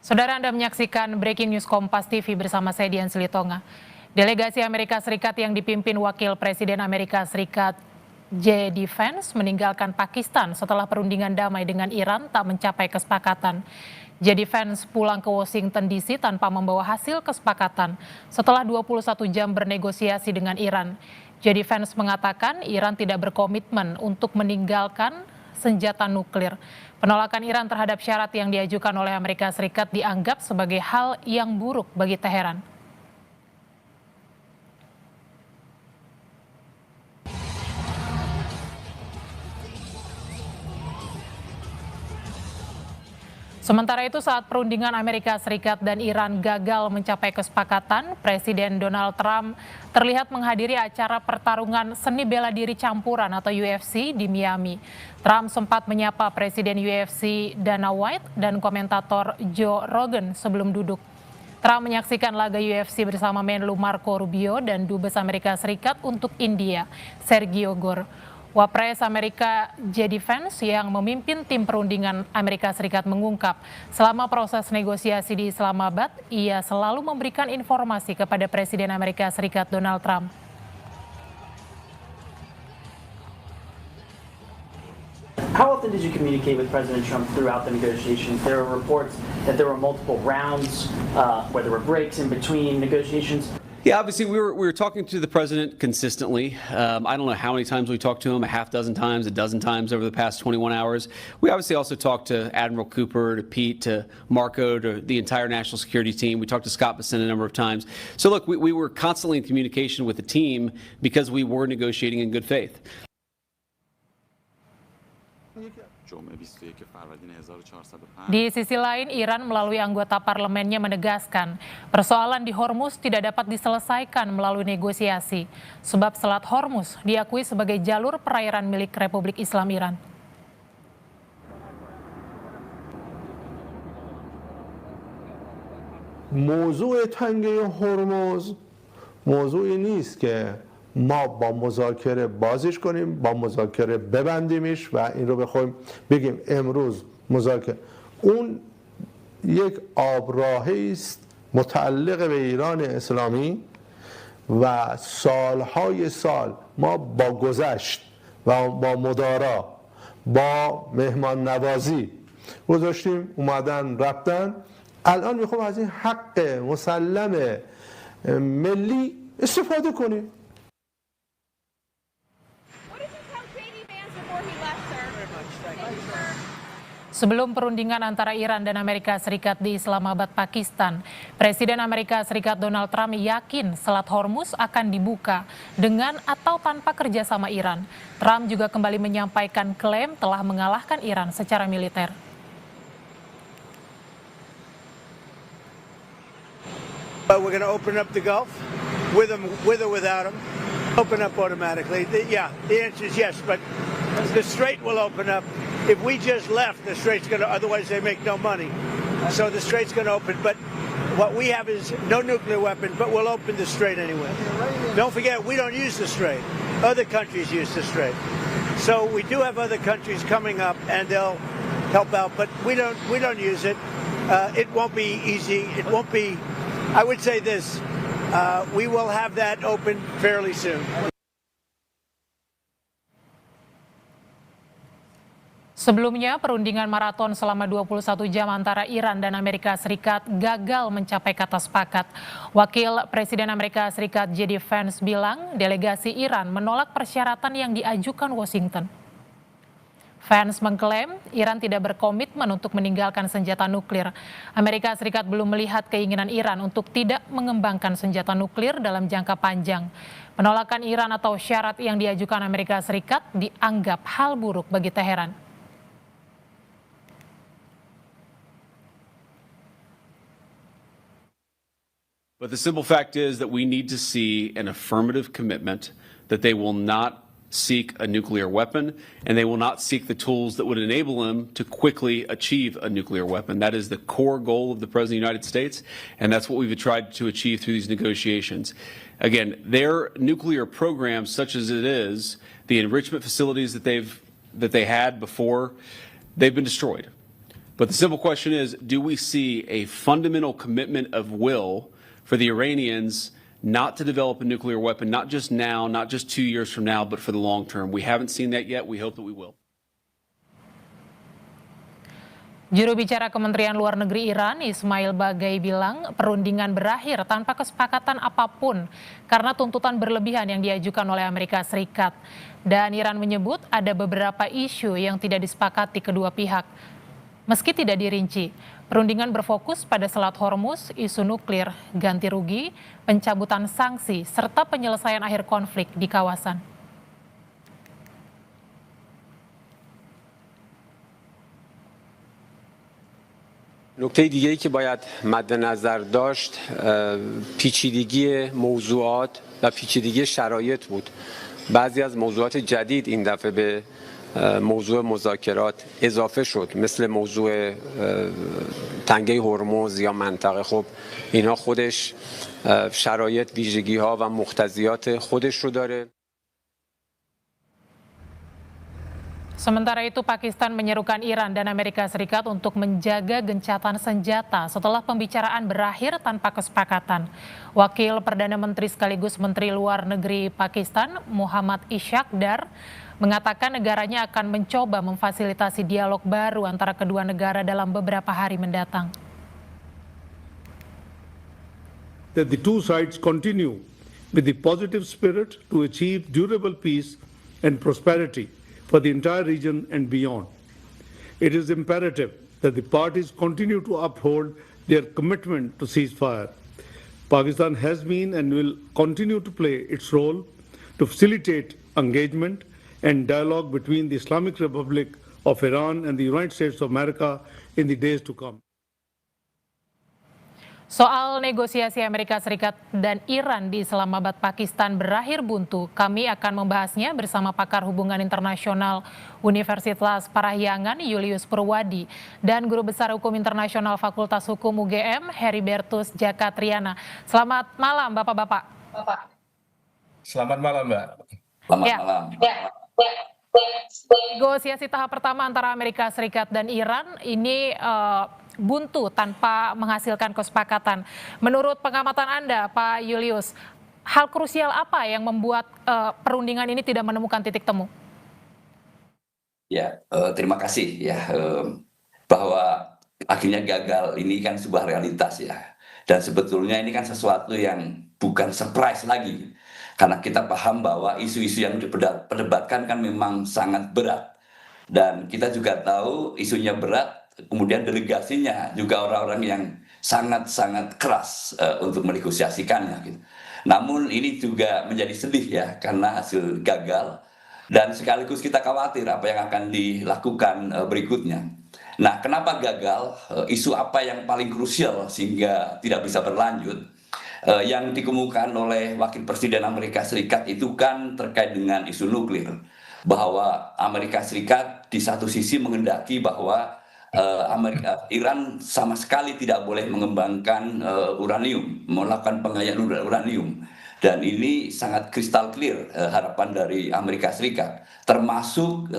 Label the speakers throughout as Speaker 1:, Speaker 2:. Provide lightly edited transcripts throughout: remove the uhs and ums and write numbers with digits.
Speaker 1: Saudara, Anda menyaksikan Breaking News Kompas TV bersama saya Dian Silitonga. Delegasi Amerika Serikat yang dipimpin Wakil Presiden Amerika Serikat J.D. Vance meninggalkan Pakistan setelah perundingan damai dengan Iran tak mencapai kesepakatan. J.D. Vance pulang ke Washington DC tanpa membawa hasil kesepakatan setelah 21 jam bernegosiasi dengan Iran. J.D. Vance mengatakan Iran tidak berkomitmen untuk meninggalkan senjata nuklir. Penolakan Iran terhadap syarat yang diajukan oleh Amerika Serikat dianggap sebagai hal yang buruk bagi Teheran. Sementara itu, saat perundingan Amerika Serikat dan Iran gagal mencapai kesepakatan, Presiden Donald Trump terlihat menghadiri acara pertarungan seni bela diri campuran atau UFC di Miami. Trump sempat menyapa Presiden UFC Dana White dan komentator Joe Rogan sebelum duduk. Trump menyaksikan laga UFC bersama Menlu Marco Rubio dan Dubes Amerika Serikat untuk India, Sergio Gore. Wapres Amerika J.D. Vance yang memimpin tim perundingan Amerika Serikat mengungkap, selama proses negosiasi di Islamabad, ia selalu memberikan informasi kepada Presiden Amerika Serikat Donald Trump.
Speaker 2: How often did you communicate with President Trump throughout the negotiations? There are reports that there were multiple rounds, where there were breaks in between negotiations.
Speaker 3: Yeah, obviously we were talking to the president consistently. I don't know how many times we talked to him, a half dozen times, a dozen times over the past 21 hours. We obviously also talked to Admiral Cooper, to Pete, to Marco, to the entire national security team. We talked to Scott Bessent a number of times. So look, we were constantly in communication with the team because we were negotiating in good faith.
Speaker 1: Di sisi lain, Iran melalui anggota parlemennya menegaskan persoalan di Hormuz tidak dapat diselesaikan melalui negosiasi, sebab Selat Hormuz diakui sebagai jalur perairan milik Republik Islam Iran.
Speaker 4: موضوع تنگه هرمز موضوعی نیست که ما با مذاکره بازش کنیم، با مذاکره ببندیمش و این رو بخوایم بگیم امروز مذاکره. اون یک آبراهی است متعلق به ایران اسلامی و سالهای سال ما با گذشت و با مدارا با مهمان نوازی گذاشتیم، اومدن رفتن. الان میخوام از این حق مسلم ملی استفاده کنیم.
Speaker 1: Sebelum perundingan antara Iran dan Amerika Serikat di Islamabad, Pakistan, Presiden Amerika Serikat Donald Trump yakin Selat Hormuz akan dibuka dengan atau tanpa kerjasama Iran. Trump juga kembali menyampaikan klaim telah mengalahkan Iran secara militer.
Speaker 5: We're going to open up the Gulf with or without them. Open up automatically. Yeah, the answer is yes, but the strait will open up. If we just left, the strait's going to, otherwise they make no money. So the strait's going to open. But what we have is no nuclear weapons, but we'll open the strait anyway. Don't forget, we don't use the strait. Other countries use the strait. So we do have other countries coming up, and they'll help out, but we don't use it. It won't be easy. It won't be, I would say this, we will have that open fairly soon.
Speaker 1: Sebelumnya, perundingan maraton selama 21 jam antara Iran dan Amerika Serikat gagal mencapai kata sepakat. Wakil Presiden Amerika Serikat J.D. Vance bilang delegasi Iran menolak persyaratan yang diajukan Washington. Vance mengklaim Iran tidak berkomitmen untuk meninggalkan senjata nuklir. Amerika Serikat belum melihat keinginan Iran untuk tidak mengembangkan senjata nuklir dalam jangka panjang. Penolakan Iran atau syarat yang diajukan Amerika Serikat dianggap hal buruk bagi Teheran.
Speaker 3: But the simple fact is that we need to see an affirmative commitment that they will not seek a nuclear weapon and they will not seek the tools that would enable them to quickly achieve a nuclear weapon. That is the core goal of the President of the United States, and that's what we've tried to achieve through these negotiations. Again, their nuclear program, such as it is, the enrichment facilities that they had before, they've been destroyed. But the simple question is, do we see a fundamental commitment of will for the Iranians not to develop a nuclear weapon, not just now, not just 2 years from now, but for the long term? We haven't seen that yet. We hope that we will.
Speaker 1: Juru bicara Kementerian Luar Negeri Iran, Ismail Bagai bilang perundingan berakhir tanpa kesepakatan apapun karena tuntutan berlebihan yang diajukan oleh Amerika Serikat. Dan Iran menyebut ada beberapa isu yang tidak disepakati kedua pihak. Meski tidak dirinci, perundingan berfokus pada Selat Hormuz, isu nuklir, ganti rugi, pencabutan sanksi, serta penyelesaian akhir konflik di kawasan.
Speaker 6: نکته دیگه‌ای که باید مد نظر داشت پیچیدگی موضوعات و پیچیدگی شرایط بود. بعضی از موضوعات جدید این دفعه به موضوع مذاکرات اضافه شد، مثل موضوع تنگه هرمز یا منطقه. خب اینا خودش شرایط، ویژگی‌ها و مقتضیات خودش رو داره.
Speaker 1: Sementara itu, Pakistan menyerukan Iran dan Amerika Serikat untuk menjaga gencatan senjata setelah pembicaraan berakhir tanpa kesepakatan. Wakil Perdana Menteri sekaligus Menteri Luar Negeri Pakistan, Muhammad Isyakdar, mengatakan negaranya akan mencoba memfasilitasi dialog baru antara kedua negara dalam beberapa hari mendatang.
Speaker 7: That the two sides continue with the positive spirit to achieve durable peace and prosperity for the entire region and beyond. It is imperative that the parties continue to uphold their commitment to ceasefire. Pakistan has been and will continue to play its role to facilitate engagement and dialogue between the Islamic Republic of Iran and the United States of America in the days to come.
Speaker 1: Soal negosiasi Amerika Serikat dan Iran di Islamabad, Pakistan berakhir buntu. Kami akan membahasnya bersama pakar hubungan internasional Universitas Parahyangan, Julius Purwadi, dan Guru Besar Hukum Internasional Fakultas Hukum UGM, Heribertus Jakatriana. Selamat malam, Bapak-Bapak.
Speaker 8: Selamat malam, Mbak.
Speaker 9: Selamat
Speaker 1: Ya.
Speaker 9: malam.
Speaker 1: Negosiasi tahap pertama antara Amerika Serikat dan Iran ini buntu tanpa menghasilkan kesepakatan. Menurut pengamatan Anda, Pak Julius, hal krusial apa yang membuat perundingan ini tidak menemukan titik temu?
Speaker 9: Ya, terima kasih ya bahwa akhirnya gagal ini kan sebuah realitas ya. Dan sebetulnya ini kan sesuatu yang bukan surprise lagi. Karena kita paham bahwa isu-isu yang diperdebatkan kan memang sangat berat. Dan kita juga tahu isunya berat, kemudian delegasinya juga orang-orang yang sangat-sangat keras untuk menegosiasikannya. Gitu. Namun ini juga menjadi sedih ya karena hasil gagal dan sekaligus kita khawatir apa yang akan dilakukan berikutnya. Nah, kenapa gagal? Isu apa yang paling krusial sehingga tidak bisa berlanjut? Yang dikemukakan oleh Wakil Presiden Amerika Serikat itu kan terkait dengan isu nuklir. Bahwa Amerika Serikat di satu sisi menghendaki bahwa Iran sama sekali tidak boleh mengembangkan uranium, melakukan pengayaan uranium. Dan ini sangat kristal clear harapan dari Amerika Serikat, termasuk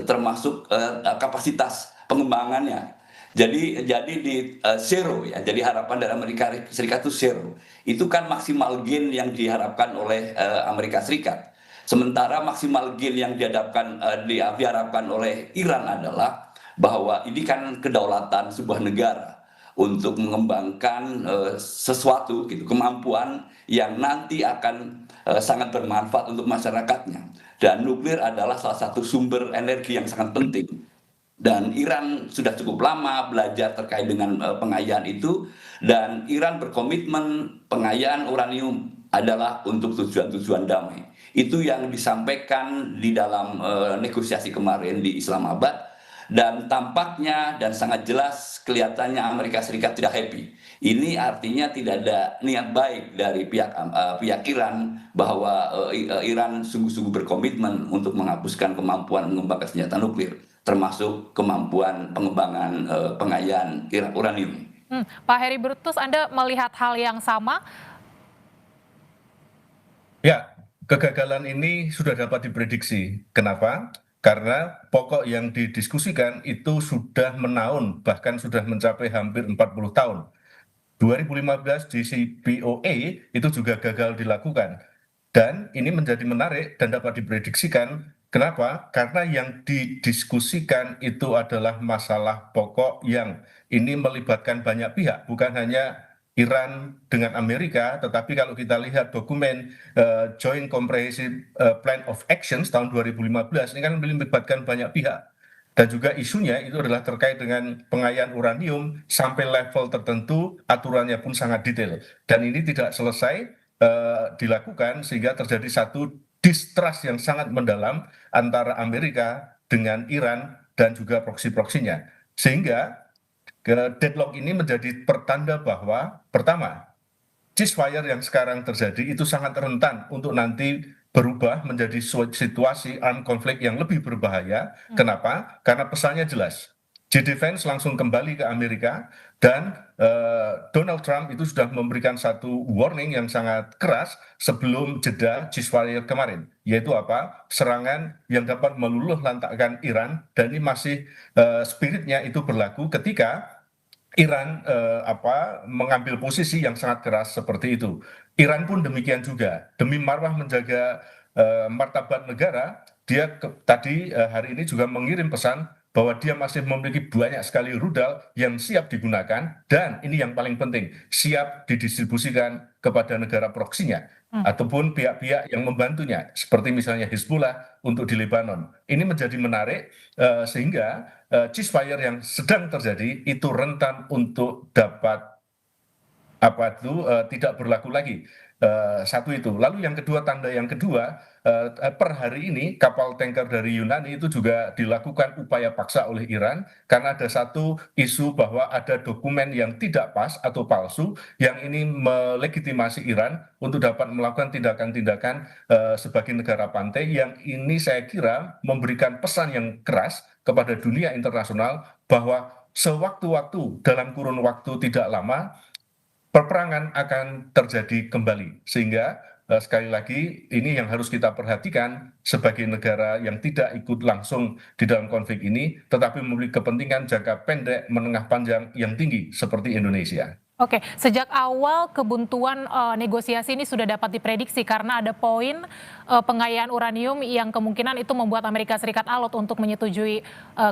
Speaker 9: kapasitas pengembangannya. Jadi di zero ya. Jadi harapan dari Amerika Serikat itu zero. Itu kan maksimal gain yang diharapkan oleh Amerika Serikat. Sementara maksimal gain yang diharapkan oleh Iran adalah bahwa ini kan kedaulatan sebuah negara untuk mengembangkan sesuatu gitu, kemampuan yang nanti akan sangat bermanfaat untuk masyarakatnya. Dan nuklir adalah salah satu sumber energi yang sangat penting. Dan Iran sudah cukup lama belajar terkait dengan pengayaan itu, dan Iran berkomitmen pengayaan uranium adalah untuk tujuan-tujuan damai. Itu yang disampaikan di dalam negosiasi kemarin di Islamabad. Dan tampaknya dan sangat jelas kelihatannya Amerika Serikat tidak happy. Ini artinya tidak ada niat baik dari pihak Iran bahwa Iran sungguh-sungguh berkomitmen untuk menghapuskan kemampuan mengembangkan senjata nuklir, termasuk kemampuan pengembangan pengayaan uranium.
Speaker 1: Pak Heribertus, Anda melihat hal yang sama?
Speaker 8: Ya, kegagalan ini sudah dapat diprediksi. Kenapa? karena pokok yang didiskusikan itu sudah menaun, bahkan sudah mencapai hampir 40 tahun. 2015 JCPOA itu juga gagal dilakukan. Dan ini menjadi menarik dan dapat diprediksikan. Kenapa? Karena yang didiskusikan itu adalah masalah pokok yang ini melibatkan banyak pihak, bukan hanya Iran dengan Amerika, tetapi kalau kita lihat dokumen Joint Comprehensive Plan of Actions tahun 2015, ini kan melibatkan banyak pihak. Dan juga isunya itu adalah terkait dengan pengayaan uranium sampai level tertentu, aturannya pun sangat detail. Dan ini tidak selesai dilakukan sehingga terjadi satu distrust yang sangat mendalam antara Amerika dengan Iran dan juga proksi-proksinya. Sehingga deadlock ini menjadi pertanda bahwa pertama, ceasefire yang sekarang terjadi itu sangat rentan untuk nanti berubah menjadi situasi armed conflict yang lebih berbahaya. Kenapa? Karena pesannya jelas. J-Defense langsung kembali ke Amerika dan Donald Trump itu sudah memberikan satu warning yang sangat keras sebelum jeda ceasefire kemarin, yaitu apa? Serangan yang dapat meluluh lantakkan Iran, dan ini masih spiritnya itu berlaku ketika Iran mengambil posisi yang sangat keras seperti itu. Iran pun demikian juga, demi marwah menjaga martabat negara, dia tadi hari ini juga mengirim pesan bahwa dia masih memiliki banyak sekali rudal yang siap digunakan, dan ini yang paling penting, siap didistribusikan kepada negara proksinya ataupun pihak-pihak yang membantunya, seperti misalnya Hezbollah untuk di Lebanon. Ini menjadi menarik sehingga ceasefire yang sedang terjadi itu rentan untuk dapat tidak berlaku lagi. Satu itu. Lalu yang kedua, tanda yang kedua, per hari ini kapal tanker dari Yunani itu juga dilakukan upaya paksa oleh Iran karena ada satu isu bahwa ada dokumen yang tidak pas atau palsu yang ini melegitimasi Iran untuk dapat melakukan tindakan-tindakan sebagai negara pantai, yang ini saya kira memberikan pesan yang keras kepada dunia internasional bahwa sewaktu-waktu dalam kurun waktu tidak lama peperangan akan terjadi kembali. Sehingga sekali lagi ini yang harus kita perhatikan sebagai negara yang tidak ikut langsung di dalam konflik ini, tetapi memiliki kepentingan jangka pendek, menengah panjang yang tinggi seperti Indonesia.
Speaker 1: Oke, sejak awal kebuntuan negosiasi ini sudah dapat diprediksi karena ada poin pengayaan uranium yang kemungkinan itu membuat Amerika Serikat alot untuk menyetujui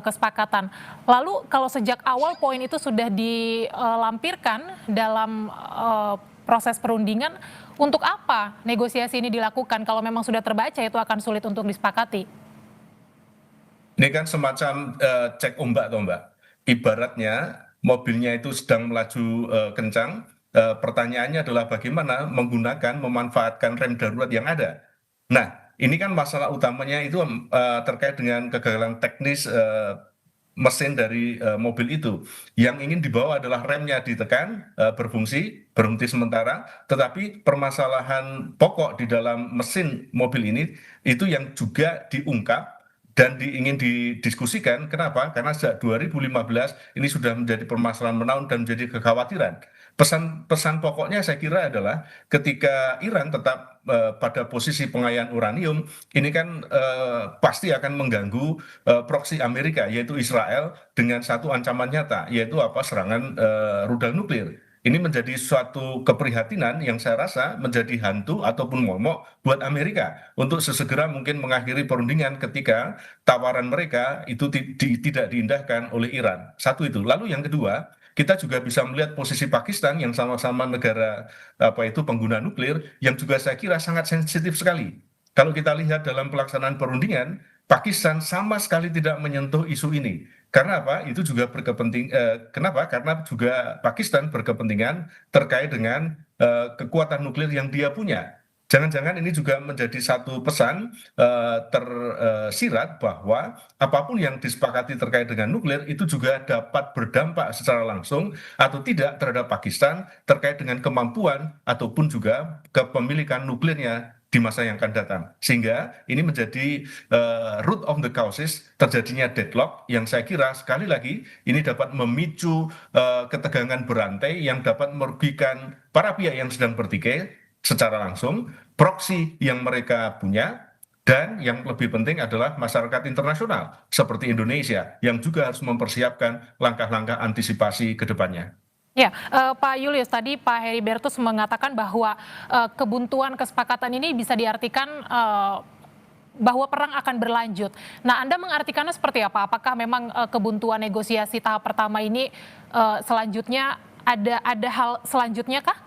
Speaker 1: kesepakatan. Lalu kalau sejak awal poin itu sudah dilampirkan dalam proses perundingan, untuk apa negosiasi ini dilakukan kalau memang sudah terbaca itu akan sulit untuk disepakati?
Speaker 8: Ini kan semacam cek ombak toh Mbak. Ibaratnya mobilnya itu sedang melaju kencang, pertanyaannya adalah bagaimana memanfaatkan rem darurat yang ada. Nah, ini kan masalah utamanya itu terkait dengan kegagalan teknis mesin dari mobil itu. Yang ingin dibawa adalah remnya ditekan, berhenti sementara, tetapi permasalahan pokok di dalam mesin mobil ini itu yang juga diungkap dan ingin didiskusikan. Kenapa? Karena sejak 2015 ini sudah menjadi permasalahan menaun dan menjadi kekhawatiran. Pesan pokoknya saya kira adalah ketika Iran tetap pada posisi pengayaan uranium, ini kan pasti akan mengganggu proksi Amerika, yaitu Israel, dengan satu ancaman nyata, yaitu serangan rudal nuklir. Ini menjadi suatu keprihatinan yang saya rasa menjadi hantu ataupun momok buat Amerika untuk sesegera mungkin mengakhiri perundingan ketika tawaran mereka itu tidak diindahkan oleh Iran. Satu itu. Lalu yang kedua, kita juga bisa melihat posisi Pakistan yang sama-sama negara pengguna nuklir, yang juga saya kira sangat sensitif sekali. Kalau kita lihat dalam pelaksanaan perundingan, Pakistan sama sekali tidak menyentuh isu ini. Karena apa? Itu juga kenapa? Karena juga Pakistan berkepentingan terkait dengan kekuatan nuklir yang dia punya. Jangan-jangan ini juga menjadi satu pesan tersirat bahwa apapun yang disepakati terkait dengan nuklir itu juga dapat berdampak secara langsung atau tidak terhadap Pakistan terkait dengan kemampuan ataupun juga kepemilikan nuklirnya di masa yang akan datang. Sehingga ini menjadi root of the causes terjadinya deadlock yang saya kira sekali lagi ini dapat memicu ketegangan berantai yang dapat merugikan para pihak yang sedang bertikai secara langsung, proksi yang mereka punya, Dan yang lebih penting adalah masyarakat internasional seperti Indonesia yang juga harus mempersiapkan langkah-langkah antisipasi ke depannya.
Speaker 1: Ya, Pak Julius, tadi Pak Heribertus mengatakan bahwa kebuntuan kesepakatan ini bisa diartikan bahwa perang akan berlanjut. Nah, Anda mengartikannya seperti apa? Apakah memang kebuntuan negosiasi tahap pertama ini selanjutnya ada hal selanjutnya kah?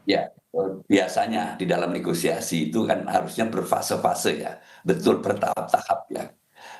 Speaker 9: Ya, biasanya di dalam negosiasi itu kan harusnya berfase-fase ya, betul bertahap-tahap ya.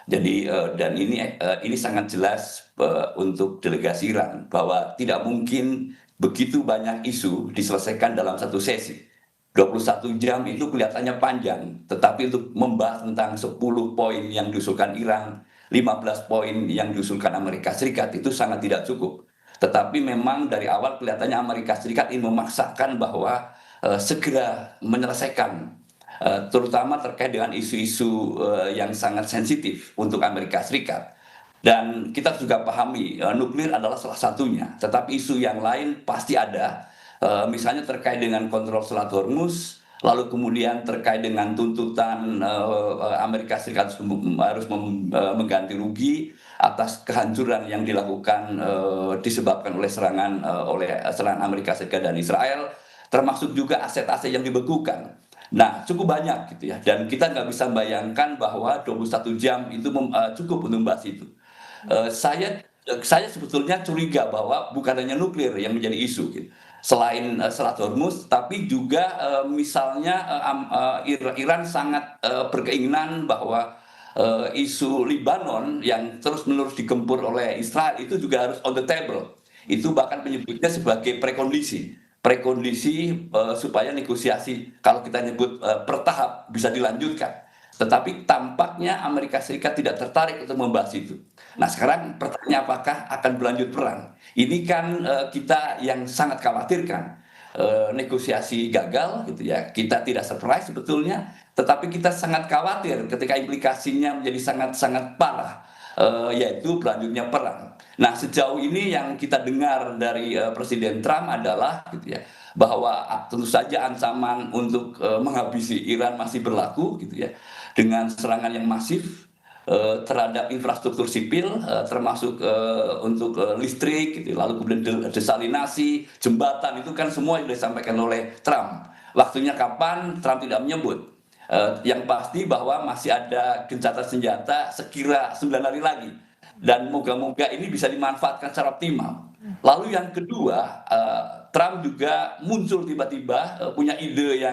Speaker 9: Jadi dan ini sangat jelas untuk delegasi Iran bahwa tidak mungkin begitu banyak isu diselesaikan dalam satu sesi. 21 jam itu kelihatannya panjang, tetapi untuk membahas tentang 10 poin yang diusulkan Iran, 15 poin yang diusulkan Amerika Serikat itu sangat tidak cukup. Tetapi memang dari awal kelihatannya Amerika Serikat ingin memaksakan bahwa segera menyelesaikan, terutama terkait dengan isu-isu yang sangat sensitif untuk Amerika Serikat. Dan kita juga pahami nuklir adalah salah satunya, tetapi isu yang lain pasti ada, misalnya terkait dengan kontrol Selat Hormuz, lalu kemudian terkait dengan tuntutan Amerika Serikat harus mengganti rugi atas kehancuran yang dilakukan disebabkan oleh serangan Amerika Serikat dan Israel, termasuk juga aset-aset yang dibekukan. Nah, cukup banyak gitu ya, dan kita nggak bisa bayangkan bahwa 21 jam itu cukup untuk membahas itu. Saya sebetulnya curiga bahwa bukan hanya nuklir yang menjadi isu gitu. Selain Selat Hormuz, tapi juga misalnya Iran sangat berkeinginan bahwa isu Libanon yang terus-menerus digempur oleh Israel itu juga harus on the table. Itu bahkan menyebutnya sebagai prekondisi supaya negosiasi, kalau kita nyebut bertahap, bisa dilanjutkan. Tetapi tampaknya Amerika Serikat tidak tertarik untuk membahas itu. Nah, sekarang pertanyaan apakah akan berlanjut perang? Ini kan kita yang sangat khawatirkan. Negosiasi gagal gitu ya, kita tidak surprise sebetulnya, tetapi kita sangat khawatir ketika implikasinya menjadi sangat-sangat parah, yaitu berlanjutnya perang. Nah, sejauh ini yang kita dengar dari Presiden Trump adalah gitu ya, bahwa tentu saja ancaman untuk menghabisi Iran masih berlaku gitu ya, dengan serangan yang masif terhadap infrastruktur sipil, termasuk untuk listrik, gitu. Lalu kemudian desalinasi, jembatan, itu kan semua yang disampaikan oleh Trump. Waktunya kapan, Trump tidak menyebut. Yang pasti bahwa masih ada gencatan senjata sekira 9 hari lagi. Dan moga-moga ini bisa dimanfaatkan secara optimal. Lalu yang kedua, Trump juga muncul tiba-tiba punya ide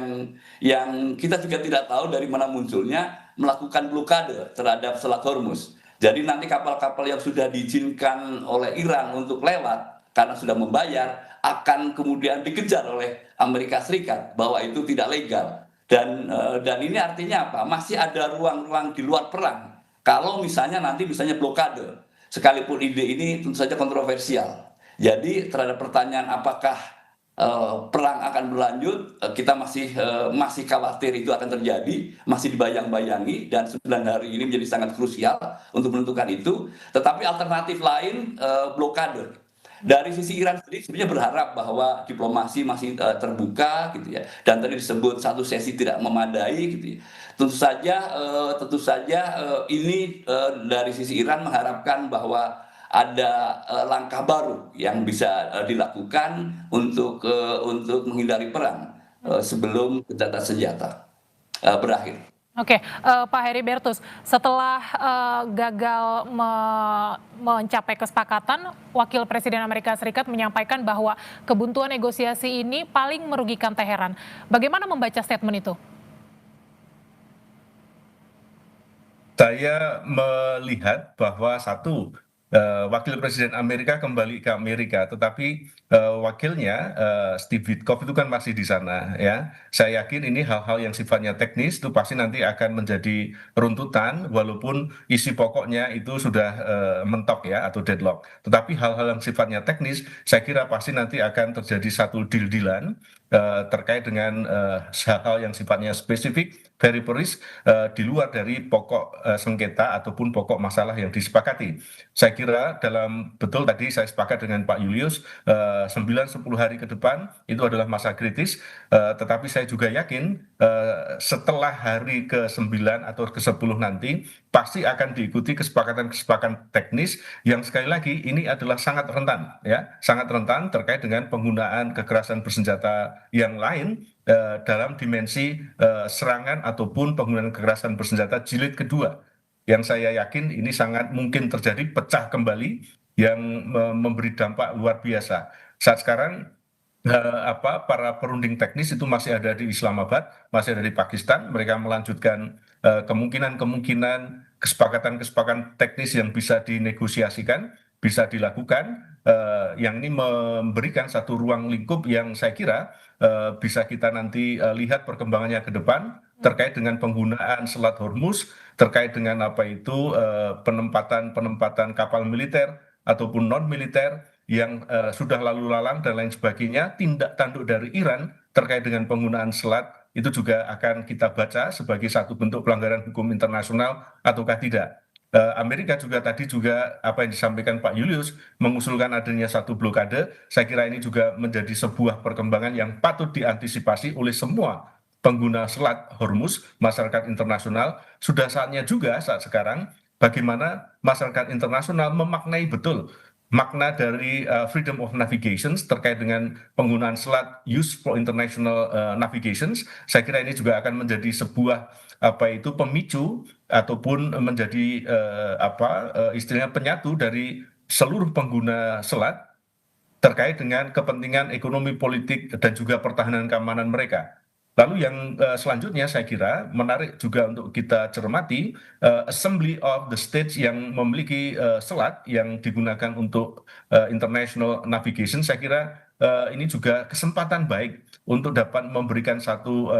Speaker 9: yang kita juga tidak tahu dari mana munculnya, melakukan blokade terhadap Selat Hormuz. Jadi nanti kapal-kapal yang sudah diizinkan oleh Iran untuk lewat karena sudah membayar akan kemudian dikejar oleh Amerika Serikat bahwa itu tidak legal. Dan ini artinya apa? Masih ada ruang-ruang di luar perang. Kalau misalnya nanti blokade, sekalipun ide ini tentu saja kontroversial. Jadi terhadap pertanyaan apakah perang akan berlanjut, kita masih khawatir itu akan terjadi, masih dibayang-bayangi, dan 9 hari ini menjadi sangat krusial untuk menentukan itu. Tetapi alternatif lain blokade. Dari sisi Iran sendiri sebenarnya berharap bahwa diplomasi masih terbuka gitu ya, dan tadi disebut satu sesi tidak memadai gitu ya. Tentu saja ini dari sisi Iran mengharapkan bahwa ada langkah baru yang bisa dilakukan untuk menghindari perang sebelum gencatan senjata berakhir.
Speaker 1: Oke, Pak Heribertus, setelah gagal mencapai kesepakatan, Wakil Presiden Amerika Serikat menyampaikan bahwa kebuntuan negosiasi ini paling merugikan Teheran. Bagaimana membaca statement itu?
Speaker 8: Saya melihat bahwa satu, Wakil Presiden Amerika kembali ke Amerika, tetapi wakilnya Steve Witkoff itu kan masih di sana ya. Saya yakin ini hal-hal yang sifatnya teknis itu pasti nanti akan menjadi runtutan, walaupun isi pokoknya itu sudah mentok ya atau deadlock. Tetapi hal-hal yang sifatnya teknis, saya kira pasti nanti akan terjadi satu deal-dealan terkait dengan hal-hal yang sifatnya spesifik, periferis, di luar dari pokok sengketa ataupun pokok masalah yang disepakati. Saya kira betul tadi saya sepakat dengan Pak Julius, 9-10 hari ke depan itu adalah masa kritis, tetapi saya juga yakin setelah hari ke-9 atau ke-10 nanti pasti akan diikuti kesepakatan-kesepakatan teknis yang sekali lagi ini adalah sangat rentan, ya, sangat rentan terkait dengan penggunaan kekerasan bersenjata yang lain dalam dimensi serangan ataupun penggunaan kekerasan bersenjata jilid kedua, yang saya yakin ini sangat mungkin terjadi pecah kembali yang memberi dampak luar biasa. Saat sekarang para perunding teknis itu masih ada di Islamabad, masih ada di Pakistan. Mereka melanjutkan kemungkinan kesepakatan-kesepakatan teknis yang bisa dinegosiasikan, bisa dilakukan, yang ini memberikan satu ruang lingkup yang saya kira bisa kita nanti lihat perkembangannya ke depan terkait dengan penggunaan Selat Hormuz, terkait dengan penempatan kapal militer ataupun non militer yang sudah lalu lalang dan lain sebagainya. Tindak tanduk dari Iran terkait dengan penggunaan selat itu juga akan kita baca sebagai satu bentuk pelanggaran hukum internasional ataukah tidak. Amerika juga tadi apa yang disampaikan Pak Julius mengusulkan adanya satu blokade. Saya kira ini juga menjadi sebuah perkembangan yang patut diantisipasi oleh semua pengguna Selat Hormuz, masyarakat internasional. Sudah saatnya juga saat sekarang bagaimana masyarakat internasional memaknai betul makna dari freedom of navigation terkait dengan penggunaan selat use for international navigations. Saya kira ini juga akan menjadi sebuah pemicu ataupun menjadi istilahnya penyatu dari seluruh pengguna selat terkait dengan kepentingan ekonomi politik dan juga pertahanan keamanan mereka. Lalu yang selanjutnya saya kira menarik juga untuk kita cermati, Assembly of the States yang memiliki selat yang digunakan untuk international navigation. Saya kira ini juga kesempatan baik untuk dapat memberikan satu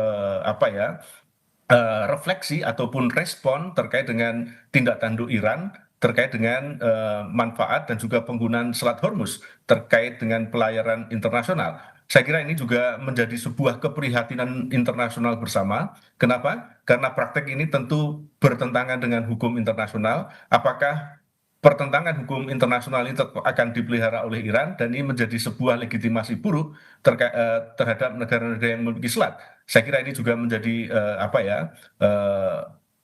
Speaker 8: refleksi ataupun respon terkait dengan tindak tanduk Iran, terkait dengan manfaat dan juga penggunaan Selat Hormuz terkait dengan pelayaran internasional. Saya kira ini juga menjadi sebuah keprihatinan internasional bersama. Kenapa? Karena praktek ini tentu bertentangan dengan hukum internasional. Apakah pertentangan hukum internasional ini akan dipelihara oleh Iran dan ini menjadi sebuah legitimasi buruk terhadap negara-negara yang memiliki selat? Saya kira ini juga menjadi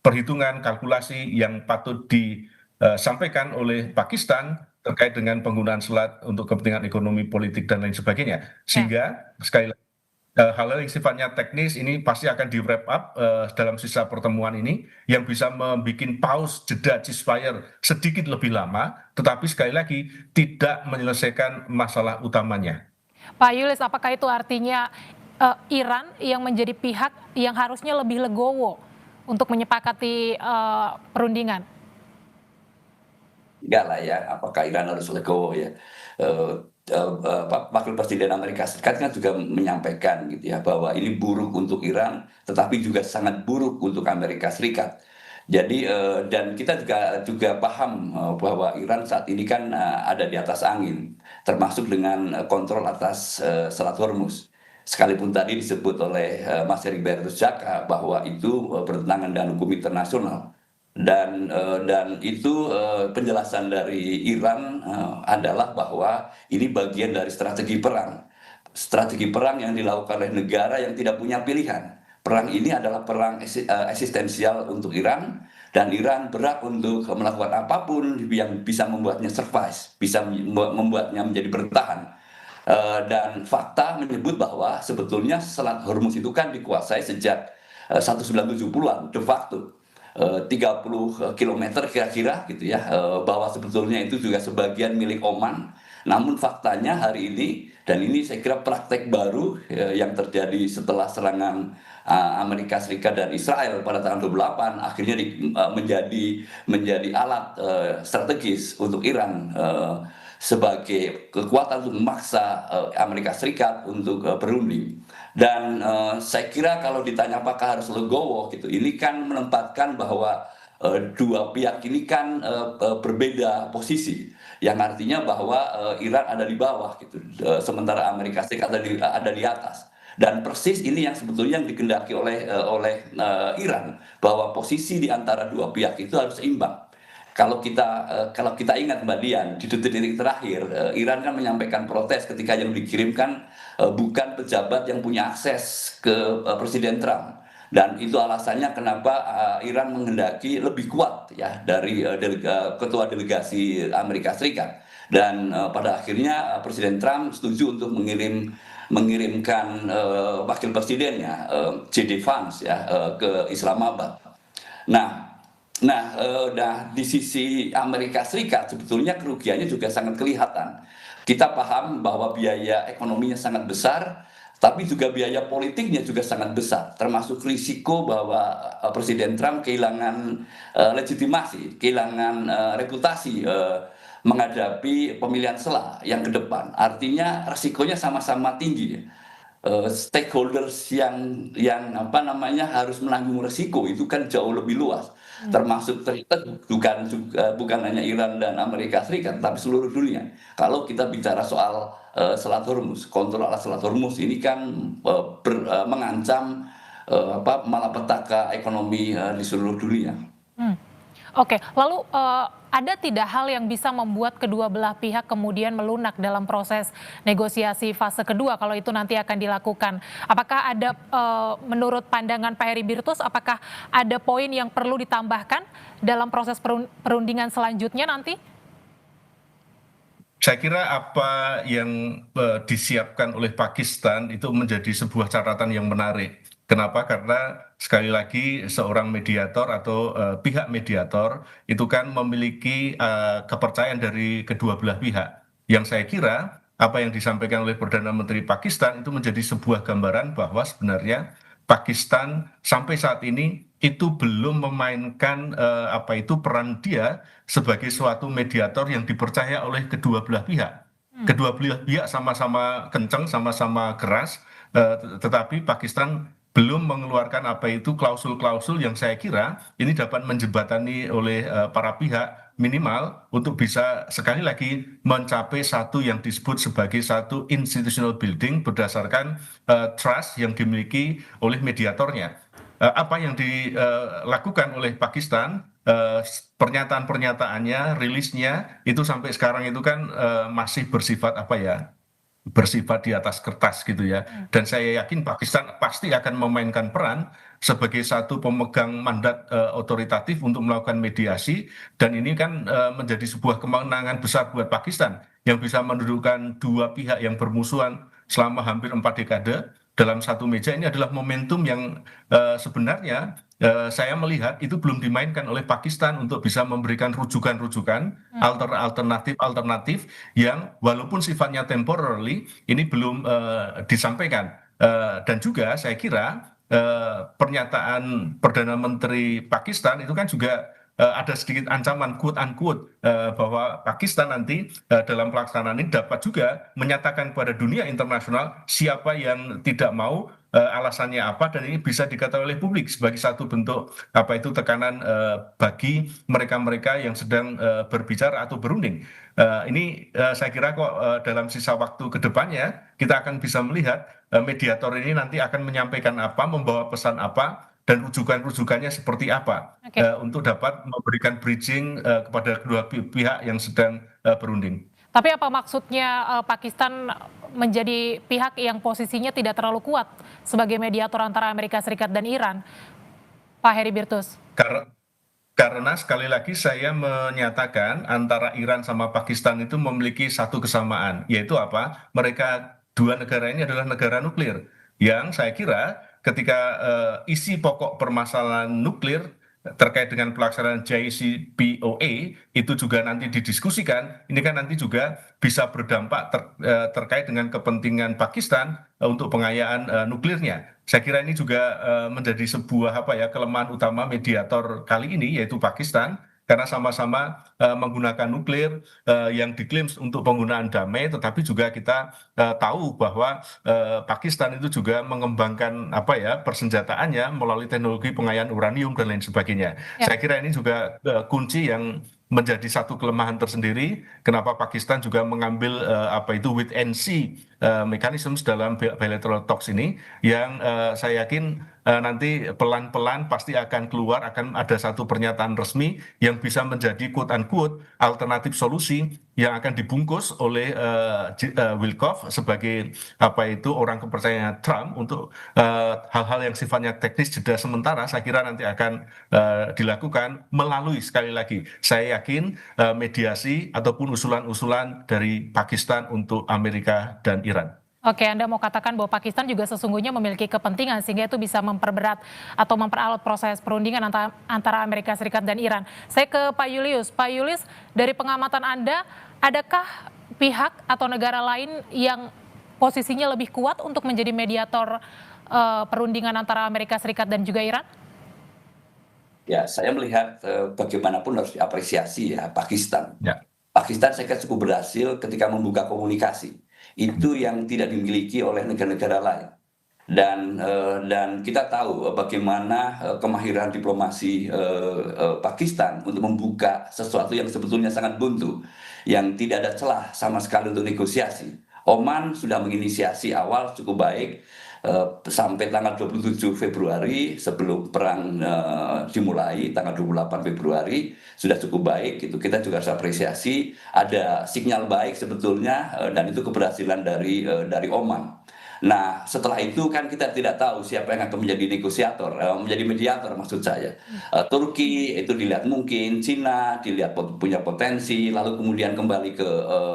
Speaker 8: perhitungan kalkulasi yang patut disampaikan oleh Pakistan terkait dengan penggunaan selat untuk kepentingan ekonomi, politik, dan lain sebagainya. Sehingga, sekali lagi, hal-hal yang sifatnya teknis ini pasti akan di wrap up dalam sisa pertemuan ini, yang bisa membuat pause jeda ceasefire sedikit lebih lama, tetapi sekali lagi tidak menyelesaikan masalah utamanya.
Speaker 1: Pak Julius, apakah itu artinya Iran yang menjadi pihak yang harusnya lebih legowo untuk menyepakati perundingan?
Speaker 9: Enggak lah ya, apakah Iran harus legowo ya. Wakil Presiden Amerika Serikat kan juga menyampaikan gitu ya bahwa ini buruk untuk Iran, tetapi juga sangat buruk untuk Amerika Serikat. Jadi dan kita juga paham bahwa Iran saat ini kan ada di atas angin, termasuk dengan kontrol atas Selat Hormuz. Sekalipun tadi disebut oleh Mas Heri Bertus Jaka bahwa itu bertentangan dengan hukum internasional. Dan itu penjelasan dari Iran adalah bahwa ini bagian dari strategi perang yang dilakukan oleh negara yang tidak punya pilihan. Perang ini adalah perang eksistensial untuk Iran, dan Iran berhak untuk melakukan apapun yang bisa membuatnya survive, bisa membuatnya menjadi bertahan. Dan fakta menyebut bahwa sebetulnya Selat Hormuz itu kan dikuasai sejak 1970-an de facto. 30 km kira-kira gitu ya, bahwa sebetulnya itu juga sebagian milik Oman. Namun faktanya hari ini, dan ini saya kira praktek baru yang terjadi setelah serangan Amerika Serikat dan Israel pada tanggal 28, akhirnya menjadi alat strategis untuk Iran sebagai kekuatan untuk memaksa Amerika Serikat untuk berunding. Dan saya kira kalau ditanya apakah harus legowo gitu, ini kan menempatkan bahwa dua pihak ini kan berbeda posisi, yang artinya bahwa Iran ada di bawah gitu, sementara Amerika Serikat ada di atas. Dan persis ini yang sebetulnya yang dikehendaki oleh Iran, bahwa posisi di antara dua pihak itu harus seimbang. Kalau kita ingat Mbak Dian, di detik-detik terakhir Iran kan menyampaikan protes ketika yang dikirimkan bukan pejabat yang punya akses ke Presiden Trump. Dan itu alasannya kenapa Iran menghendaki lebih kuat ya dari ketua delegasi Amerika Serikat. Dan pada akhirnya Presiden Trump setuju untuk mengirimkan wakil presidennya J.D. Vance ya ke Islamabad. Nah, di sisi Amerika Serikat sebetulnya kerugiannya juga sangat kelihatan. Kita paham bahwa biaya ekonominya sangat besar, tapi juga biaya politiknya juga sangat besar, termasuk risiko bahwa Presiden Trump kehilangan legitimasi, kehilangan reputasi menghadapi pemilihan sela yang ke depan. Artinya risikonya sama-sama tinggi. Stakeholders yang harus menanggung risiko itu kan jauh lebih luas, termasuk ternyata bukan hanya Iran dan Amerika Serikat, tapi seluruh dunia. Kalau kita bicara soal Selat Hormuz, kontrol alas Selat Hormuz ini kan mengancam malapetaka ekonomi di seluruh dunia.
Speaker 1: Oke, lalu ada tidak hal yang bisa membuat kedua belah pihak kemudian melunak dalam proses negosiasi fase kedua kalau itu nanti akan dilakukan? Apakah ada, menurut pandangan Pak Heri Birtus, apakah ada poin yang perlu ditambahkan dalam proses perundingan selanjutnya nanti?
Speaker 8: Saya kira apa yang disiapkan oleh Pakistan itu menjadi sebuah catatan yang menarik. Kenapa? Karena sekali lagi seorang mediator atau pihak mediator itu kan memiliki kepercayaan dari kedua belah pihak. Yang saya kira apa yang disampaikan oleh Perdana Menteri Pakistan itu menjadi sebuah gambaran bahwa sebenarnya Pakistan sampai saat ini itu belum memainkan peran dia sebagai suatu mediator yang dipercaya oleh kedua belah pihak. Kedua belah pihak sama-sama kencang, sama-sama keras, tetapi Pakistan belum mengeluarkan klausul-klausul yang saya kira ini dapat menjembatani oleh para pihak minimal untuk bisa sekali lagi mencapai satu yang disebut sebagai satu institutional building berdasarkan trust yang dimiliki oleh mediatornya. Apa yang dilakukan oleh Pakistan, pernyataan-pernyataannya, rilisnya itu sampai sekarang itu kan masih bersifat di atas kertas gitu ya. Dan saya yakin Pakistan pasti akan memainkan peran sebagai satu pemegang mandat otoritatif untuk melakukan mediasi, dan ini kan menjadi sebuah kemenangan besar buat Pakistan yang bisa mendudukkan dua pihak yang bermusuhan selama hampir 4 dekade dalam satu meja. Ini adalah momentum yang sebenarnya saya melihat itu belum dimainkan oleh Pakistan untuk bisa memberikan rujukan-rujukan alternatif yang walaupun sifatnya temporary ini belum disampaikan. Dan juga saya kira pernyataan Perdana Menteri Pakistan itu kan juga ada sedikit ancaman quote unquote bahwa Pakistan nanti dalam pelaksanaan ini dapat juga menyatakan kepada dunia internasional siapa yang tidak mau, alasannya apa, dan ini bisa dikatakan oleh publik sebagai satu bentuk tekanan bagi mereka-mereka yang sedang berbicara atau berunding. Ini saya kira kok dalam sisa waktu ke depannya kita akan bisa melihat mediator ini nanti akan menyampaikan apa, membawa pesan apa, dan rujukan-rujukannya seperti apa untuk dapat memberikan bridging kepada kedua pihak yang sedang berunding.
Speaker 1: Tapi apa maksudnya Pakistan menjadi pihak yang posisinya tidak terlalu kuat sebagai mediator antara Amerika Serikat dan Iran, Pak Heri Birtus?
Speaker 8: Karena sekali lagi saya menyatakan antara Iran sama Pakistan itu memiliki satu kesamaan, yaitu apa? Mereka dua negara ini adalah negara nuklir, yang saya kira ketika isi pokok permasalahan nuklir terkait dengan pelaksanaan JCPOA itu juga nanti didiskusikan, ini kan nanti juga bisa berdampak terkait dengan kepentingan Pakistan untuk pengayaan nuklirnya. Saya kira ini juga menjadi sebuah kelemahan utama mediator kali ini, yaitu Pakistan, karena sama-sama menggunakan nuklir yang diklaim untuk penggunaan damai, tetapi juga kita tahu bahwa Pakistan itu juga mengembangkan persenjataannya melalui teknologi pengayaan uranium dan lain sebagainya. Saya kira ini juga kunci yang menjadi satu kelemahan tersendiri. Kenapa Pakistan juga mengambil wait and see mechanisms dalam bilateral talks ini, yang saya yakin nanti pelan-pelan pasti akan keluar, akan ada satu pernyataan resmi yang bisa menjadi quote unquote alternatif solusi yang akan dibungkus oleh Witkoff sebagai orang kepercayaan Trump untuk hal-hal yang sifatnya teknis jeda sementara. Saya kira nanti akan dilakukan melalui, sekali lagi saya yakin, mediasi ataupun usulan-usulan dari Pakistan untuk Amerika dan Iran.
Speaker 1: Oke, Anda mau katakan bahwa Pakistan juga sesungguhnya memiliki kepentingan sehingga itu bisa memperberat atau memperalot proses perundingan antara Amerika Serikat dan Iran. Saya ke Pak Julius. Pak Julius, dari pengamatan Anda, adakah pihak atau negara lain yang posisinya lebih kuat untuk menjadi mediator perundingan antara Amerika Serikat dan juga Iran?
Speaker 9: Ya, saya melihat bagaimanapun harus diapresiasi ya Pakistan.
Speaker 8: Ya.
Speaker 9: Pakistan saya kira cukup berhasil ketika membuka komunikasi. Itu yang tidak dimiliki oleh negara-negara lain. Dan kita tahu bagaimana kemahiran diplomasi Pakistan untuk membuka sesuatu yang sebetulnya sangat buntu, yang tidak ada celah sama sekali untuk negosiasi. Oman sudah menginisiasi awal cukup baik sampai tanggal 27 Februari sebelum perang dimulai, tanggal 28 Februari sudah cukup baik. Gitu. Kita juga harus apresiasi, ada sinyal baik sebetulnya, dan itu keberhasilan dari Oman. Nah, setelah itu kan kita tidak tahu siapa yang akan menjadi negosiator, menjadi mediator maksud saya. Turki itu dilihat mungkin, Cina dilihat punya potensi, lalu kemudian kembali ke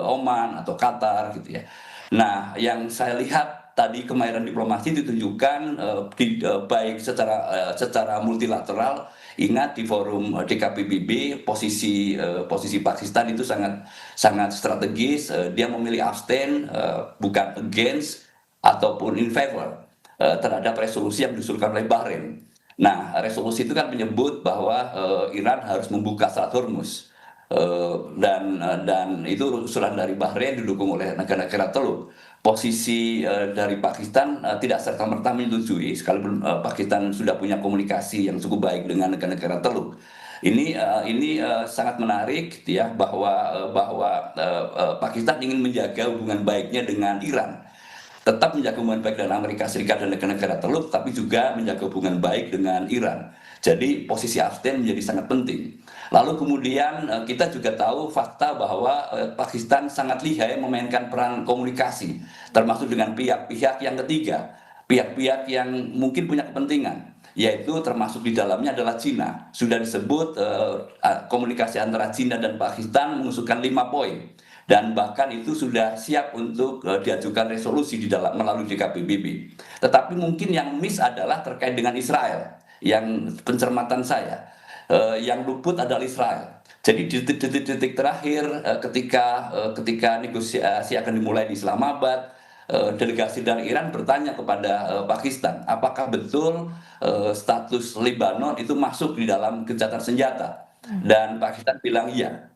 Speaker 9: Oman atau Qatar gitu ya. Nah, yang saya lihat tadi kemahiran diplomasi ditunjukkan baik secara multilateral. Ingat di forum DKPBB posisi Pakistan itu sangat strategis. Dia memilih abstain, bukan against ataupun in favor terhadap resolusi yang diusulkan oleh Bahrain. Nah, resolusi itu kan menyebut bahwa Iran harus membuka Selat Hormuz. Dan itu usulan dari Bahrain didukung oleh negara-negara Teluk. Posisi dari Pakistan tidak serta-merta menyetujui, sekalipun Pakistan sudah punya komunikasi yang cukup baik dengan negara-negara Teluk. Ini sangat menarik ya, bahwa Pakistan ingin menjaga hubungan baiknya dengan Iran, tetap menjaga hubungan baik dengan Amerika Serikat dan negara-negara Teluk, tapi juga menjaga hubungan baik dengan Iran. Jadi posisi abstain menjadi sangat penting. Lalu kemudian kita juga tahu fakta bahwa Pakistan sangat lihai memainkan peran komunikasi, termasuk dengan pihak-pihak yang ketiga, pihak-pihak yang mungkin punya kepentingan, yaitu termasuk di dalamnya adalah Cina. Sudah disebut komunikasi antara Cina dan Pakistan mengusulkan 5 poin. Dan bahkan itu sudah siap untuk diajukan resolusi melalui DKPBB. Tetapi mungkin yang miss adalah terkait dengan Israel. Yang pencermatan saya, yang luput adalah Israel. Jadi di detik-detik terakhir ketika negosiasi akan dimulai di Islamabad, delegasi dari Iran bertanya kepada Pakistan, apakah betul status Lebanon itu masuk di dalam gencatan senjata? Dan Pakistan bilang iya,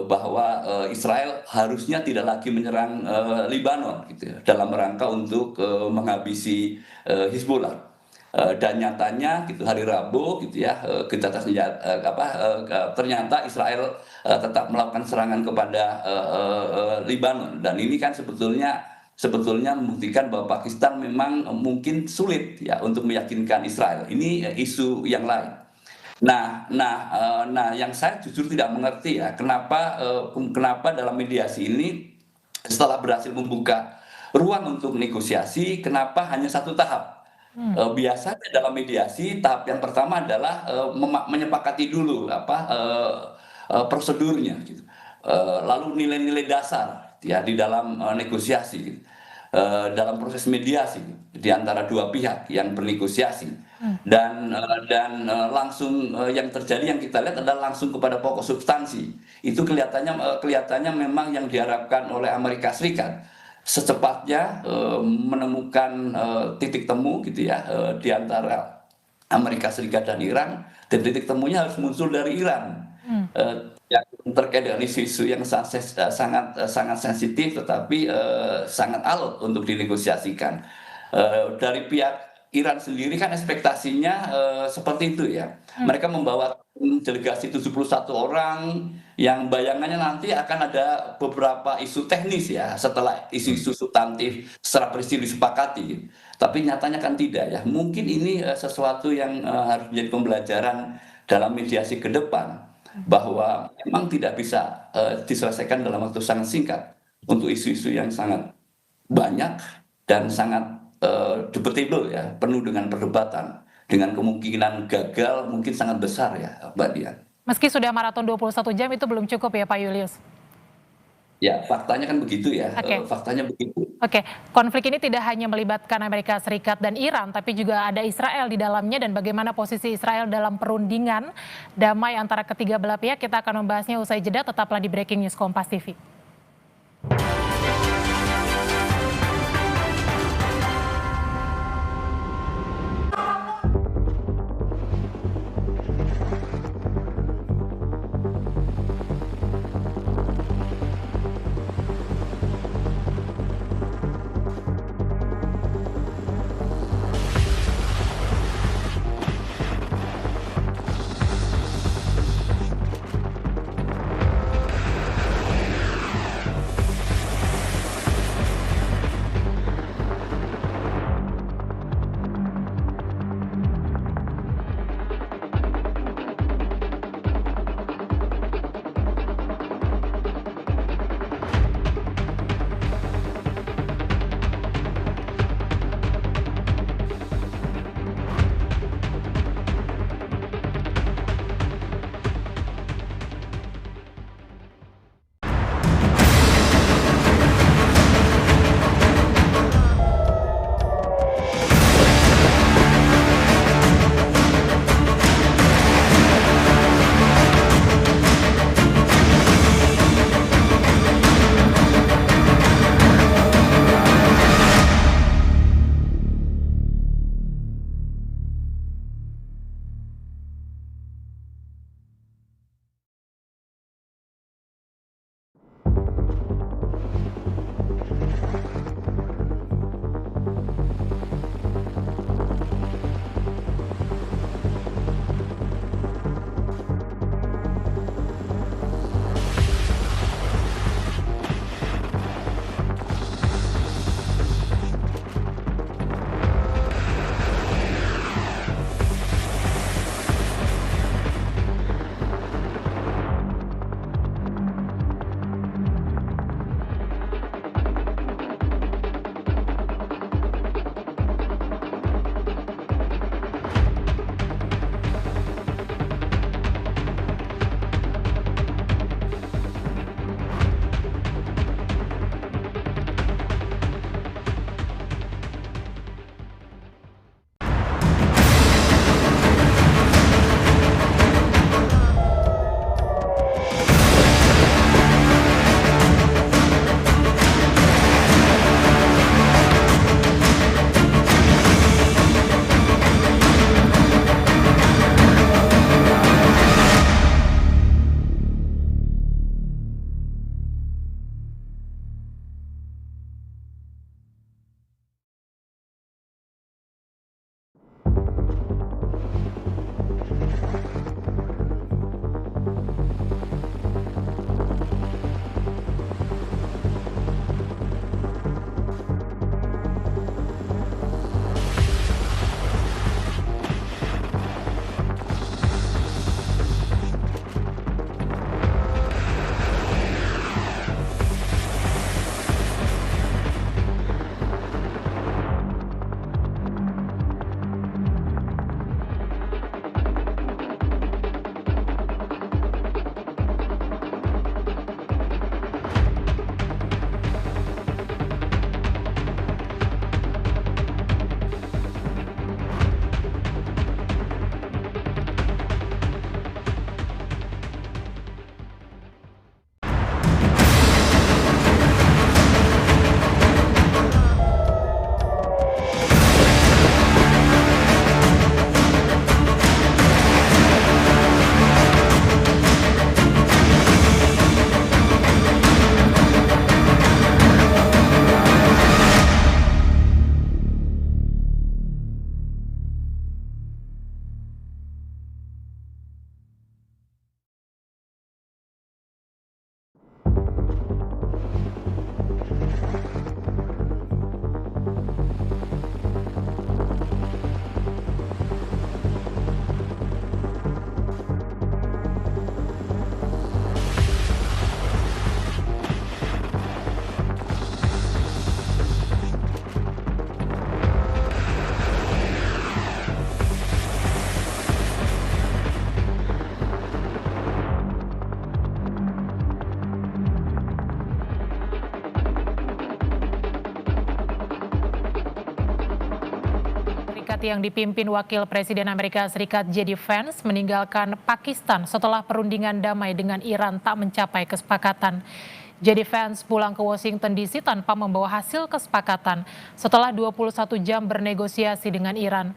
Speaker 9: bahwa Israel harusnya tidak lagi menyerang Lebanon gitu ya, dalam rangka untuk menghabisi Hizbullah. Dan nyatanya gitu hari Rabu gitu ya, gencatan senjata ternyata Israel tetap melakukan serangan kepada Lebanon, dan ini kan sebetulnya membuktikan bahwa Pakistan memang mungkin sulit ya untuk meyakinkan Israel. Ini isu yang lain. Nah, yang saya jujur tidak mengerti ya, kenapa dalam mediasi ini setelah berhasil membuka ruang untuk negosiasi, kenapa hanya satu tahap? Biasanya dalam mediasi tahap yang pertama adalah menyepakati dulu prosedurnya, gitu. Lalu nilai-nilai dasar ya di dalam negosiasi, gitu. Dalam proses mediasi di antara dua pihak yang bernegosiasi, dan langsung yang terjadi yang kita lihat adalah langsung kepada pokok substansi. Itu kelihatannya memang yang diharapkan oleh Amerika Serikat secepatnya menemukan titik temu gitu ya di antara Amerika Serikat dan Iran, dan titik temunya harus muncul dari Iran. Yang terkait dengan isu-isu yang sangat sensitif tetapi sangat alot untuk dinegosiasikan. Dari pihak Iran sendiri kan ekspektasinya seperti itu ya. Mereka membawa delegasi 71 orang yang bayangannya nanti akan ada beberapa isu teknis ya setelah isu-isu substantif secara presisi disepakati. Tapi nyatanya kan tidak ya. Mungkin ini sesuatu yang harus menjadi pembelajaran dalam mediasi ke depan bahwa memang tidak bisa diselesaikan dalam waktu sangat singkat untuk isu-isu yang sangat banyak dan sangat debatable ya, penuh dengan perdebatan, dengan kemungkinan gagal mungkin sangat besar ya, Mbak Dian.
Speaker 1: Meski sudah maraton 21 jam itu belum cukup ya Pak Julius?
Speaker 9: Ya, faktanya kan begitu ya,
Speaker 1: Oke.
Speaker 9: faktanya begitu.
Speaker 1: Oke, konflik ini tidak hanya melibatkan Amerika Serikat dan Iran, tapi juga ada Israel di dalamnya dan bagaimana posisi Israel dalam perundingan damai antara ketiga belah pihak. Kita akan membahasnya usai jeda, tetaplah di Breaking News Kompas TV. Serikat yang dipimpin Wakil Presiden Amerika Serikat J.D. Vance meninggalkan Pakistan setelah perundingan damai dengan Iran tak mencapai kesepakatan. J.D. Vance pulang ke Washington DC tanpa membawa hasil kesepakatan setelah 21 jam bernegosiasi dengan Iran.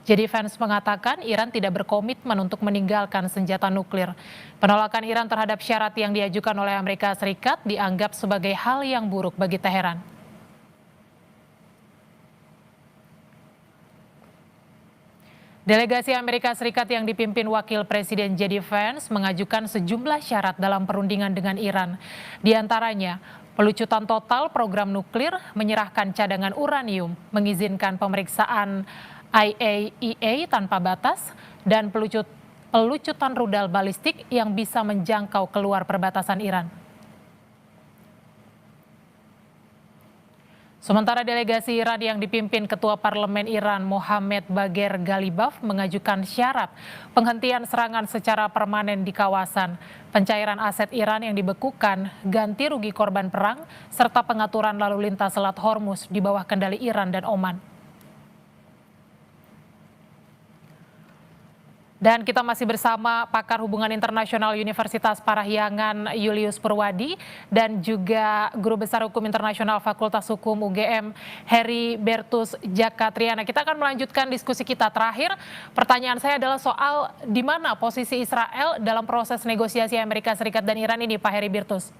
Speaker 1: J.D. Vance mengatakan Iran tidak berkomitmen untuk meninggalkan senjata nuklir. Penolakan Iran terhadap syarat yang diajukan oleh Amerika Serikat dianggap sebagai hal yang buruk bagi Teheran. Delegasi Amerika Serikat yang dipimpin Wakil Presiden J.D. Vance mengajukan sejumlah syarat dalam perundingan dengan Iran. Di antaranya, pelucutan total program nuklir, menyerahkan cadangan uranium, mengizinkan pemeriksaan IAEA tanpa batas, dan pelucutan rudal balistik yang bisa menjangkau keluar perbatasan Iran. Sementara delegasi Iran yang dipimpin Ketua Parlemen Iran Mohammad Bagher Ghalibaf mengajukan syarat penghentian serangan secara permanen di kawasan, pencairan aset Iran yang dibekukan, ganti rugi korban perang, serta pengaturan lalu lintas Selat Hormuz di bawah kendali Iran dan Oman. Dan kita masih bersama pakar hubungan internasional Universitas Parahyangan Julius Purwadi dan juga Guru Besar Hukum Internasional Fakultas Hukum UGM Heri Bertus Jakatriana. Kita akan melanjutkan diskusi kita. Terakhir, pertanyaan saya adalah soal di mana posisi Israel dalam proses negosiasi Amerika Serikat dan Iran ini, Pak Heri Bertus.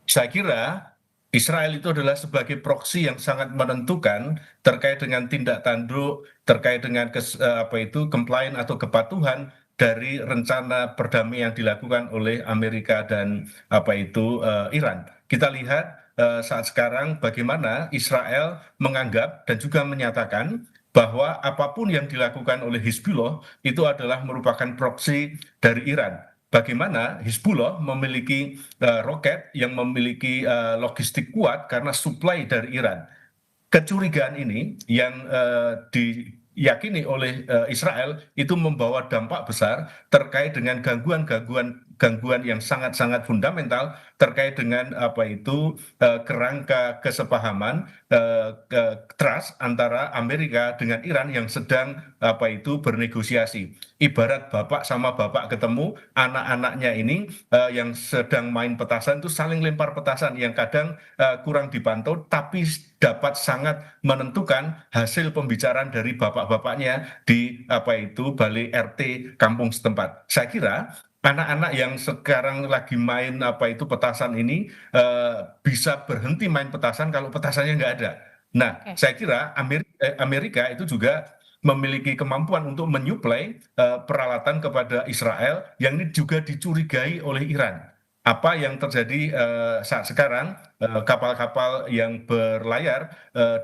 Speaker 8: Saya kira Israel itu adalah sebagai proksi yang sangat menentukan terkait dengan tindak tanduk, terkait dengan compliance atau kepatuhan dari rencana perdamaian yang dilakukan oleh Amerika dan Iran. Kita lihat saat sekarang bagaimana Israel menganggap dan juga menyatakan bahwa apapun yang dilakukan oleh Hizbullah itu adalah merupakan proksi dari Iran. Bagaimana Hizbullah memiliki roket yang memiliki logistik kuat karena suplai dari Iran. Kecurigaan ini yang diyakini oleh Israel itu membawa dampak besar terkait dengan gangguan yang sangat-sangat fundamental terkait dengan kerangka kesepahaman trust antara Amerika dengan Iran yang sedang bernegosiasi. Ibarat bapak sama bapak ketemu, anak-anaknya ini yang sedang main petasan itu saling lempar petasan yang kadang kurang dipantau tapi dapat sangat menentukan hasil pembicaraan dari bapak-bapaknya di balai RT kampung setempat. Saya kira anak-anak yang sekarang lagi main petasan ini bisa berhenti main petasan kalau petasannya nggak ada. Nah, saya kira Amerika itu juga memiliki kemampuan untuk menyuplai peralatan kepada Israel yang ini juga dicurigai oleh Iran. Apa yang terjadi saat sekarang kapal-kapal yang berlayar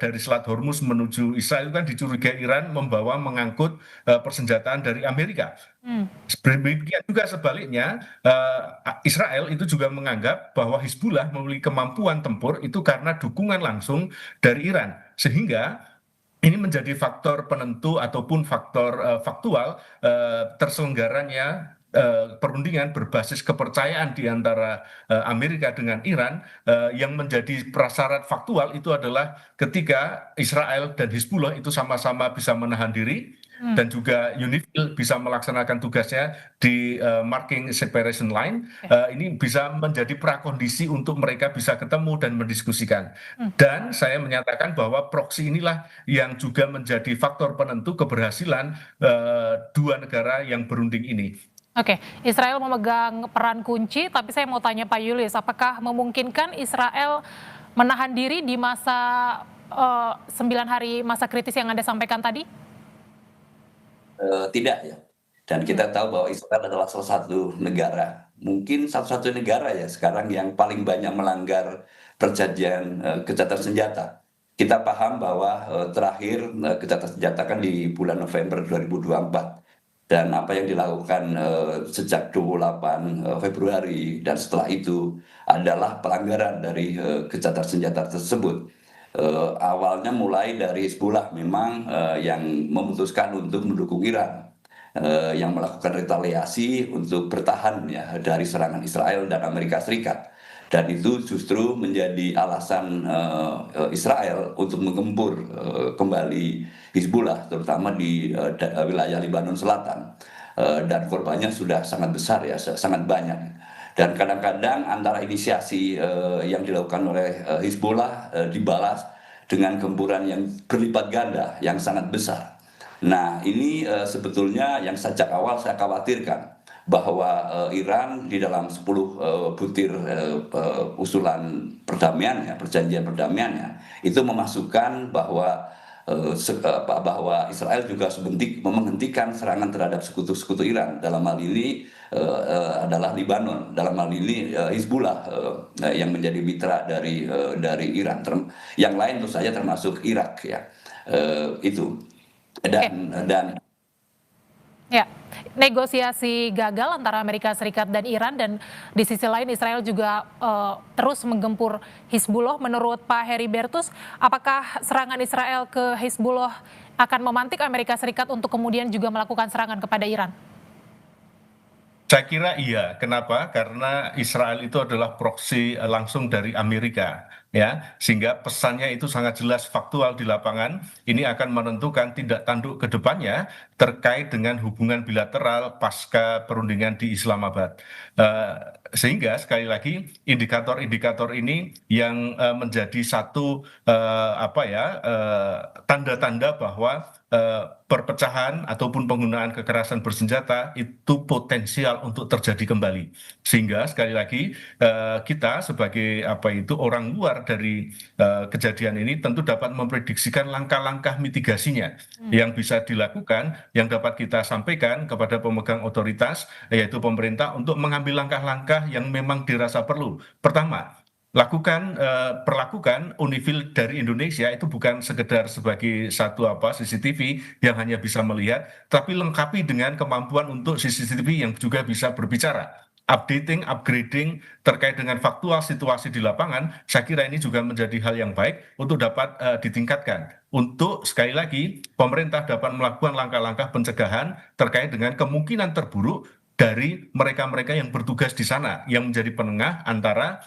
Speaker 8: dari Selat Hormuz menuju Israel kan dicurigai Iran mengangkut persenjataan dari Amerika. Demikian juga sebaliknya Israel itu juga menganggap bahwa Hizbullah memiliki kemampuan tempur itu karena dukungan langsung dari Iran, sehingga ini menjadi faktor penentu ataupun faktor faktual terselenggaranya perundingan berbasis kepercayaan di antara Amerika dengan Iran. Yang menjadi prasyarat faktual itu adalah ketika Israel dan Hizbullah itu sama-sama bisa menahan diri dan juga UNIFIL bisa melaksanakan tugasnya di marking separation line, ini bisa menjadi prakondisi untuk mereka bisa ketemu dan mendiskusikan. Dan saya menyatakan bahwa proksi inilah yang juga menjadi faktor penentu keberhasilan dua negara yang berunding ini.
Speaker 1: Oke, Israel memegang peran kunci, tapi saya mau tanya Pak Julius, apakah memungkinkan Israel menahan diri di masa 9 hari masa kritis yang Anda sampaikan tadi?
Speaker 9: Tidak ya. Dan kita tahu bahwa Israel adalah salah satu negara, mungkin satu-satunya negara ya sekarang yang paling banyak melanggar perjanjian gencatan senjata. Kita paham bahwa terakhir gencatan senjata kan di bulan November 2024. Dan apa yang dilakukan sejak 28 Februari dan setelah itu adalah pelanggaran dari gencatan senjata tersebut. Awalnya mulai dari Hizbullah memang yang memutuskan untuk mendukung Iran, yang melakukan retaliasi untuk bertahan ya dari serangan Israel dan Amerika Serikat. dan itu justru menjadi alasan Israel untuk menggempur kembali Hizbullah, terutama di wilayah Lebanon Selatan. Dan korbannya sudah sangat besar ya, sangat banyak. Dan kadang-kadang antara inisiasi yang dilakukan oleh Hizbullah dibalas dengan gempuran yang berlipat ganda, yang sangat besar. Nah, ini sebetulnya yang sejak awal saya khawatirkan, bahwa Iran di dalam 10 butir usulan perdamaiannya, perjanjian perdamaiannya, itu memasukkan bahwa Israel juga menghentikan serangan terhadap sekutu-sekutu Iran. Dalam hal ini adalah Lebanon, dalam hal ini Hizbullah yang menjadi mitra dari Iran. Yang lain tentu saja termasuk Irak ya, itu. Dan
Speaker 1: Ya, negosiasi gagal antara Amerika Serikat dan Iran, dan di sisi lain Israel juga terus menggempur Hizbullah. Menurut Pak Heribertus, apakah serangan Israel ke Hizbullah akan memantik Amerika Serikat untuk kemudian juga melakukan serangan kepada Iran?
Speaker 8: Saya kira iya. Kenapa? Karena Israel itu adalah proksi langsung dari Amerika, ya, sehingga pesannya itu sangat jelas faktual di lapangan. Ini akan menentukan tindak tanduk ke depannya terkait dengan hubungan bilateral pasca perundingan di Islamabad. Sehingga sekali lagi indikator-indikator ini yang menjadi satu tanda-tanda bahwa perpecahan ataupun penggunaan kekerasan bersenjata itu potensial untuk terjadi kembali. Sehingga sekali lagi kita sebagai orang luar dari kejadian ini tentu dapat memprediksikan langkah-langkah mitigasinya yang bisa dilakukan, yang dapat kita sampaikan kepada pemegang otoritas, yaitu pemerintah, untuk mengambil langkah-langkah yang memang dirasa perlu. Pertama, perlakukan Unifil dari Indonesia itu bukan sekedar sebagai satu CCTV yang hanya bisa melihat, tapi lengkapi dengan kemampuan untuk CCTV yang juga bisa berbicara. Upgrading terkait dengan faktual situasi di lapangan, saya kira ini juga menjadi hal yang baik untuk dapat ditingkatkan. Untuk sekali lagi pemerintah dapat melakukan langkah-langkah pencegahan terkait dengan kemungkinan terburuk dari mereka-mereka yang bertugas di sana, yang menjadi penengah antara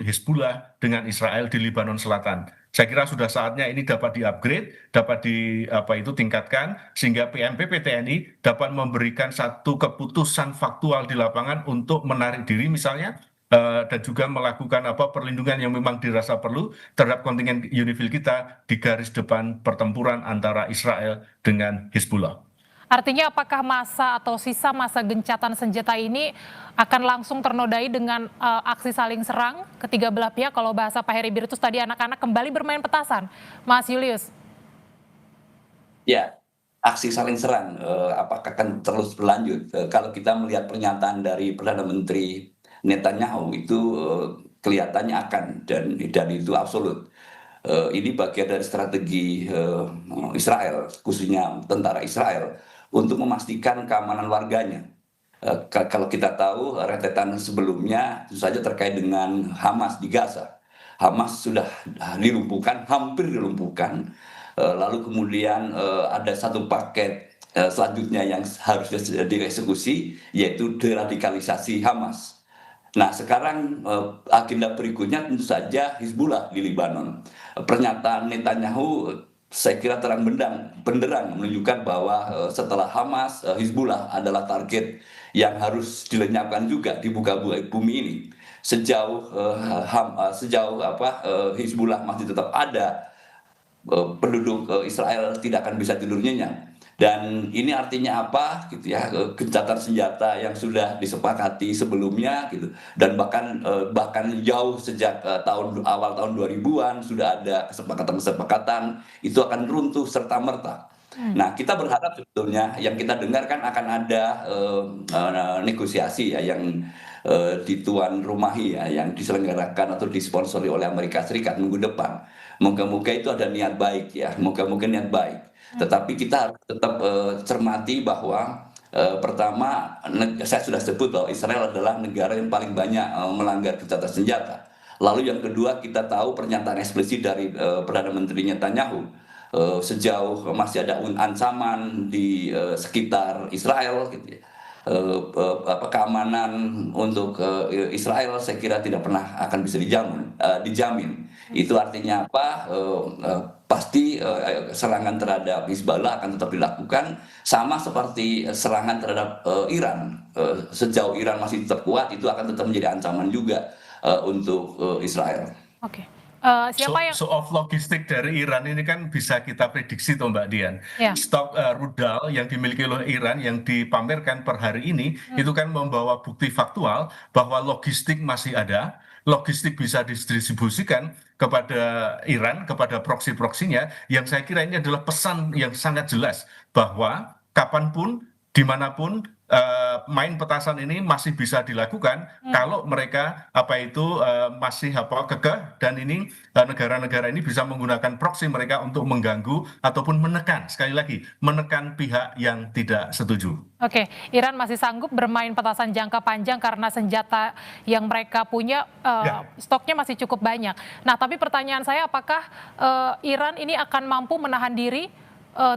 Speaker 8: Hizbullah dengan Israel di Lebanon Selatan. Saya kira sudah saatnya ini dapat di-upgrade, dapat tingkatkan, sehingga PMPP TNI dapat memberikan satu keputusan faktual di lapangan untuk menarik diri misalnya, dan juga melakukan perlindungan yang memang dirasa perlu terhadap kontingen Unifil kita di garis depan pertempuran antara Israel dengan Hizbullah.
Speaker 1: Artinya apakah masa atau sisa masa gencatan senjata ini akan langsung ternodai dengan aksi saling serang ketiga belah pihak? Kalau bahasa Pak Heribertus tadi, anak-anak kembali bermain petasan. Mas Julius.
Speaker 9: Ya, aksi saling serang apakah akan terus berlanjut? Kalau kita melihat pernyataan dari Perdana Menteri Netanyahu itu kelihatannya akan, dan itu absolut. Ini bagian dari strategi Israel, khususnya tentara Israel, untuk memastikan keamanan warganya. Kalau kita tahu rentetan sebelumnya tentu saja terkait dengan Hamas di Gaza. Hamas sudah dilumpuhkan, hampir dilumpuhkan. Lalu kemudian ada satu paket selanjutnya yang harusnya dieksekusi, yaitu deradikalisasi Hamas. Nah, sekarang agenda berikutnya tentu saja Hizbullah di Lebanon. Pernyataan Netanyahu saya kira terang benderang menunjukkan bahwa setelah Hamas, Hizbullah adalah target yang harus dilenyapkan juga di muka bumi ini. Sejauh Hizbullah masih tetap ada, penduduk Israel tidak akan bisa tidur nyenyak. Dan ini artinya apa gitu ya, gencatan senjata yang sudah disepakati sebelumnya gitu, dan bahkan jauh sejak awal tahun 2000-an sudah ada kesepakatan itu akan runtuh serta merta. Nah, kita berharap sebetulnya yang kita dengar kan akan ada negosiasi ya yang dituan rumahi ya, yang diselenggarakan atau disponsori oleh Amerika Serikat minggu depan. Moga-moga itu ada niat baik ya, moga-moga niat baik. Tetapi kita harus tetap cermati bahwa pertama, saya sudah sebut bahwa Israel adalah negara yang paling banyak melanggar gencatan senjata. Lalu yang kedua, kita tahu pernyataan eksplisit dari Perdana Menteri Netanyahu, sejauh masih ada ancaman di sekitar Israel gitu ya, keamanan untuk Israel saya kira tidak pernah akan bisa dijamin. Itu artinya apa? Pasti serangan terhadap Hizballah akan tetap dilakukan, sama seperti serangan terhadap Iran. Sejauh Iran masih tetap kuat, itu akan tetap menjadi ancaman juga untuk Israel.
Speaker 1: Oke. Siapa yang
Speaker 8: Of logistik dari Iran ini kan bisa kita prediksi toh Mbak Dian.
Speaker 1: Ya.
Speaker 8: Stok rudal yang dimiliki oleh Iran yang dipamerkan per hari ini itu kan membawa bukti faktual bahwa logistik masih ada, logistik bisa didistribusikan kepada Iran, kepada proksi-proksinya, yang saya kira ini adalah pesan yang sangat jelas bahwa kapanpun, dimanapun main petasan ini masih bisa dilakukan kalau mereka masih kekeh, dan ini negara-negara ini bisa menggunakan proksi mereka untuk mengganggu ataupun menekan, sekali lagi menekan pihak yang tidak setuju.
Speaker 1: Oke, Iran masih sanggup bermain petasan jangka panjang karena senjata yang mereka punya stoknya masih cukup banyak. Nah, tapi pertanyaan saya, apakah Iran ini akan mampu menahan diri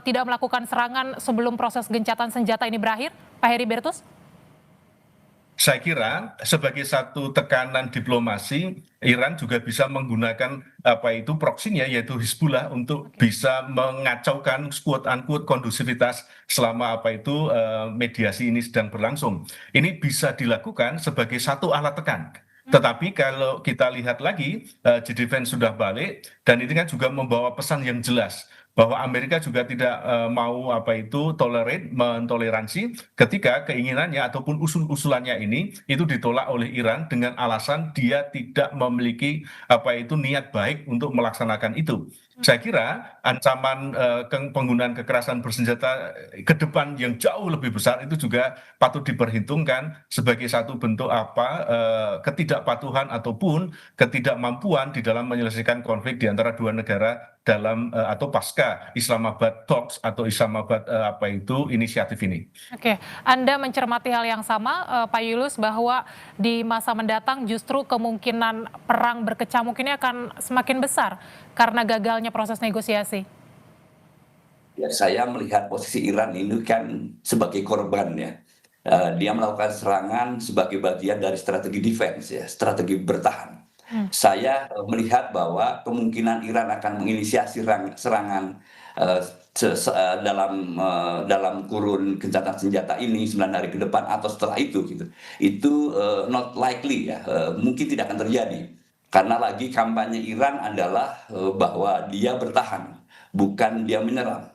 Speaker 1: tidak melakukan serangan sebelum proses gencatan senjata ini berakhir, Pak Heribertus?
Speaker 8: Saya kira sebagai satu tekanan diplomasi, Iran juga bisa menggunakan proksinya, yaitu Hizbullah, untuk bisa mengacaukan quote-unquote kondusivitas selama mediasi ini sedang berlangsung. Ini bisa dilakukan sebagai satu alat tekan. Tetapi kalau kita lihat lagi, J-Defense sudah balik, dan ini kan juga membawa pesan yang jelas bahwa Amerika juga tidak mau mentoleransi ketika keinginannya ataupun usul-usulannya ini itu ditolak oleh Iran dengan alasan dia tidak memiliki niat baik untuk melaksanakan itu. Saya kira ancaman penggunaan kekerasan bersenjata ke depan yang jauh lebih besar itu juga patut diperhitungkan sebagai satu bentuk ketidakpatuhan ataupun ketidakmampuan di dalam menyelesaikan konflik di antara dua negara dalam atau pasca Islamabad Talks atau Islamabad inisiatif ini.
Speaker 1: Oke, Anda mencermati hal yang sama, Pak Yulus, bahwa di masa mendatang justru kemungkinan perang berkecamuk ini akan semakin besar karena gagalnya proses negosiasi.
Speaker 9: Ya, saya melihat posisi Iran ini kan sebagai korban ya. Dia melakukan serangan sebagai bagian dari strategi defense ya, strategi bertahan. Saya melihat bahwa kemungkinan Iran akan menginisiasi serangan dalam kurun gencatan senjata ini 9 hari ke depan atau setelah itu gitu. Itu not likely ya, mungkin tidak akan terjadi. Karena lagi kampanye Iran adalah bahwa dia bertahan, bukan dia menyerang.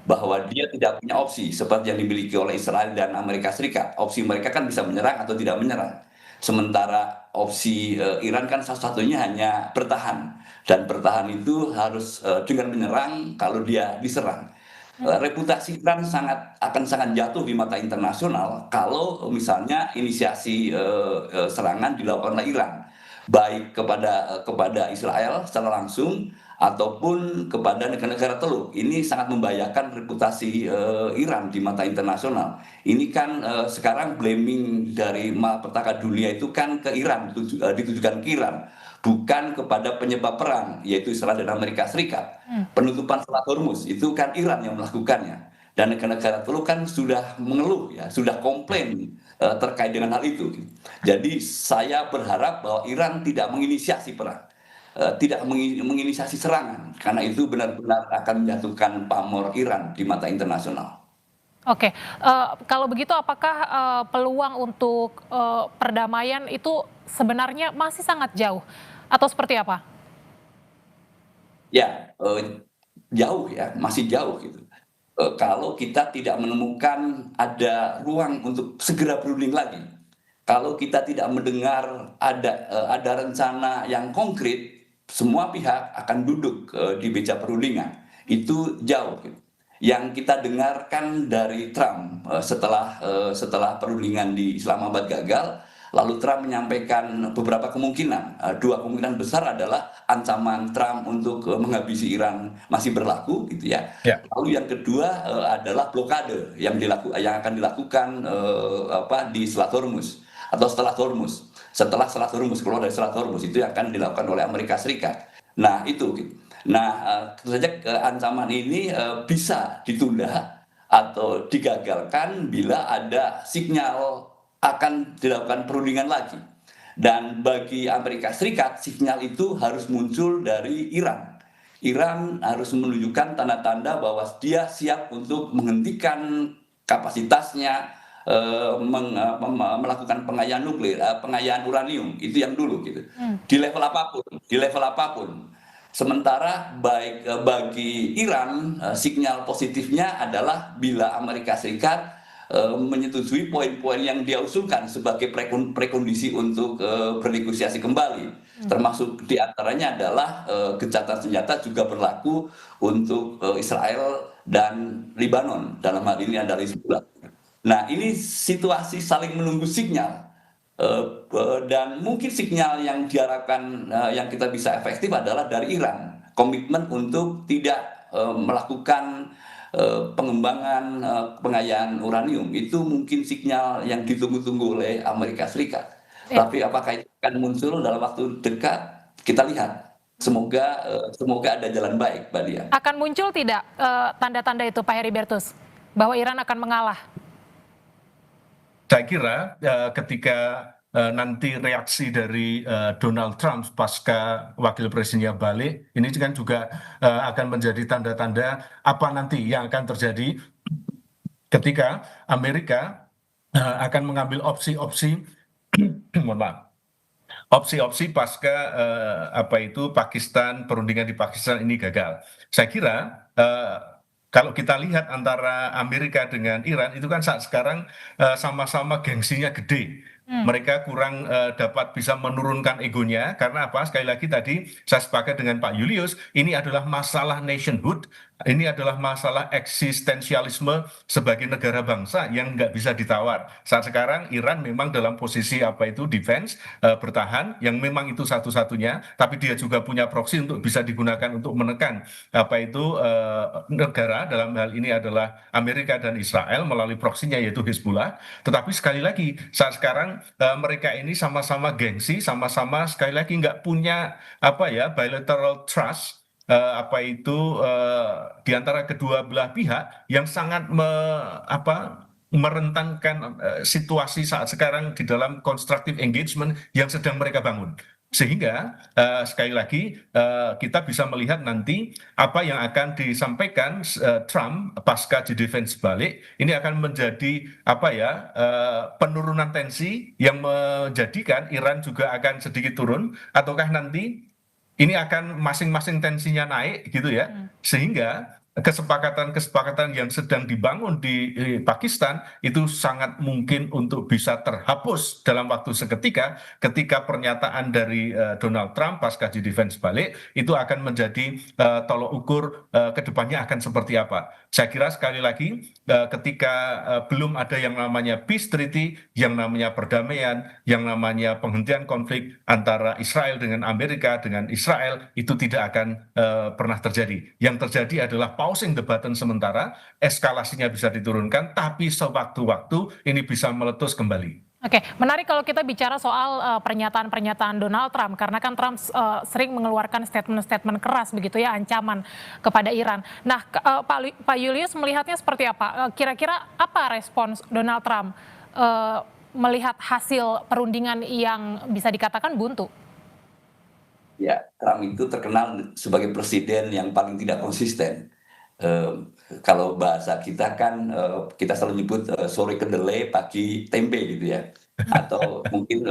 Speaker 9: Bahwa dia tidak punya opsi seperti yang dimiliki oleh Israel dan Amerika Serikat. Opsi mereka kan bisa menyerang atau tidak menyerang. Sementara opsi Iran kan salah satunya hanya bertahan. Dan bertahan itu harus dengan menyerang kalau dia diserang. Reputasi Iran akan sangat jatuh di mata internasional kalau misalnya inisiasi serangan dilakukan oleh Iran. Baik kepada Israel secara langsung ataupun kepada negara-negara teluk. Ini sangat membahayakan reputasi Iran di mata internasional. Ini kan sekarang blaming dari malapetaka dunia itu kan ke Iran, ditujukan ke Iran, bukan kepada penyebab perang, yaitu Israel dan Amerika Serikat. Penutupan Selat Hormuz itu kan Iran yang melakukannya. Dan negara-negara teluk kan sudah mengeluh ya, sudah komplain terkait dengan hal itu. Jadi saya berharap bahwa Iran tidak menginisiasi perang, tidak menginisiasi serangan, karena itu benar-benar akan menjatuhkan pamor Iran di mata internasional.
Speaker 1: Oke, kalau begitu apakah peluang untuk perdamaian itu sebenarnya masih sangat jauh atau seperti apa?
Speaker 9: Ya, jauh ya, masih jauh gitu. Kalau kita tidak menemukan ada ruang untuk segera berunding lagi, kalau kita tidak mendengar ada rencana yang konkret, semua pihak akan duduk di meja perundingan. Itu jauh. Yang kita dengarkan dari Trump setelah perundingan di Islamabad gagal, lalu Trump menyampaikan beberapa kemungkinan. Dua kemungkinan besar adalah ancaman Trump untuk menghabisi Iran masih berlaku, gitu ya. Lalu yang kedua adalah blokade yang akan dilakukan di Selat Hormuz atau setelah Hormuz. Setelah Selat Hormuz, keluar dari Selat Hormuz, itu yang akan dilakukan oleh Amerika Serikat. Nah, itu. Nah, tentu saja ancaman ini bisa ditunda atau digagalkan bila ada sinyal akan dilakukan perundingan lagi. Dan bagi Amerika Serikat, sinyal itu harus muncul dari Iran. Iran harus menunjukkan tanda-tanda bahwa dia siap untuk menghentikan kapasitasnya melakukan pengayaan nuklir, pengayaan uranium, itu yang dulu gitu. Di level apapun. Sementara bagi Iran, sinyal positifnya adalah bila Amerika Serikat menyetujui poin-poin yang dia usulkan sebagai prekondisi untuk bernegosiasi kembali, termasuk diantaranya adalah gencatan senjata juga berlaku untuk Israel dan Lebanon, dalam hal ini adalah Hizbullah. Nah, ini situasi saling menunggu sinyal, dan mungkin sinyal yang diharapkan yang kita bisa efektif adalah dari Iran, komitmen untuk tidak melakukan pengembangan pengayaan uranium. Itu mungkin sinyal yang ditunggu-tunggu oleh Amerika Serikat. Tapi apakah itu akan muncul dalam waktu dekat? Kita lihat. Semoga ada jalan baik, Mbak Dia.
Speaker 1: Akan muncul tidak tanda-tanda itu, Pak Heribertus, bahwa Iran akan mengalah?
Speaker 8: Saya kira ketika nanti reaksi dari Donald Trump pasca wakil presidennya balik, ini kan juga akan menjadi tanda-tanda apa nanti yang akan terjadi ketika Amerika akan mengambil opsi-opsi mohon maaf, opsi-opsi pasca Pakistan, perundingan di Pakistan ini gagal. Saya kira kalau kita lihat antara Amerika dengan Iran itu kan saat sekarang sama-sama gengsinya gede. Mereka kurang dapat bisa menurunkan egonya karena apa? Sekali lagi tadi saya sepakat dengan Pak Julius, ini adalah masalah nationhood, ini adalah masalah eksistensialisme sebagai negara bangsa yang nggak bisa ditawar. Saat sekarang Iran memang dalam posisi defense, bertahan, yang memang itu satu-satunya, tapi dia juga punya proksi untuk bisa digunakan untuk menekan negara, dalam hal ini adalah Amerika dan Israel melalui proksinya yaitu Hizbullah. Tetapi sekali lagi saat sekarang mereka ini sama-sama gengsi, sama-sama sekali lagi nggak punya bilateral trust di antara kedua belah pihak yang sangat merentangkan situasi saat sekarang di dalam constructive engagement yang sedang mereka bangun. Sehingga sekali lagi kita bisa melihat nanti apa yang akan disampaikan Trump pasca defense balik ini akan menjadi penurunan tensi yang menjadikan Iran juga akan sedikit turun, ataukah nanti ini akan masing-masing tensinya naik gitu ya, sehingga kesepakatan-kesepakatan yang sedang dibangun di Pakistan itu sangat mungkin untuk bisa terhapus dalam waktu seketika ketika pernyataan dari Donald Trump pasca defense balik itu akan menjadi tolok ukur kedepannya akan seperti apa. Saya kira sekali lagi ketika belum ada yang namanya peace treaty, yang namanya perdamaian, yang namanya penghentian konflik antara Israel dengan Amerika dengan Israel itu tidak akan pernah terjadi. Yang terjadi adalah pausing the button sementara, eskalasinya bisa diturunkan, tapi sewaktu-waktu ini bisa meletus kembali.
Speaker 1: Oke, menarik kalau kita bicara soal pernyataan-pernyataan Donald Trump, karena kan Trump sering mengeluarkan statement-statement keras begitu ya, ancaman kepada Iran. Nah, Pak Julius melihatnya seperti apa? Kira-kira apa respons Donald Trump melihat hasil perundingan yang bisa dikatakan buntu?
Speaker 9: Ya, Trump itu terkenal sebagai presiden yang paling tidak konsisten. Kalau bahasa kita kan kita selalu nyebut sore kedelai pagi tempe gitu ya, atau mungkin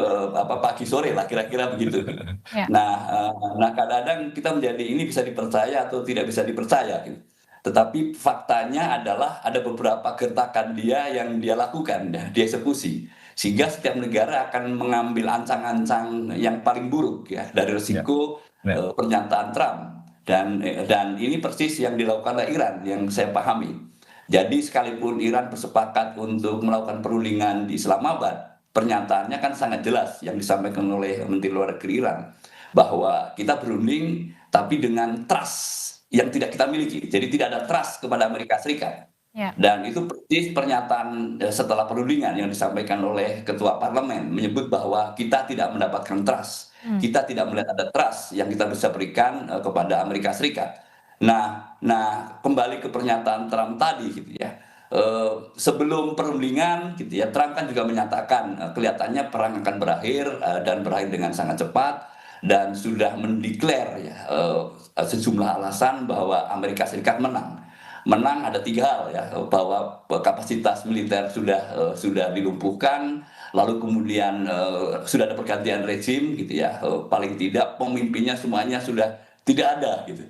Speaker 9: pagi sore lah kira-kira begitu.
Speaker 1: Ya.
Speaker 9: Nah kadang-kadang kita menjadi ini bisa dipercaya atau tidak bisa dipercaya gitu. Tetapi faktanya adalah ada beberapa gertakan dia yang dia lakukan, dia eksekusi, sehingga setiap negara akan mengambil ancang-ancang yang paling buruk ya dari risiko pernyataan Trump. Dan ini persis yang dilakukan oleh Iran yang saya pahami. Jadi sekalipun Iran bersepakat untuk melakukan perundingan di Islamabad, pernyataannya kan sangat jelas yang disampaikan oleh Menteri Luar Negeri Iran, bahwa kita berunding tapi dengan trust yang tidak kita miliki. Jadi tidak ada trust kepada Amerika Serikat.
Speaker 1: Ya.
Speaker 9: Dan itu persis pernyataan setelah perundingan yang disampaikan oleh Ketua Parlemen, menyebut bahwa kita tidak mendapatkan trust. Kita tidak melihat ada trust yang kita bisa berikan kepada Amerika Serikat. Nah, kembali ke pernyataan Trump tadi gitu ya. sebelum perundingan gitu ya, Trump kan juga menyatakan kelihatannya perang akan berakhir dan berakhir dengan sangat cepat, dan sudah mendeklar ya sejumlah alasan bahwa Amerika Serikat menang. Menang ada 3 hal ya, bahwa kapasitas militer sudah dilumpuhkan, lalu kemudian sudah ada pergantian rezim gitu ya, paling tidak pemimpinnya semuanya sudah tidak ada gitu.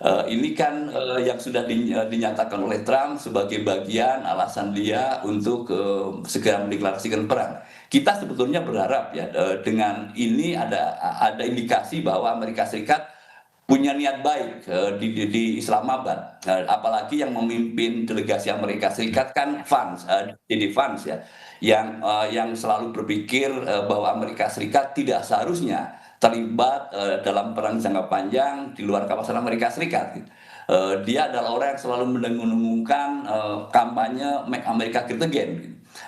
Speaker 9: Ini kan yang sudah dinyatakan oleh Trump sebagai bagian alasan dia untuk segera mendeklarasikan perang. Kita sebetulnya berharap ya dengan ini ada indikasi bahwa Amerika Serikat punya niat baik di Islamabad, apalagi yang memimpin delegasi Amerika Serikat kan J.D. Vance ya, yang selalu berpikir bahwa Amerika Serikat tidak seharusnya terlibat dalam perang jangka panjang di luar kawasan Amerika Serikat. Dia adalah orang yang selalu mendengung-dengungkan kampanye Make America Great Again.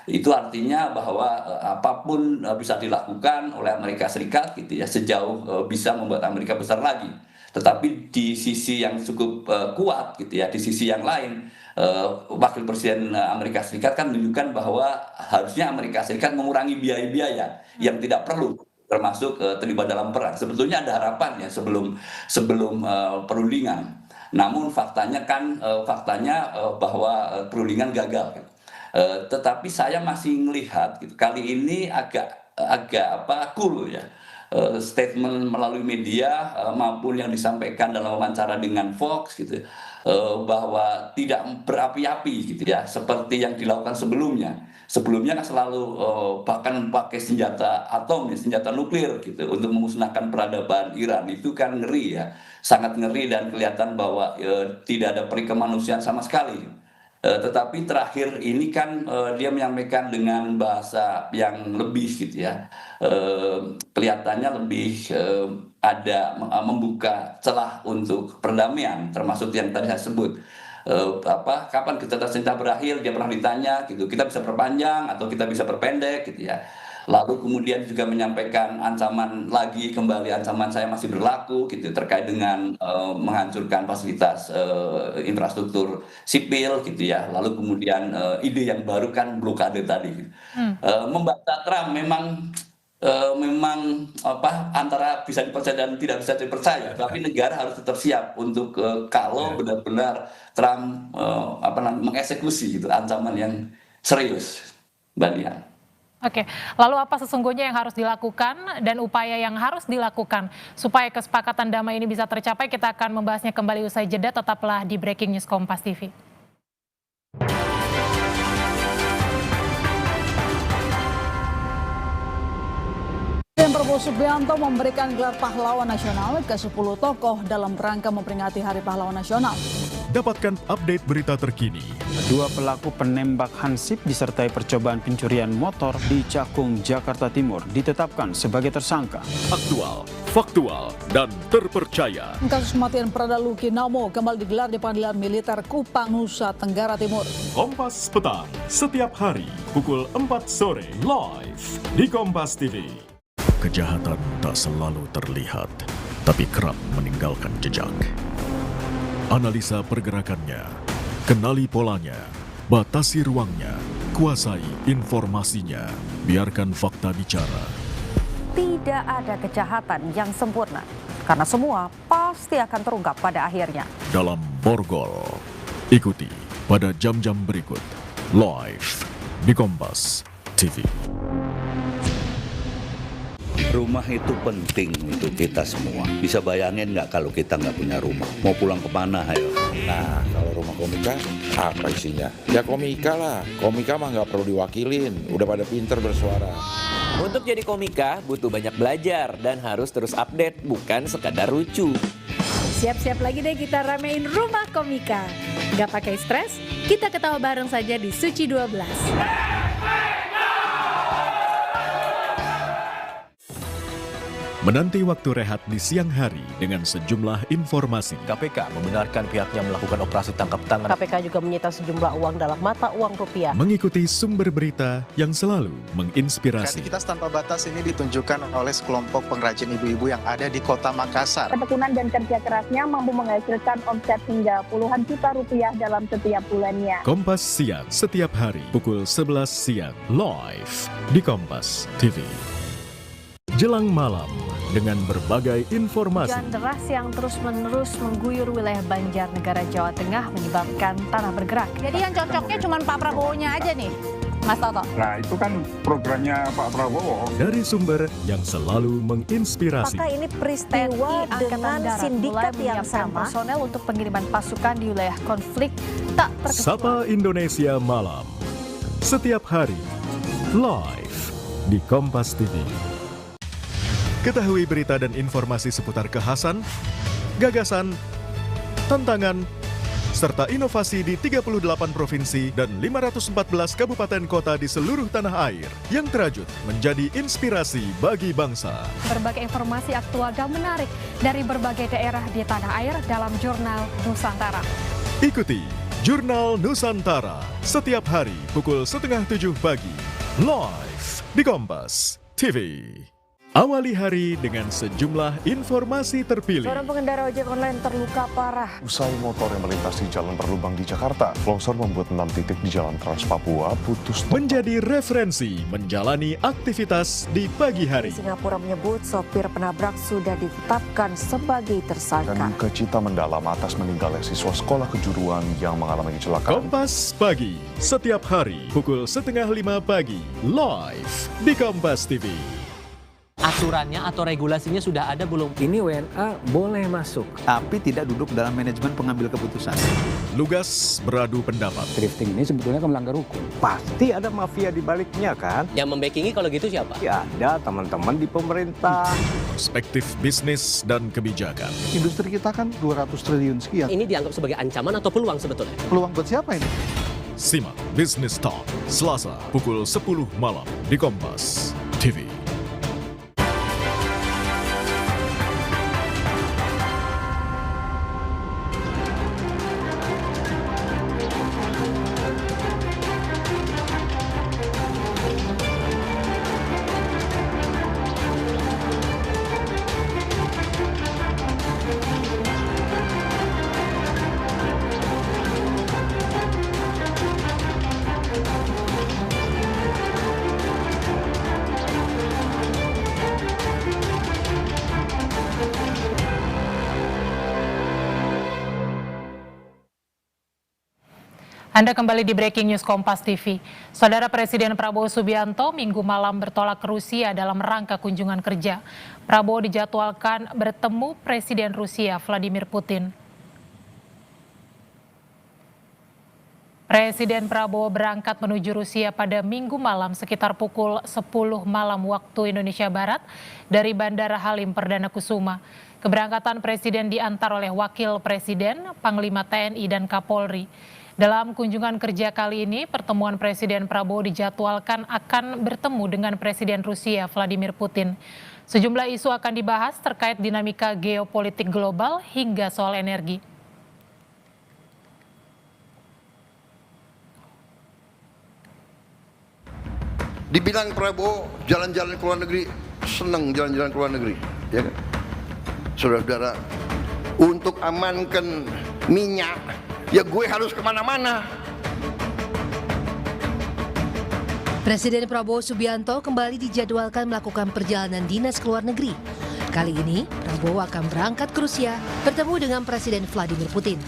Speaker 9: Itu artinya bahwa apapun bisa dilakukan oleh Amerika Serikat gitu ya, sejauh bisa membuat Amerika besar lagi. Tetapi di sisi yang cukup kuat gitu ya, di sisi yang lain Wakil Presiden Amerika Serikat kan menunjukkan bahwa harusnya Amerika Serikat mengurangi biaya-biaya yang tidak perlu, termasuk terlibat dalam perang. Sebetulnya ada harapan ya sebelum perundingan. Namun faktanya bahwa perundingan gagal. Tetapi saya masih melihat gitu, kali ini agak cool ya. Statement melalui media maupun yang disampaikan dalam wawancara dengan Fox gitu, bahwa tidak berapi-api gitu ya, seperti yang dilakukan sebelumnya. Sebelumnya kan selalu bahkan pakai senjata atom, senjata nuklir gitu untuk memusnahkan peradaban Iran. Itu kan ngeri ya, sangat ngeri, dan kelihatan bahwa tidak ada perikemanusiaan sama sekali. Tetapi terakhir ini kan dia menyampaikan dengan bahasa yang lebih gitu ya, kelihatannya lebih ada membuka celah untuk perdamaian, termasuk yang tadi saya sebut. Kapan Gencatan Senjata berakhir, dia pernah ditanya gitu, kita bisa perpanjang atau kita bisa perpendek gitu ya. Lalu kemudian juga menyampaikan ancaman lagi, kembali ancaman saya masih berlaku gitu terkait dengan menghancurkan fasilitas infrastruktur sipil gitu ya. Lalu kemudian ide yang baru kan blokade tadi. Membaca Trump memang antara bisa dipercaya dan tidak bisa dipercaya, tapi negara harus tetap siap untuk kalau benar-benar Trump mengeksekusi gitu ancaman yang serius, Mbak Dian.
Speaker 1: Oke, lalu apa sesungguhnya yang harus dilakukan dan upaya yang harus dilakukan supaya kesepakatan damai ini bisa tercapai? Kita akan membahasnya kembali usai jeda, tetaplah di Breaking News Kompas TV.
Speaker 10: Prabowo Subianto memberikan gelar pahlawan nasional ke 10 tokoh dalam rangka memperingati Hari Pahlawan Nasional.
Speaker 11: Dapatkan update berita terkini.
Speaker 12: 2 pelaku penembak Hansip disertai percobaan pencurian motor di Cakung, Jakarta Timur ditetapkan sebagai tersangka.
Speaker 11: Aktual, faktual, dan terpercaya.
Speaker 10: Kasus kematian Prada Luki Namo kembali digelar di Pengadilan Militer Kupang, Nusa Tenggara Timur.
Speaker 11: Kompas Petang, setiap hari pukul 4 sore live di Kompas TV. Kejahatan tak selalu terlihat, tapi kerap meninggalkan jejak. Analisa pergerakannya, kenali polanya, batasi ruangnya, kuasai informasinya, biarkan fakta bicara.
Speaker 13: Tidak ada kejahatan yang sempurna, karena semua pasti akan terungkap pada akhirnya.
Speaker 11: Dalam Borgol, ikuti pada jam-jam berikut, live di Kompas TV.
Speaker 14: Rumah itu penting untuk kita semua. Bisa bayangin nggak kalau kita nggak punya rumah? Mau pulang kemana, ayo?
Speaker 15: Nah, kalau rumah komika, apa isinya? Ya komika lah. Komika mah nggak perlu diwakilin. Udah pada pinter bersuara.
Speaker 16: Untuk jadi komika, butuh banyak belajar dan harus terus update, bukan sekadar lucu.
Speaker 17: Siap-siap lagi deh kita ramein rumah komika. Nggak pakai stres, kita ketawa bareng saja di Suci 12.
Speaker 11: menanti waktu rehat di siang hari dengan sejumlah informasi.
Speaker 18: KPK membenarkan pihaknya melakukan operasi tangkap tangan.
Speaker 19: KPK juga menyita sejumlah uang dalam mata uang rupiah.
Speaker 11: Mengikuti sumber berita yang selalu menginspirasi.
Speaker 20: Kreativitas tanpa batas ini ditunjukkan oleh sekelompok pengrajin ibu-ibu yang ada di Kota Makassar.
Speaker 21: Ketekunan dan kerja kerasnya mampu menghasilkan omset hingga puluhan juta rupiah dalam setiap bulannya.
Speaker 11: Kompas Siang setiap hari pukul 11 siang live di Kompas TV. Jelang malam dengan berbagai informasi.
Speaker 13: Hujan deras yang terus-menerus mengguyur wilayah Banjarnegara, Jawa Tengah menyebabkan tanah bergerak.
Speaker 10: Jadi yang cocoknya cuma Pak Prabowo-nya aja nih, Mas Toto.
Speaker 22: Nah itu kan programnya Pak Prabowo.
Speaker 11: Dari sumber yang selalu menginspirasi.
Speaker 13: Apakah ini peristiwa dengan sindikat yang sama personel untuk pengiriman pasukan di wilayah konflik tak terkecuali.
Speaker 11: Sapa Indonesia Malam setiap hari live di Kompas TV. Ketahui berita dan informasi seputar kekhasan, gagasan, tantangan, serta inovasi di 38 provinsi dan 514 kabupaten kota di seluruh tanah air yang terajut menjadi inspirasi bagi bangsa.
Speaker 13: Berbagai informasi aktual dan menarik dari berbagai daerah di tanah air dalam Jurnal Nusantara.
Speaker 11: Ikuti Jurnal Nusantara setiap hari pukul 6:30 pagi, live di Kompas TV. Awali hari dengan sejumlah informasi terpilih.
Speaker 13: Seorang pengendara ojek online terluka parah.
Speaker 23: Usai motor yang melintasi jalan berlubang di Jakarta, longsor membuat 6 titik di Jalan Trans Papua putus total.
Speaker 11: Menjadi referensi menjalani aktivitas di pagi hari.
Speaker 13: Singapura menyebut sopir penabrak sudah ditetapkan sebagai tersangka.
Speaker 23: Dan duka cita mendalam atas meninggalnya siswa sekolah kejuruan yang mengalami kecelakaan.
Speaker 11: Kompas Pagi, setiap hari pukul 4:30 pagi, live di Kompas TV.
Speaker 24: Aturannya atau regulasinya sudah ada belum?
Speaker 25: Ini WNA boleh masuk, tapi tidak duduk dalam manajemen pengambil keputusan.
Speaker 11: Lugas beradu pendapat.
Speaker 25: Drifting ini sebetulnya kan melanggar hukum. Pasti ada mafia di baliknya kan?
Speaker 24: Yang membackingi kalau gitu siapa?
Speaker 25: Ya ada teman-teman di pemerintah.
Speaker 11: Perspektif bisnis dan kebijakan.
Speaker 20: Industri kita kan 200 triliun sekian.
Speaker 24: Ini dianggap sebagai ancaman atau peluang sebetulnya?
Speaker 20: Peluang buat siapa ini?
Speaker 11: Simak Business Talk, Selasa pukul 10 malam di Kompas TV.
Speaker 1: Anda kembali di Breaking News Kompas TV. Saudara Presiden Prabowo Subianto minggu malam bertolak ke Rusia dalam rangka kunjungan kerja. Prabowo dijadwalkan bertemu Presiden Rusia Vladimir Putin. Presiden Prabowo berangkat menuju Rusia pada minggu malam sekitar pukul 10 malam waktu Indonesia Barat dari Bandara Halim Perdana Kusuma. Keberangkatan Presiden diantar oleh Wakil Presiden, Panglima TNI dan Kapolri. Dalam kunjungan kerja kali ini, pertemuan Presiden Prabowo dijadwalkan akan bertemu dengan Presiden Rusia Vladimir Putin. Sejumlah isu akan dibahas terkait dinamika geopolitik global hingga soal energi.
Speaker 26: Dibilang Prabowo jalan-jalan ke luar negeri, senang jalan-jalan ke luar negeri, ya kan? Saudara-saudara, untuk amankan minyak, ya gue harus kemana-mana.
Speaker 27: Presiden Prabowo Subianto kembali dijadwalkan melakukan perjalanan dinas ke luar negeri. Kali ini, Prabowo akan berangkat ke Rusia bertemu dengan Presiden Vladimir Putin.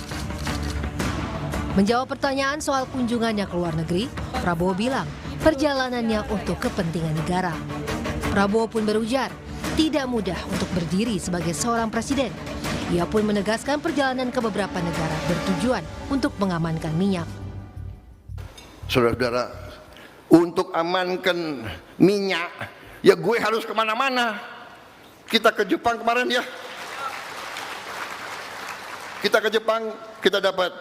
Speaker 27: Menjawab pertanyaan soal kunjungannya ke luar negeri, Prabowo bilang perjalanannya untuk kepentingan negara. Prabowo pun berujar, tidak mudah untuk berdiri sebagai seorang presiden. Ia pun menegaskan perjalanan ke beberapa negara bertujuan untuk mengamankan minyak.
Speaker 26: Saudara-saudara, untuk amankan minyak, ya gue harus kemana-mana. Kita ke Jepang kemarin ya. Kita ke Jepang, kita dapat.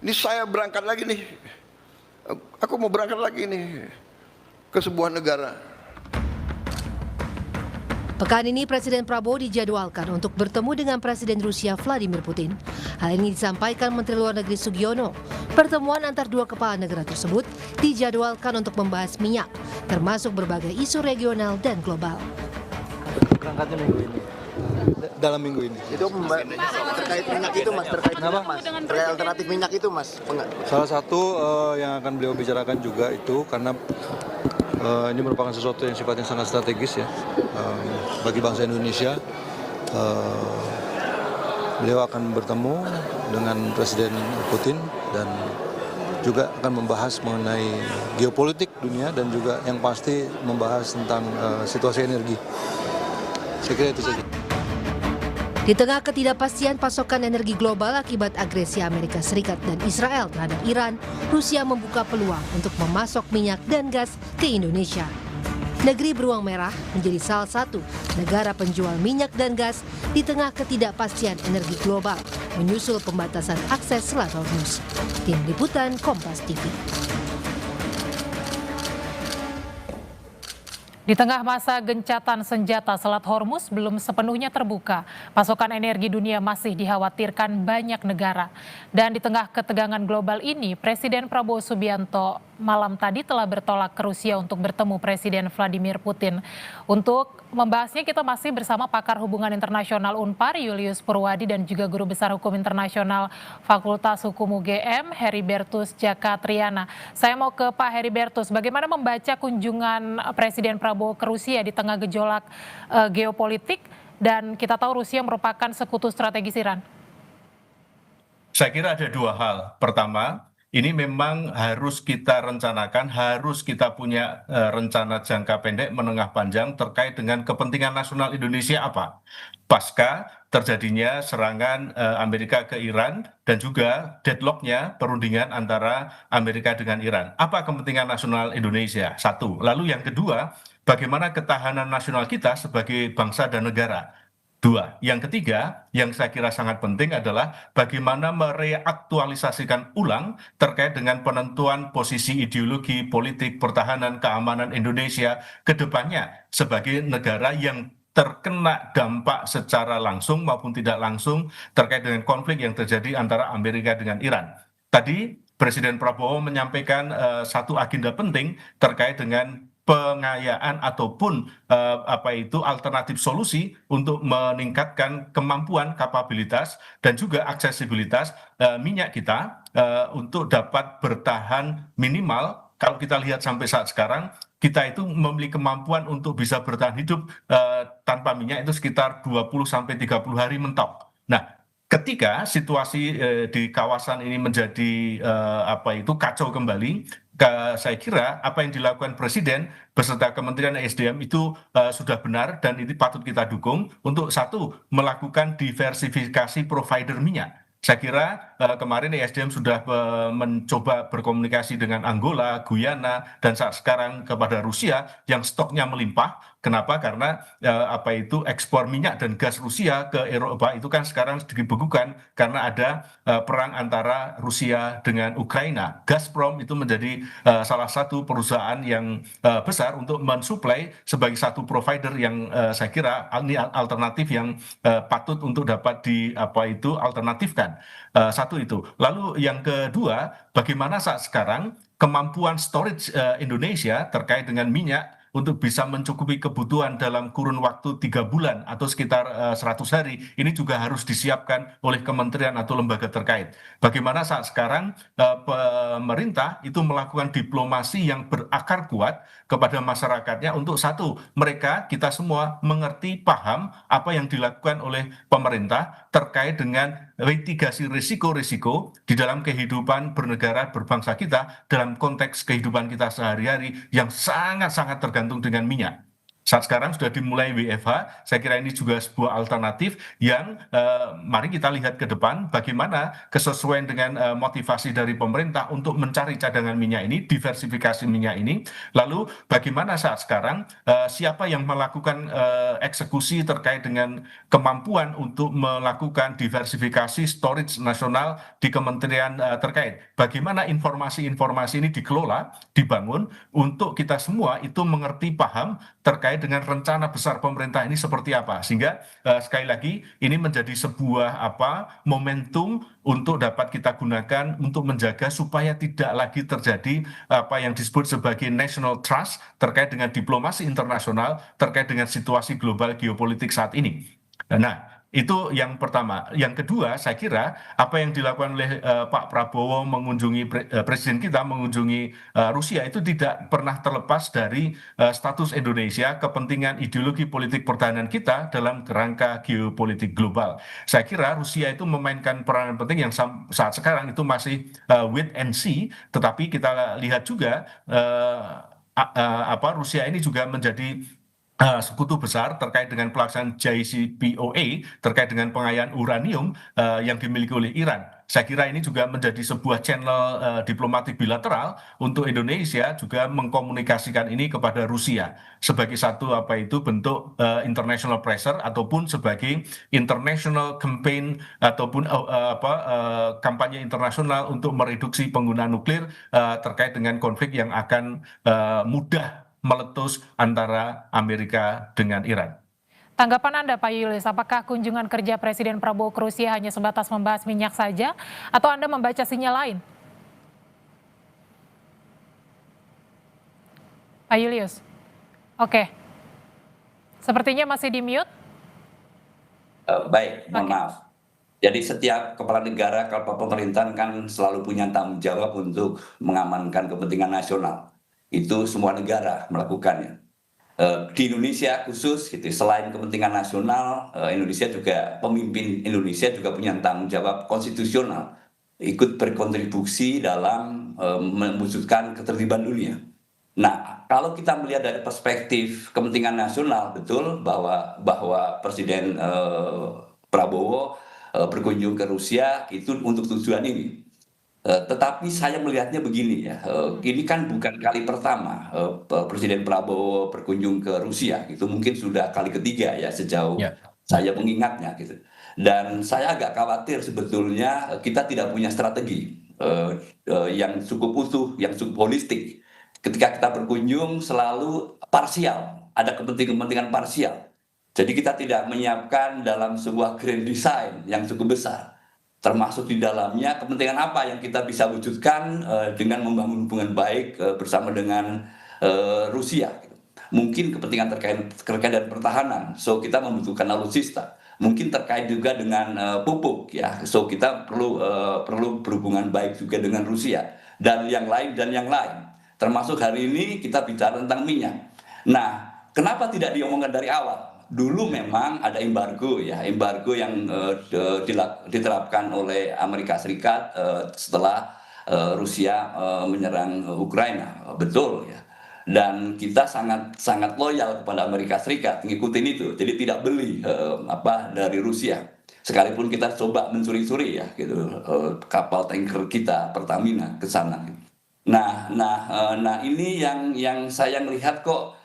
Speaker 26: Ini saya berangkat lagi nih. Aku mau berangkat lagi nih ke sebuah negara.
Speaker 27: Pekan ini Presiden Prabowo dijadwalkan untuk bertemu dengan Presiden Rusia Vladimir Putin. Hal ini disampaikan Menteri Luar Negeri Sugiono. Pertemuan antar dua kepala negara tersebut dijadwalkan untuk membahas minyak, termasuk berbagai isu regional dan global.
Speaker 2: Berangkatnya minggu ini. Dalam minggu ini.
Speaker 3: Itu terkait minyak itu Mas, terkait alternatif minyak itu Mas.
Speaker 2: Salah satu yang akan beliau bicarakan juga itu karena ini merupakan sesuatu yang sifatnya sangat strategis ya bagi bangsa Indonesia. Beliau akan bertemu dengan Presiden Putin dan juga akan membahas mengenai geopolitik dunia dan juga yang pasti membahas tentang situasi energi. Saya kira itu saja.
Speaker 27: Di tengah ketidakpastian pasokan energi global akibat agresi Amerika Serikat dan Israel terhadap Iran, Rusia membuka peluang untuk memasok minyak dan gas ke Indonesia. Negeri beruang merah menjadi salah satu negara penjual minyak dan gas di tengah ketidakpastian energi global, menyusul pembatasan akses Selat Hormuz. Tim Liputan Kompas TV.
Speaker 1: Di tengah masa gencatan senjata, Selat Hormuz belum sepenuhnya terbuka. Pasokan energi dunia masih dikhawatirkan banyak negara. Dan di tengah ketegangan global ini, Presiden Prabowo Subianto malam tadi telah bertolak ke Rusia untuk bertemu Presiden Vladimir Putin. Untuk membahasnya kita masih bersama pakar hubungan internasional Unpar, Julius Purwadi, dan juga Guru Besar Hukum Internasional Fakultas Hukum UGM, Heribertus Jakatriana. Saya mau ke Pak Heribertus, bagaimana membaca kunjungan Presiden Prabowo ke Rusia di tengah gejolak geopolitik, dan kita tahu Rusia merupakan sekutu strategis Iran?
Speaker 4: Saya kira ada dua hal. Pertama, ini memang harus kita rencanakan, harus kita punya rencana jangka pendek, menengah panjang terkait dengan kepentingan nasional Indonesia apa. Pasca terjadinya serangan Amerika ke Iran dan juga deadlocknya perundingan antara Amerika dengan Iran. Apa kepentingan nasional Indonesia? Satu. Lalu yang kedua, bagaimana ketahanan nasional kita sebagai bangsa dan negara? Dua. Yang ketiga, yang saya kira sangat penting adalah bagaimana mereaktualisasikan ulang terkait dengan penentuan posisi ideologi, politik, pertahanan, keamanan Indonesia ke depannya sebagai negara yang terkena dampak secara langsung maupun tidak langsung terkait dengan konflik yang terjadi antara Amerika dengan Iran. Tadi Presiden Prabowo menyampaikan satu agenda penting terkait dengan pengayaan ataupun alternatif solusi untuk meningkatkan kemampuan, kapabilitas dan juga aksesibilitas minyak kita untuk dapat bertahan minimal. Kalau kita lihat sampai saat sekarang, kita itu memiliki kemampuan untuk bisa bertahan hidup tanpa minyak itu sekitar 20-30 hari mentok. Nah, ketika situasi di kawasan ini menjadi kacau kembali, saya kira apa yang dilakukan Presiden beserta Kementerian SDM itu sudah benar dan ini patut kita dukung untuk satu, melakukan diversifikasi provider minyak. Saya kira kemarin SDM sudah mencoba berkomunikasi dengan Angola, Guyana, dan saat sekarang kepada Rusia yang stoknya melimpah. Kenapa? Karena ekspor minyak dan gas Rusia ke Eropa itu kan sekarang dibekukan karena ada perang antara Rusia dengan Ukraina. Gazprom itu menjadi salah satu perusahaan yang besar untuk mensuplai sebagai satu provider yang saya kira ini alternatif yang patut untuk dapat alternatifkan. Satu itu. Lalu yang kedua, bagaimana saat sekarang kemampuan storage Indonesia terkait dengan minyak untuk bisa mencukupi kebutuhan dalam kurun waktu 3 bulan atau sekitar 100 hari, ini juga harus disiapkan oleh kementerian atau lembaga terkait. Bagaimana saat sekarang pemerintah itu melakukan diplomasi yang berakar kuat kepada masyarakatnya untuk satu, mereka, kita semua mengerti, paham apa yang dilakukan oleh pemerintah terkait dengan mitigasi risiko-risiko di dalam kehidupan bernegara, berbangsa kita, dalam konteks kehidupan kita sehari-hari yang sangat-sangat tergantung dengan minyak. Saat sekarang sudah dimulai WFH, saya kira ini juga sebuah alternatif yang mari kita lihat ke depan bagaimana kesesuaian dengan motivasi dari pemerintah untuk mencari cadangan minyak ini, diversifikasi minyak ini. Lalu bagaimana saat sekarang siapa yang melakukan eksekusi terkait dengan kemampuan untuk melakukan diversifikasi storage nasional di kementerian terkait. Bagaimana informasi-informasi ini dikelola, dibangun untuk kita semua itu mengerti, paham terkait terkait dengan rencana besar pemerintah ini seperti apa, sehingga sekali lagi ini menjadi sebuah momentum untuk dapat kita gunakan untuk menjaga supaya tidak lagi terjadi apa yang disebut sebagai national trust terkait dengan diplomasi internasional, terkait dengan situasi global geopolitik saat ini. Nah, itu yang pertama. Yang kedua, saya kira apa yang dilakukan oleh Pak Prabowo mengunjungi presiden kita mengunjungi Rusia itu tidak pernah terlepas dari status Indonesia, kepentingan ideologi politik pertahanan kita dalam kerangka geopolitik global. Saya kira Rusia itu memainkan peranan penting yang saat sekarang itu masih wait and see, tetapi kita lihat juga Rusia ini juga menjadi sekutu besar terkait dengan pelaksanaan JCPOA terkait dengan pengayaan uranium yang dimiliki oleh Iran. Saya kira ini juga menjadi sebuah channel diplomatik bilateral untuk Indonesia juga mengkomunikasikan ini kepada Rusia sebagai satu bentuk international pressure ataupun sebagai international campaign ataupun kampanye internasional untuk mereduksi penggunaan nuklir terkait dengan konflik yang akan mudah meletus antara Amerika dengan Iran.
Speaker 1: Tanggapan Anda, Pak Julius, apakah kunjungan kerja Presiden Prabowo ke Rusia hanya sebatas membahas minyak saja, atau Anda membaca sinyal lain? Pak Julius, oke. Sepertinya masih di mute.
Speaker 5: Baik, mohon maaf. Jadi setiap kepala negara, kepala pemerintahan kan selalu punya tanggung jawab untuk mengamankan kepentingan nasional. Itu semua negara melakukannya. Di Indonesia khusus, gitu, selain kepentingan nasional, pemimpin Indonesia juga punya tanggung jawab konstitusional, ikut berkontribusi dalam mewujudkan ketertiban dunia. Nah, kalau kita melihat dari perspektif kepentingan nasional, betul bahwa Presiden Prabowo berkunjung ke Rusia itu untuk tujuan ini. Tetapi saya melihatnya begini ya, ini kan bukan kali pertama Presiden Prabowo berkunjung ke Rusia, itu mungkin sudah kali ketiga ya sejauh saya mengingatnya gitu. Dan saya agak khawatir sebetulnya kita tidak punya strategi yang cukup utuh, yang cukup holistik. Ketika kita berkunjung selalu parsial, ada kepentingan parsial. Jadi kita tidak menyiapkan dalam sebuah grand design yang cukup besar. Termasuk di dalamnya kepentingan apa yang kita bisa wujudkan dengan membangun hubungan baik bersama dengan Rusia. Mungkin kepentingan terkait dengan pertahanan, so kita membutuhkan alutsista. Mungkin terkait juga dengan pupuk, ya, so kita perlu berhubungan baik juga dengan Rusia dan yang lain. Termasuk hari ini kita bicara tentang minyak. Nah, kenapa tidak diomongkan dari awal? Dulu memang ada embargo yang diterapkan oleh Amerika Serikat setelah Rusia menyerang Ukraina, betul ya. Dan kita sangat loyal kepada Amerika Serikat, ngikutin itu, jadi tidak beli dari Rusia. Sekalipun kita coba mencuri-curi ya, gitu, kapal tanker kita Pertamina ke sana. Nah ini yang saya melihat kok.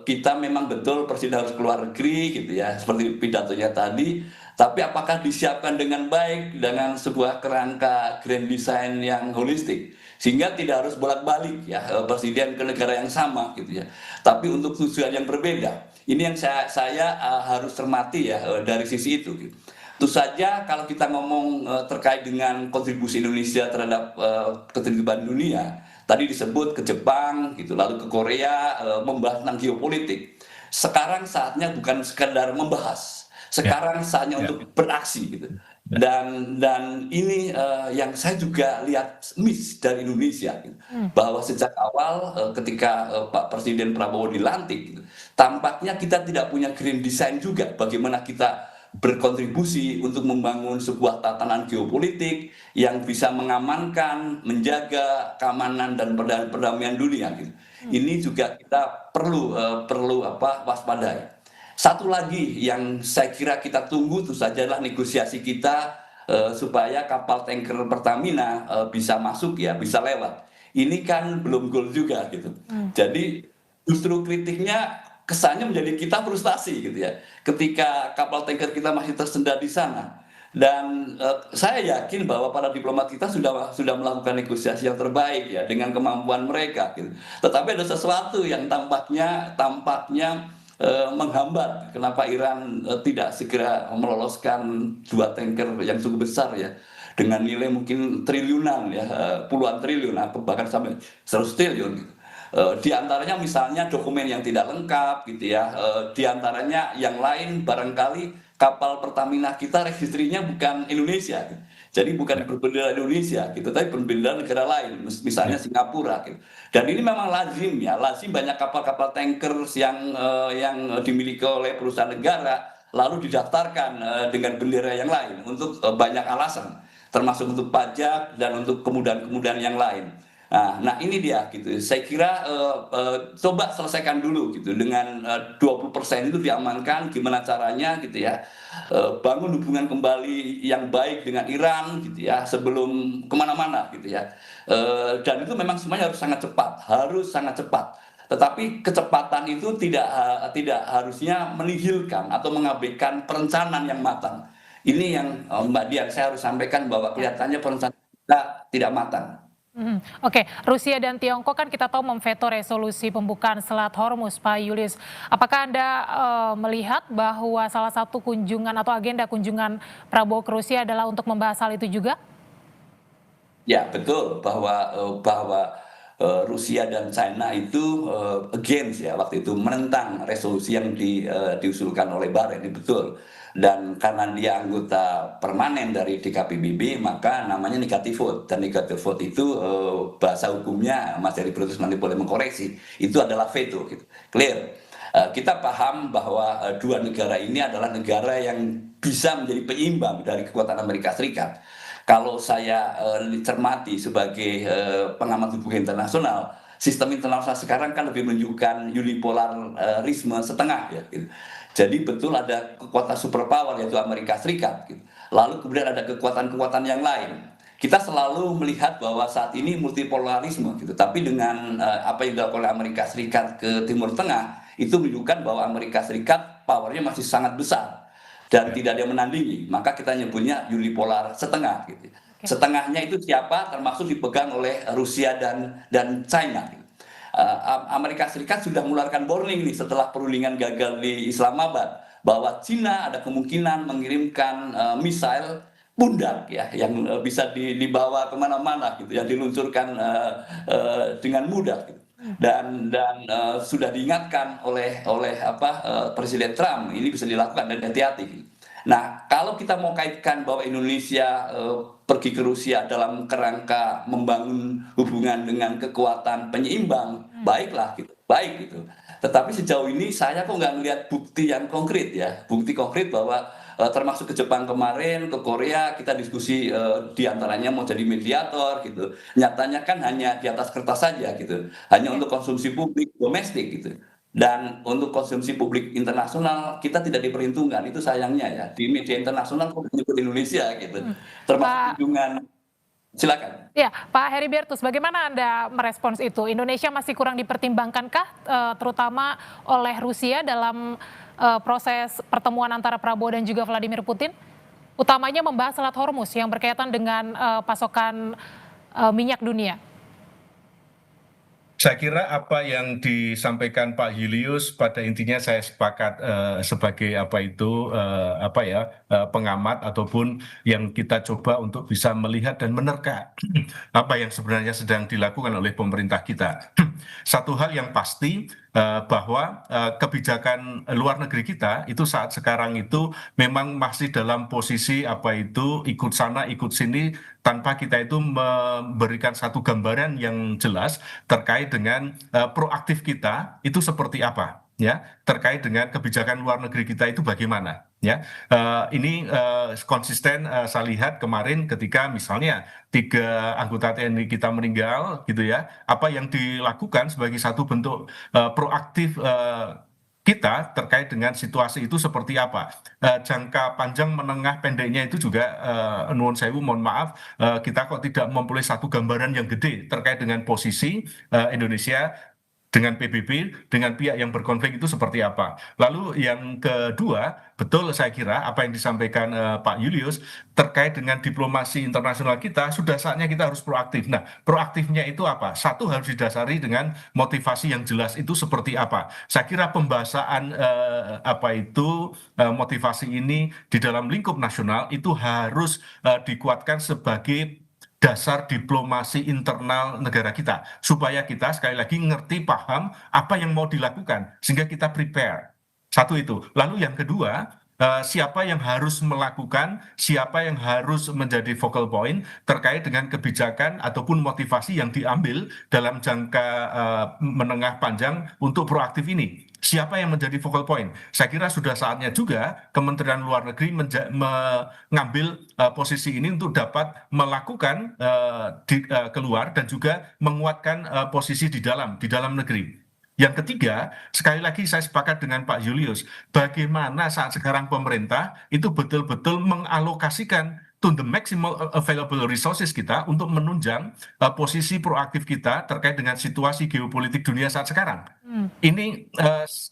Speaker 5: Kita memang betul Presiden harus keluar negeri gitu ya, seperti pidatonya tadi, tapi apakah disiapkan dengan baik dengan sebuah kerangka grand design yang holistik sehingga tidak harus bolak-balik ya Presiden ke negara yang sama gitu ya, tapi untuk tujuan yang berbeda. Ini yang saya harus cermati ya dari sisi itu gitu. Tentu saja kalau kita ngomong terkait dengan kontribusi Indonesia terhadap ketertiban dunia, tadi disebut ke Jepang, gitu, lalu ke Korea, membahas tentang geopolitik. Sekarang saatnya bukan sekedar membahas, sekarang saatnya untuk beraksi, gitu. Dan ini yang saya juga lihat miss dari Indonesia, gitu. Bahwa sejak awal ketika Pak Presiden Prabowo dilantik, gitu, tampaknya kita tidak punya grand design juga bagaimana kita berkontribusi untuk membangun sebuah tatanan geopolitik yang bisa mengamankan, menjaga keamanan dan perdamaian dunia. Gitu. Ini juga kita perlu waspadai. Satu lagi yang saya kira kita tunggu itu sajalah negosiasi kita supaya kapal tanker Pertamina bisa masuk ya, bisa lewat. Ini kan belum goal juga gitu. Jadi justru kritiknya kesannya menjadi kita frustasi gitu ya. Ketika kapal tanker kita masih tersendat di sana Dan saya yakin bahwa para diplomat kita sudah melakukan negosiasi yang terbaik ya dengan kemampuan mereka. Gitu. Tetapi ada sesuatu yang tampaknya menghambat kenapa Iran tidak segera meloloskan 2 tanker yang cukup besar ya dengan nilai mungkin triliunan ya, puluhan triliun atau bahkan sampai 100 triliun. Gitu. Di antaranya misalnya dokumen yang tidak lengkap gitu ya, di antaranya yang lain barangkali kapal Pertamina kita registrinya bukan Indonesia, gitu. Jadi bukan berbendera Indonesia gitu, tapi berbendera negara lain, misalnya Singapura gitu. Dan ini memang lazim ya, lazim banyak kapal-kapal tanker yang dimiliki oleh perusahaan negara lalu didaftarkan dengan bendera yang lain untuk banyak alasan, termasuk untuk pajak dan untuk kemudahan-kemudahan yang lain. Nah ini dia gitu. Saya kira coba selesaikan dulu gitu dengan 20% itu diamankan. Gimana caranya gitu ya? Bangun hubungan kembali yang baik dengan Iran gitu ya sebelum kemana-mana gitu ya. Dan itu memang semuanya harus sangat cepat. Tetapi kecepatan itu tidak harusnya menihilkan atau mengabaikan perencanaan yang matang. Ini yang Mbak Dian saya harus sampaikan bahwa kelihatannya perencanaan kita tidak matang.
Speaker 1: Oke, Rusia dan Tiongkok kan kita tahu memveto resolusi pembukaan Selat Hormuz, Pak Julius. Apakah Anda melihat bahwa salah satu kunjungan atau agenda kunjungan Prabowo ke Rusia adalah untuk membahas hal itu juga?
Speaker 5: Ya betul bahwa Rusia dan China itu against ya waktu itu menentang resolusi yang diusulkan oleh Bahrain, ini betul. Dan karena dia anggota permanen dari DKPBB maka namanya negative vote, dan negative vote itu bahasa hukumnya Mas Heri Brutus nanti boleh mengkoreksi, itu adalah veto gitu. Clear. Kita paham bahwa 2 negara ini adalah negara yang bisa menjadi penyeimbang dari kekuatan Amerika Serikat. Kalau saya cermati sebagai pengamat hubungan internasional, sistem internasional sekarang kan lebih menunjukkan unipolarisme setengah ya gitu. Jadi betul ada kekuatan superpower yaitu Amerika Serikat gitu. Lalu kemudian ada kekuatan-kekuatan yang lain. Kita selalu melihat bahwa saat ini multipolarisme gitu. Tapi dengan apa yang dilakukan oleh Amerika Serikat ke Timur Tengah itu menunjukkan bahwa Amerika Serikat powernya masih sangat besar dan tidak ada yang menandingi. Maka kita nyebutnya unipolar setengah gitu. Setengahnya itu siapa? Termasuk dipegang oleh Rusia dan China gitu. Amerika Serikat sudah mengeluarkan warning nih setelah perundingan gagal di Islamabad bahwa Cina ada kemungkinan mengirimkan misail pundak ya yang bisa dibawa kemana-mana gitu yang diluncurkan dengan mudah gitu. Dan sudah diingatkan oleh Presiden Trump ini bisa dilakukan dan hati-hati gitu. Nah, kalau kita mau kaitkan bahwa Indonesia pergi ke Rusia dalam kerangka membangun hubungan dengan kekuatan penyeimbang, baiklah gitu, baik gitu. Tetapi sejauh ini saya kok nggak melihat bukti yang konkret ya, bukti konkret bahwa termasuk ke Jepang kemarin, ke Korea kita diskusi diantaranya mau jadi mediator gitu. Nyatanya kan hanya di atas kertas saja gitu, hanya untuk konsumsi publik domestik gitu. Dan untuk konsumsi publik internasional kita tidak diperhitungkan, itu sayangnya ya. Di media internasional kok menyebut Indonesia gitu. Termasuk kunjungan. Silakan.
Speaker 1: Ya, Pak Heribertus, bagaimana Anda merespons itu? Indonesia masih kurang dipertimbangkankah terutama oleh Rusia dalam proses pertemuan antara Prabowo dan juga Vladimir Putin? Utamanya membahas Selat Hormuz yang berkaitan dengan pasokan minyak dunia.
Speaker 4: Saya kira apa yang disampaikan Pak Julius pada intinya saya sepakat sebagai pengamat ataupun yang kita coba untuk bisa melihat dan menerka apa yang sebenarnya sedang dilakukan oleh pemerintah kita. Satu hal yang pasti bahwa kebijakan luar negeri kita itu saat sekarang itu memang masih dalam posisi ikut sana ikut sini tanpa kita itu memberikan satu gambaran yang jelas terkait dengan proaktif kita itu seperti apa ya terkait dengan kebijakan luar negeri kita itu bagaimana ya. Ini konsisten saya lihat kemarin ketika misalnya 3 anggota TNI kita meninggal gitu ya, apa yang dilakukan sebagai satu bentuk proaktif kita terkait dengan situasi itu seperti apa. Jangka panjang menengah pendeknya itu juga nuwun sewu mohon maaf kita kok tidak memperoleh satu gambaran yang gede terkait dengan posisi Indonesia dengan PBB, dengan pihak yang berkonflik itu seperti apa. Lalu yang kedua, betul saya kira apa yang disampaikan Pak Julius terkait dengan diplomasi internasional kita, sudah saatnya kita harus proaktif. Nah, proaktifnya itu apa? Satu, harus didasari dengan motivasi yang jelas itu seperti apa. Saya kira pembahasan motivasi ini di dalam lingkup nasional itu harus dikuatkan sebagai dasar diplomasi internal negara kita, supaya kita sekali lagi ngerti, paham apa yang mau dilakukan, sehingga kita prepare. Satu itu. Lalu yang kedua, siapa yang harus melakukan, siapa yang harus menjadi focal point terkait dengan kebijakan ataupun motivasi yang diambil dalam jangka menengah panjang untuk proaktif ini. Siapa yang menjadi focal point? Saya kira sudah saatnya juga Kementerian Luar Negeri mengambil posisi ini untuk dapat melakukan keluar dan juga menguatkan posisi di dalam negeri. Yang ketiga, sekali lagi saya sepakat dengan Pak Julius, bagaimana saat sekarang pemerintah itu betul-betul mengalokasikan to the maximal available resources kita untuk menunjang posisi proaktif kita terkait dengan situasi geopolitik dunia saat sekarang. Ini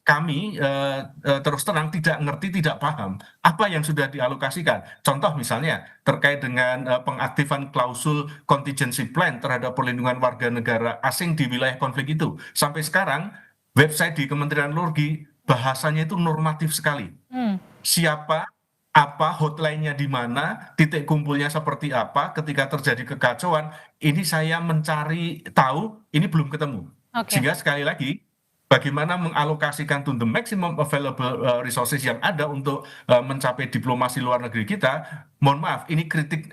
Speaker 4: kami terus terang tidak ngerti, tidak paham apa yang sudah dialokasikan. Contoh misalnya terkait dengan pengaktifan klausul contingency plan terhadap perlindungan warga negara asing di wilayah konflik itu. Sampai sekarang website di Kementerian Luar Negeri bahasanya itu normatif sekali. Siapa, apa, hotline-nya di mana, titik kumpulnya seperti apa, ketika terjadi kekacauan, ini saya mencari tahu, ini belum ketemu. Sehingga sekali lagi, bagaimana mengalokasikan to the maximum available resources yang ada untuk mencapai diplomasi luar negeri kita, mohon maaf, ini kritik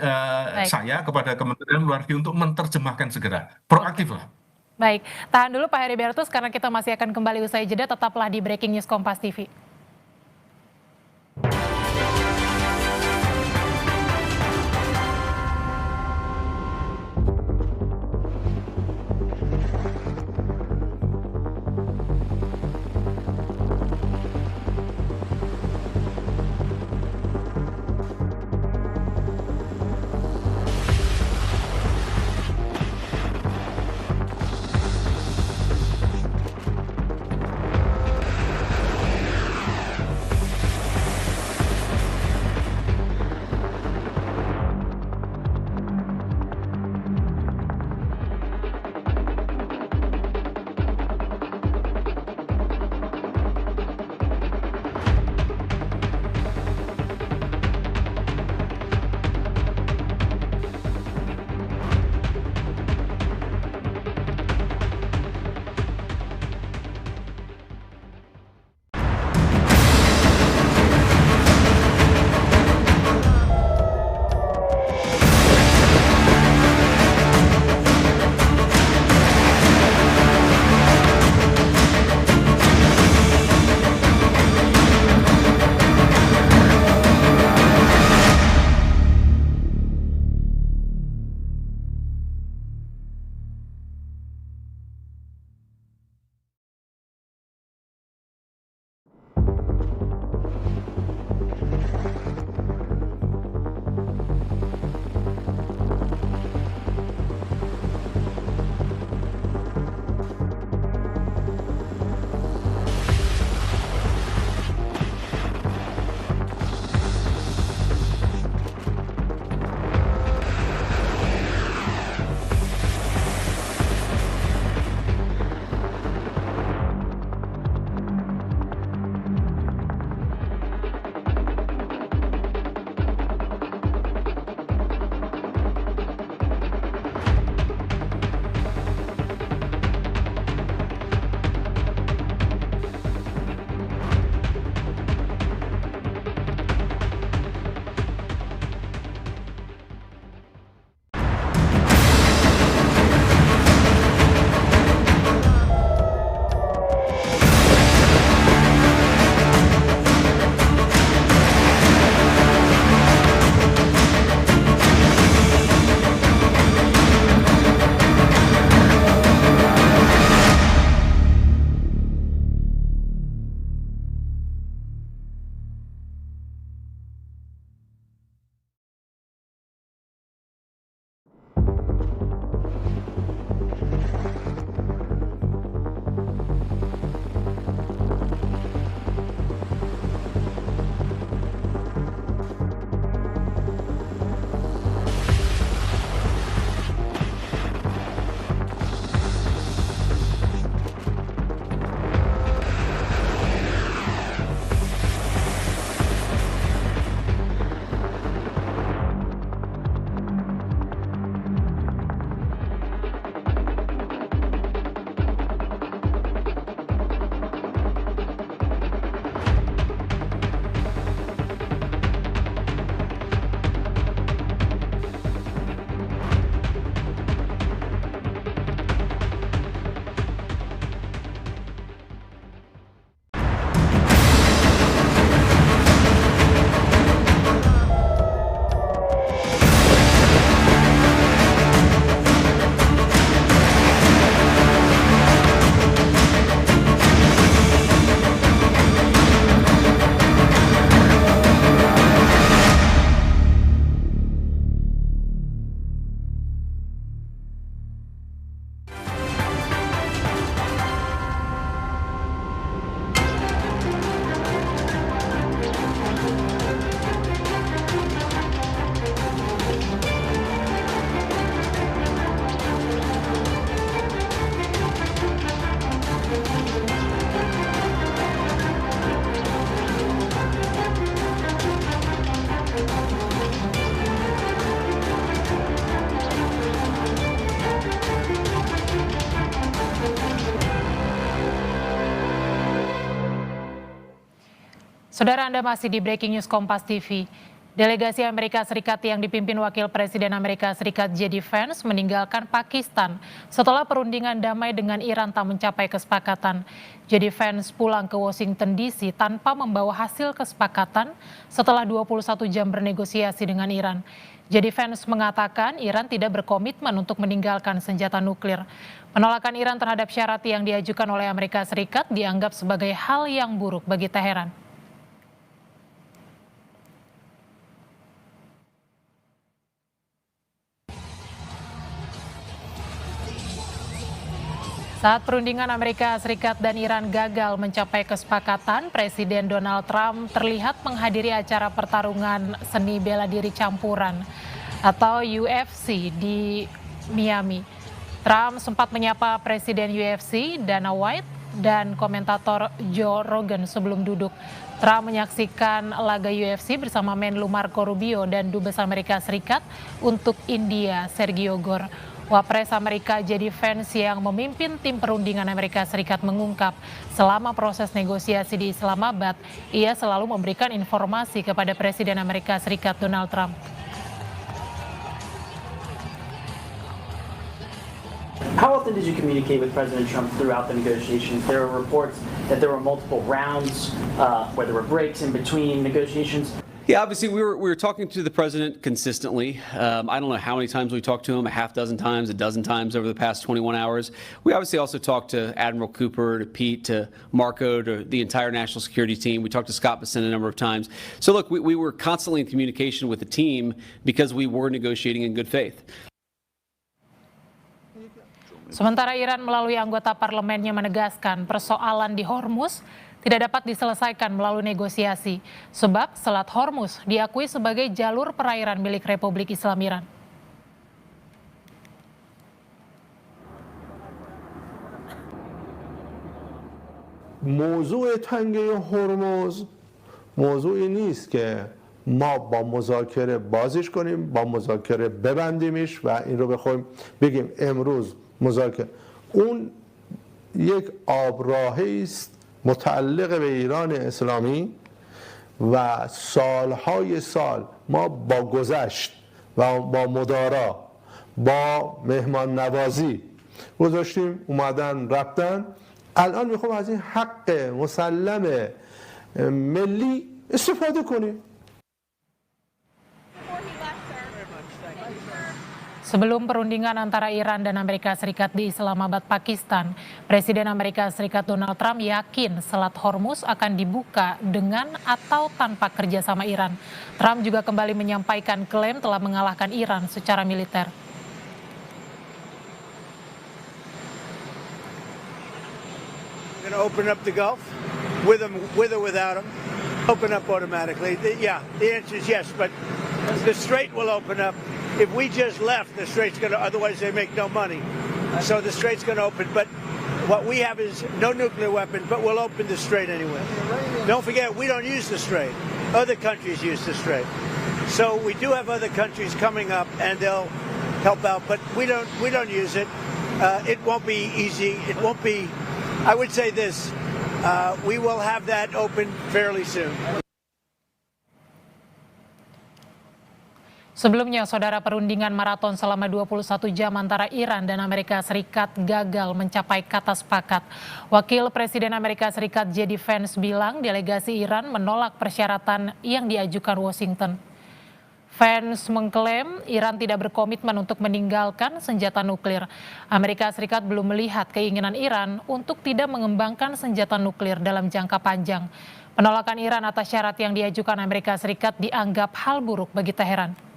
Speaker 4: saya kepada Kementerian Luar Negeri untuk menerjemahkan segera. Proaktif lah.
Speaker 1: Baik, tahan dulu Pak Heribertus karena kita masih akan kembali usai jeda, tetaplah di Breaking News Kompas TV. Saudara, Anda masih di Breaking News Kompas TV. Delegasi Amerika Serikat yang dipimpin Wakil Presiden Amerika Serikat J.D. Vance meninggalkan Pakistan setelah perundingan damai dengan Iran tak mencapai kesepakatan. J.D. Vance pulang ke Washington DC tanpa membawa hasil kesepakatan setelah 21 jam bernegosiasi dengan Iran. J.D. Vance mengatakan Iran tidak berkomitmen untuk meninggalkan senjata nuklir. Penolakan Iran terhadap syarat yang diajukan oleh Amerika Serikat dianggap sebagai hal yang buruk bagi Teheran. Saat perundingan Amerika Serikat dan Iran gagal mencapai kesepakatan, Presiden Donald Trump terlihat menghadiri acara pertarungan seni bela diri campuran atau UFC di Miami. Trump sempat menyapa Presiden UFC Dana White dan komentator Joe Rogan sebelum duduk. Trump menyaksikan laga UFC bersama Menlu Marco Rubio dan Dubes Amerika Serikat untuk India Sergio Gore. Wapres Amerika J.D. Vance yang memimpin tim perundingan Amerika Serikat mengungkap selama proses negosiasi di Islamabad, ia selalu memberikan informasi kepada Presiden Amerika Serikat Donald Trump.
Speaker 6: How often did you communicate with President Trump throughout the negotiations? There are reports that there were multiple rounds, where there were breaks in between negotiations.
Speaker 7: Yeah, obviously we were talking to the president consistently. I don't know how many times we talked to him, a half dozen times, a dozen times over the past 21 hours. We obviously also talked to Admiral Cooper, to Pete, to Marco, to the entire national security team. We talked to Scott Bessent a number of times. So look, we were constantly in communication with the team because we were negotiating in good faith.
Speaker 1: Sementara Iran melalui anggota parlemennya menegaskan persoalan di Hormuz tidak dapat diselesaikan melalui negosiasi, sebab Selat Hormuz diakui sebagai jalur perairan milik Republik Islam Iran.
Speaker 8: موضوع تنگه هرمز موضوعی نیست که ما با مذاکره بازش کنیم، با مذاکره ببندیمش و این رو بخوایم بگیم امروز مذاکره. اون یک آبراهی است متعلق به ایران اسلامی و سالهای سال ما با گذشت و با مدارا با مهمان نوازی گذاشتیم، اومدن رفتن. الان میخوام از این حق مسلم ملی استفاده کنیم.
Speaker 1: Sebelum perundingan antara Iran dan Amerika Serikat di Islamabad, Pakistan, Presiden Amerika Serikat Donald Trump yakin Selat Hormuz akan dibuka dengan atau tanpa kerjasama Iran. Trump juga kembali menyampaikan klaim telah mengalahkan Iran secara militer.
Speaker 9: We're going to open up the Gulf with or without them. Open up automatically. Yeah, the answer is yes, but the Strait will open up. If we just left, the Strait's going to, otherwise they make no money. So the Strait's going to open. But what we have is no nuclear weapons, but we'll open the Strait anyway. Don't forget, we don't use the Strait. Other countries use the Strait. So we do have other countries coming up, and they'll help out, but we don't use it. It won't be easy. It won't be, I would say this, we will have that open fairly soon.
Speaker 1: Sebelumnya, saudara, perundingan maraton selama 21 jam antara Iran dan Amerika Serikat gagal mencapai kata sepakat. Wakil Presiden Amerika Serikat J.D. Vance bilang delegasi Iran menolak persyaratan yang diajukan Washington. Vance mengklaim Iran tidak berkomitmen untuk meninggalkan senjata nuklir. Amerika Serikat belum melihat keinginan Iran untuk tidak mengembangkan senjata nuklir dalam jangka panjang. Penolakan Iran atas syarat yang diajukan Amerika Serikat dianggap hal buruk bagi Teheran.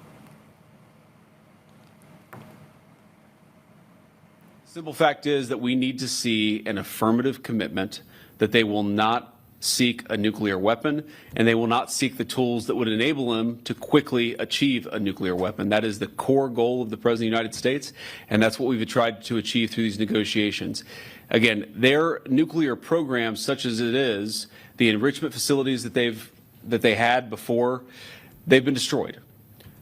Speaker 7: Simple fact is that we need to see an affirmative commitment that they will not seek a nuclear weapon and they will not seek the tools that would enable them to quickly achieve a nuclear weapon. That is the core goal of the President of the United States, and that's what we've tried to achieve through these negotiations. Again, their nuclear program, such as it is, the enrichment facilities that they had before, they've been destroyed.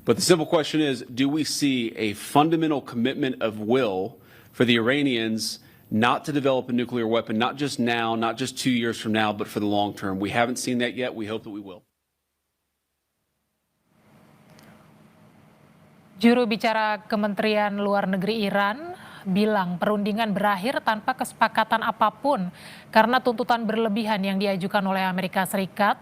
Speaker 7: But the simple question is, do we see a fundamental commitment of will for the Iranians not to develop a nuclear weapon, not just now, not just 2 years from now, but for the long term. We haven't seen that yet. We hope that we will.
Speaker 1: Juru bicara Kementerian Luar Negeri Iran bilang perundingan berakhir tanpa kesepakatan apapun karena tuntutan berlebihan yang diajukan oleh Amerika Serikat.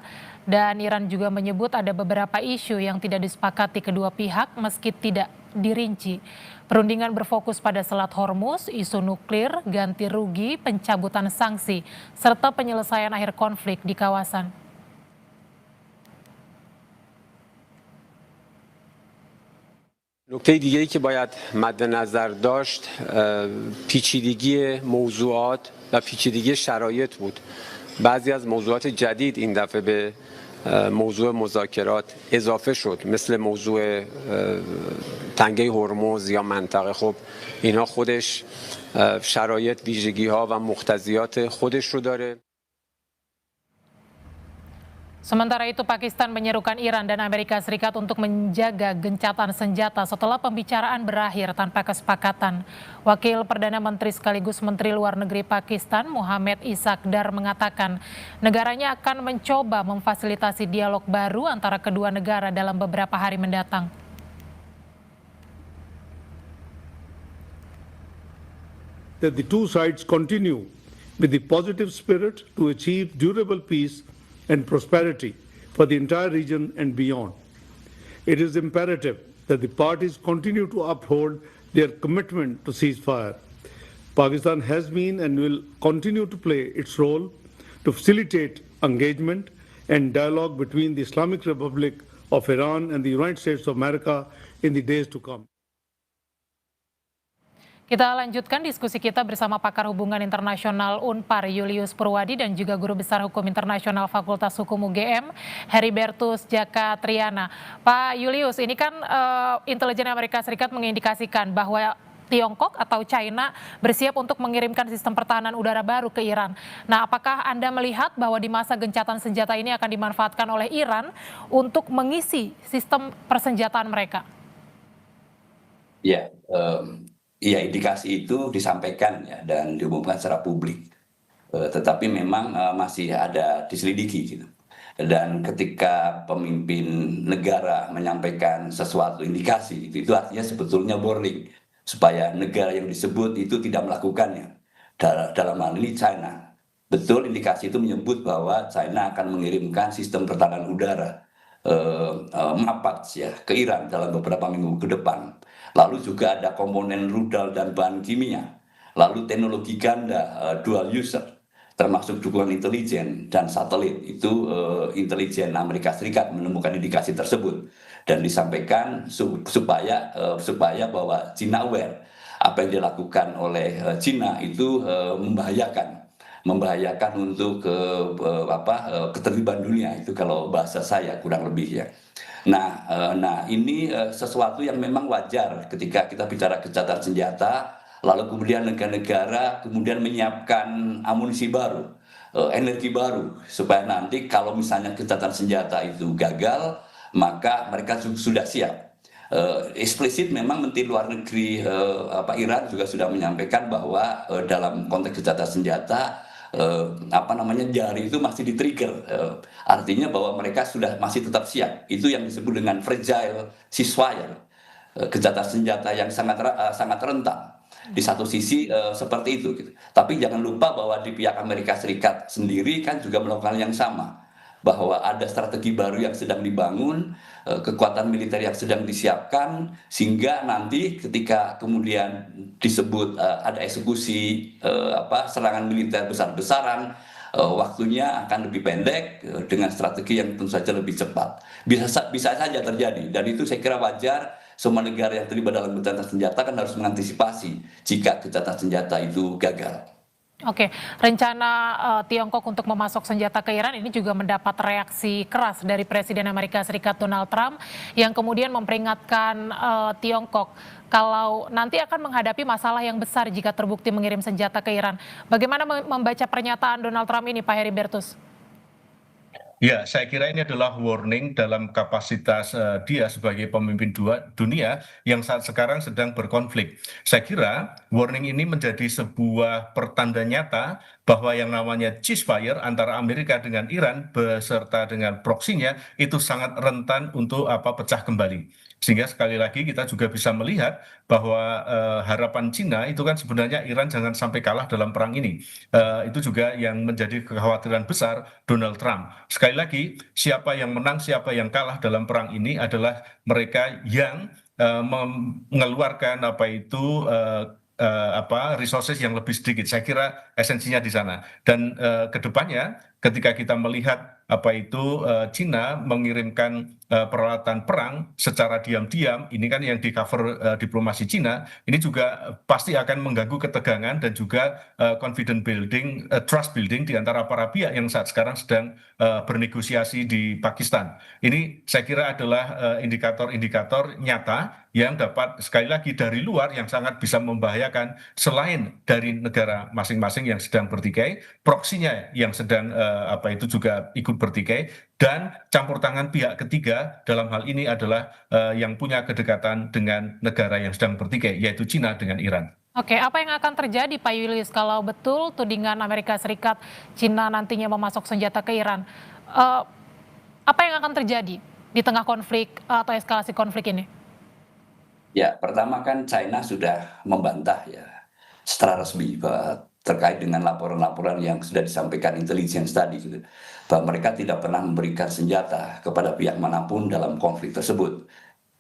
Speaker 1: Dan Iran juga menyebut ada beberapa isu yang tidak disepakati kedua pihak meski tidak dirinci. Perundingan berfokus pada Selat Hormuz, isu nuklir, ganti rugi, pencabutan sanksi, serta penyelesaian akhir konflik di kawasan.
Speaker 12: نکته دیگه‌ای که باید مد نظر داشت پیچیدگی موضوعات و پیچیدگی شرایط بود. بعضی از موضوعات جدید این دفعه به موضوع مذاکرات اضافه شد، مثل موضوع تنگه هرمز یا منطقه. خب اینا خودش شرایط، ویژگی‌ها و مقتضیات خودش رو داره.
Speaker 1: Sementara itu Pakistan menyerukan Iran dan Amerika Serikat untuk menjaga gencatan senjata setelah pembicaraan berakhir tanpa kesepakatan. Wakil Perdana Menteri sekaligus Menteri Luar Negeri Pakistan Muhammad Iskandar mengatakan negaranya akan mencoba memfasilitasi dialog baru antara kedua negara dalam beberapa hari mendatang.
Speaker 14: That the two sides continue with the positive spirit to achieve durable peace and prosperity for the entire region and beyond. It is imperative that the parties continue to uphold their commitment to ceasefire. Pakistan has been and will continue to play its role to facilitate engagement and dialogue between the Islamic Republic of Iran and the United States of America in the days to come.
Speaker 1: Kita lanjutkan diskusi kita bersama pakar hubungan internasional UNPAR Julius Purwadi dan juga Guru Besar Hukum Internasional Fakultas Hukum UGM Heribertus Djaka Triana. Pak Julius, ini kan intelijen Amerika Serikat mengindikasikan bahwa Tiongkok atau China bersiap untuk mengirimkan sistem pertahanan udara baru ke Iran. Nah, apakah Anda melihat bahwa di masa gencatan senjata ini akan dimanfaatkan oleh Iran untuk mengisi sistem persenjataan mereka?
Speaker 5: Ya, iya, indikasi itu disampaikan ya dan diumumkan secara publik, tetapi memang masih ada diselidiki gitu. Dan ketika pemimpin negara menyampaikan sesuatu indikasi itu artinya sebetulnya warning supaya negara yang disebut itu tidak melakukannya. Dalam hal ini China, betul indikasi itu menyebut bahwa China akan mengirimkan sistem pertahanan udara MAPATS ya ke Iran dalam beberapa minggu ke depan. Lalu juga ada komponen rudal dan bahan kimia, lalu teknologi ganda dual user, termasuk dukungan intelijen dan satelit. Itu intelijen Amerika Serikat menemukan indikasi tersebut dan disampaikan supaya bahwa China aware apa yang dilakukan oleh China itu membahayakan untuk ketertiban dunia, itu kalau bahasa saya kurang lebih ya. Nah ini sesuatu yang memang wajar ketika kita bicara gencatan senjata, lalu kemudian negara-negara kemudian menyiapkan amunisi baru, energi baru, supaya nanti kalau misalnya gencatan senjata itu gagal, maka mereka sudah siap. Eksplisit memang Menteri Luar Negeri Iran juga sudah menyampaikan bahwa dalam konteks gencatan senjata jari itu masih di-trigger, artinya bahwa mereka sudah masih tetap siap. Itu yang disebut dengan fragile ceasefire, gencatan senjata yang sangat rentan. Di satu sisi seperti itu gitu. Tapi jangan lupa bahwa di pihak Amerika Serikat sendiri kan juga melakukan yang sama, bahwa ada strategi baru yang sedang dibangun, kekuatan militer yang sedang disiapkan, sehingga nanti ketika kemudian disebut ada eksekusi serangan militer besar-besaran, waktunya akan lebih pendek dengan strategi yang tentu saja lebih cepat. Bisa saja terjadi, dan itu saya kira wajar. Semua negara yang terlibat dalam gencatan senjata kan harus mengantisipasi jika gencatan senjata itu gagal.
Speaker 1: Oke, rencana Tiongkok untuk memasok senjata ke Iran ini juga mendapat reaksi keras dari Presiden Amerika Serikat Donald Trump yang kemudian memperingatkan Tiongkok kalau nanti akan menghadapi masalah yang besar jika terbukti mengirim senjata ke Iran. Bagaimana membaca pernyataan Donald Trump ini, Pak Heribertus?
Speaker 4: Ya, saya kira ini adalah warning dalam kapasitas dia sebagai pemimpin dunia yang saat sekarang sedang berkonflik. Saya kira warning ini menjadi sebuah pertanda nyata bahwa yang namanya ceasefire antara Amerika dengan Iran beserta dengan proksinya itu sangat rentan untuk pecah kembali. Sehingga sekali lagi kita juga bisa melihat bahwa harapan Cina itu kan sebenarnya Iran jangan sampai kalah dalam perang ini. Itu juga yang menjadi kekhawatiran besar Donald Trump. Sekali lagi, siapa yang menang, siapa yang kalah dalam perang ini adalah mereka yang mengeluarkan resources yang lebih sedikit. Saya kira esensinya di sana. Dan kedepannya, ketika kita melihat Cina mengirimkan peralatan perang secara diam-diam, ini kan yang di cover diplomasi Cina, ini juga pasti akan mengganggu ketegangan dan juga confidence building, trust building di antara para pihak yang saat sekarang sedang bernegosiasi di Pakistan. Ini saya kira adalah indikator-indikator nyata yang dapat sekali lagi dari luar yang sangat bisa membahayakan selain dari negara masing-masing yang sedang bertikai, proksinya yang sedang juga ikut bertikai, dan campur tangan pihak ketiga dalam hal ini adalah yang punya kedekatan dengan negara yang sedang bertikai, yaitu Cina dengan Iran.
Speaker 1: Oke, apa yang akan terjadi Pak Yulis kalau betul tudingan Amerika Serikat Cina nantinya memasok senjata ke Iran? Apa yang akan terjadi di tengah konflik atau eskalasi konflik ini?
Speaker 5: Ya, pertama kan China sudah membantah ya secara resmi bahwa terkait dengan laporan-laporan yang sudah disampaikan intelligence tadi, gitu, bahwa mereka tidak pernah memberikan senjata kepada pihak manapun dalam konflik tersebut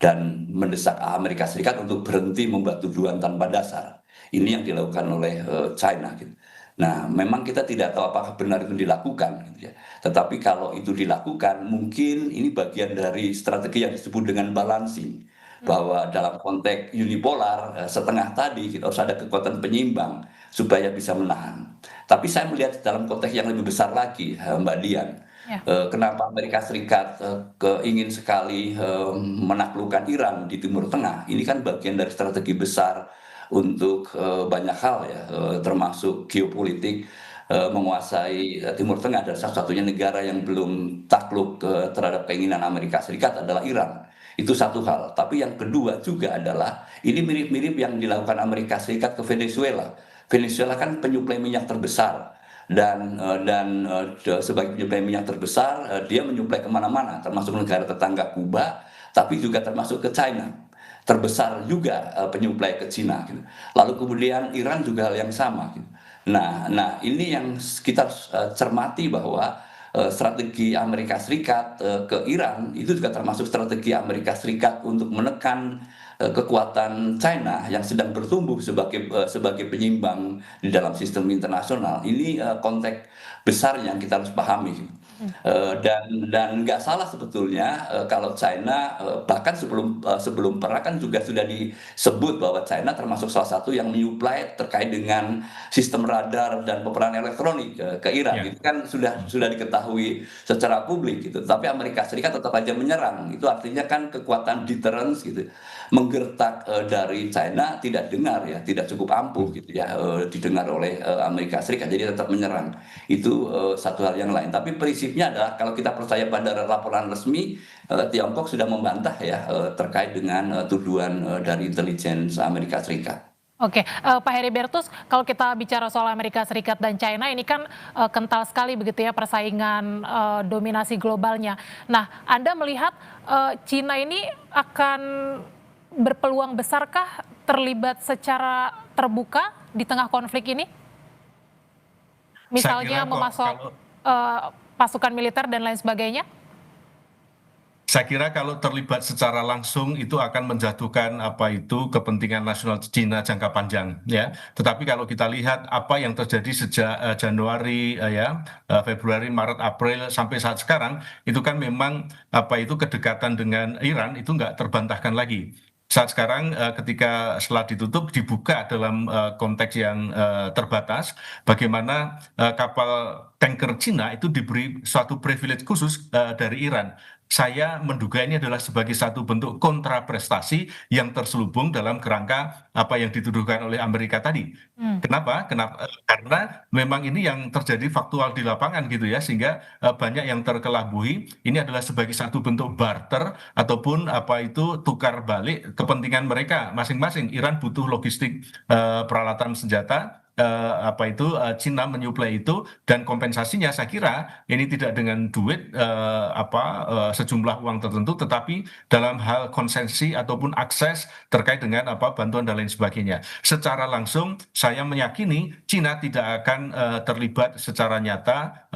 Speaker 5: dan mendesak Amerika Serikat untuk berhenti membuat tuduhan tanpa dasar. Ini yang dilakukan oleh China. Gitu. Nah, memang kita tidak tahu apakah benar itu dilakukan, gitu ya. Tetapi kalau itu dilakukan, mungkin ini bagian dari strategi yang disebut dengan balancing. Bahwa dalam konteks unipolar setengah tadi kita harus ada kekuatan penyimbang supaya bisa menahan. Tapi saya melihat dalam konteks yang lebih besar lagi, Mbak Dian, kenapa Amerika Serikat ingin sekali menaklukkan Iran di Timur Tengah? Ini kan bagian dari strategi besar untuk banyak hal ya, termasuk geopolitik. Menguasai Timur Tengah, dan satu-satunya negara yang belum takluk terhadap keinginan Amerika Serikat adalah Iran. Itu satu hal. Tapi yang kedua juga adalah ini mirip-mirip yang dilakukan Amerika Serikat ke Venezuela. Venezuela kan penyuplai minyak terbesar dan sebagai penyuplai minyak terbesar dia menyuplai kemana-mana, termasuk negara tetangga Kuba, tapi juga termasuk ke China. Terbesar juga penyuplai ke Cina. Gitu. Lalu kemudian Iran juga hal yang sama. Gitu. Nah ini yang kita cermati bahwa strategi Amerika Serikat ke Iran itu juga termasuk strategi Amerika Serikat untuk menekan kekuatan China yang sedang bertumbuh sebagai penyimbang di dalam sistem internasional. Ini konteks besar yang kita harus pahami. Dan nggak salah sebetulnya kalau China bahkan sebelum perang kan juga sudah disebut bahwa China termasuk salah satu yang menyuplai terkait dengan sistem radar dan peperangan elektronik ke Iran. Itu kan sudah diketahui secara publik gitu. Tapi Amerika Serikat tetap aja menyerang. Itu artinya kan kekuatan deterrence gitu. Menggertak dari China tidak cukup ampuh gitu ya didengar oleh Amerika Serikat, jadi tetap menyerang. Itu satu hal yang lain. Tapi prinsipnya adalah kalau kita percaya pada laporan resmi, Tiongkok sudah membantah ya terkait dengan tuduhan dari intelijen Amerika Serikat.
Speaker 1: Oke, Pak Heribertus, kalau kita bicara soal Amerika Serikat dan China ini kan kental sekali begitu ya persaingan dominasi globalnya. Nah, Anda melihat China ini akan berpeluang besarkah terlibat secara terbuka di tengah konflik ini? Misalnya memasok pasukan militer dan lain sebagainya?
Speaker 4: Saya kira kalau terlibat secara langsung itu akan menjatuhkan kepentingan nasional Cina jangka panjang ya. Tetapi kalau kita lihat apa yang terjadi sejak Januari Februari, Maret, April sampai saat sekarang itu kan memang kedekatan dengan Iran itu nggak terbantahkan lagi. Saat sekarang ketika setelah ditutup dibuka dalam konteks yang terbatas, bagaimana kapal tanker Cina itu diberi suatu privilege khusus dari Iran. Saya menduga ini adalah sebagai satu bentuk kontraprestasi yang terselubung dalam kerangka apa yang dituduhkan oleh Amerika tadi. Kenapa? Karena memang ini yang terjadi faktual di lapangan gitu ya, sehingga banyak yang terkelabuhi. Ini adalah sebagai satu bentuk barter ataupun apa itu tukar balik kepentingan mereka masing-masing. Iran butuh logistik peralatan senjata. Cina menyuplai itu, dan kompensasinya saya kira ini tidak dengan duit sejumlah uang tertentu, tetapi dalam hal konsensi ataupun akses terkait dengan bantuan dan lain sebagainya. Secara langsung saya meyakini Cina tidak akan terlibat secara nyata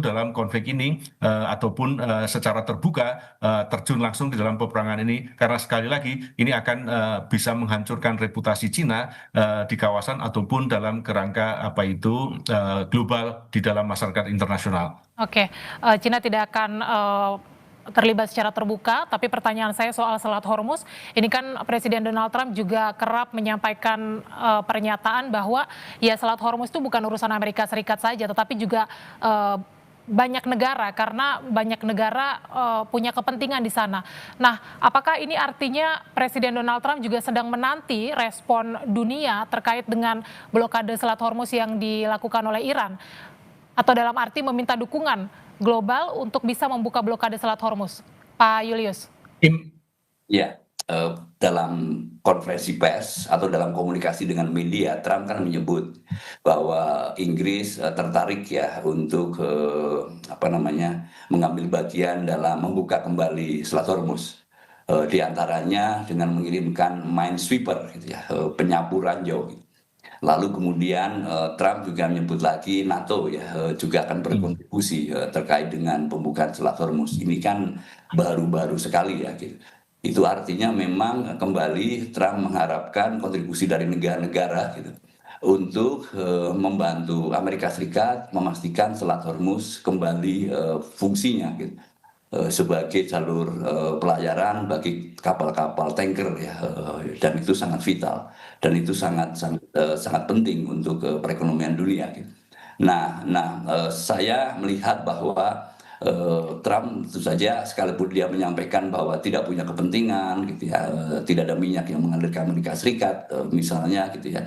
Speaker 4: dalam konflik ini ataupun secara terbuka terjun langsung di dalam peperangan ini, karena sekali lagi ini akan bisa menghancurkan reputasi Cina di kawasan ataupun dalam kerangka global di dalam masyarakat internasional.
Speaker 1: Oke, Cina tidak akan terlibat secara terbuka, tapi pertanyaan saya soal Selat Hormuz, ini kan Presiden Donald Trump juga kerap menyampaikan pernyataan bahwa ya Selat Hormuz itu bukan urusan Amerika Serikat saja, tetapi juga banyak negara, karena banyak negara punya kepentingan di sana. Nah, apakah ini artinya Presiden Donald Trump juga sedang menanti respon dunia terkait dengan blokade Selat Hormuz yang dilakukan oleh Iran? Atau dalam arti meminta dukungan global untuk bisa membuka blokade Selat Hormuz? Pak Julius.
Speaker 5: Ya, dalam konferensi pers atau dalam komunikasi dengan media, Trump kan menyebut bahwa Inggris tertarik ya untuk mengambil bagian dalam membuka kembali Selat Hormuz. Di antaranya dengan mengirimkan minesweeper, gitu ya, penyapu ranjau. Gitu. Lalu kemudian Trump juga menyebut lagi NATO ya juga akan berkontribusi terkait dengan pembukaan Selat Hormuz. Ini kan baru-baru sekali ya. Gitu. Itu artinya memang kembali Trump mengharapkan kontribusi dari negara-negara gitu, untuk membantu Amerika Serikat memastikan Selat Hormuz kembali fungsinya gitu, sebagai jalur pelayaran bagi kapal-kapal tanker ya, dan itu sangat vital dan itu sangat penting untuk perekonomian dunia gitu. Nah, saya melihat bahwa Trump tentu saja sekalipun dia menyampaikan bahwa tidak punya kepentingan gitu ya, tidak ada minyak yang mengalir ke Amerika Serikat misalnya gitu ya,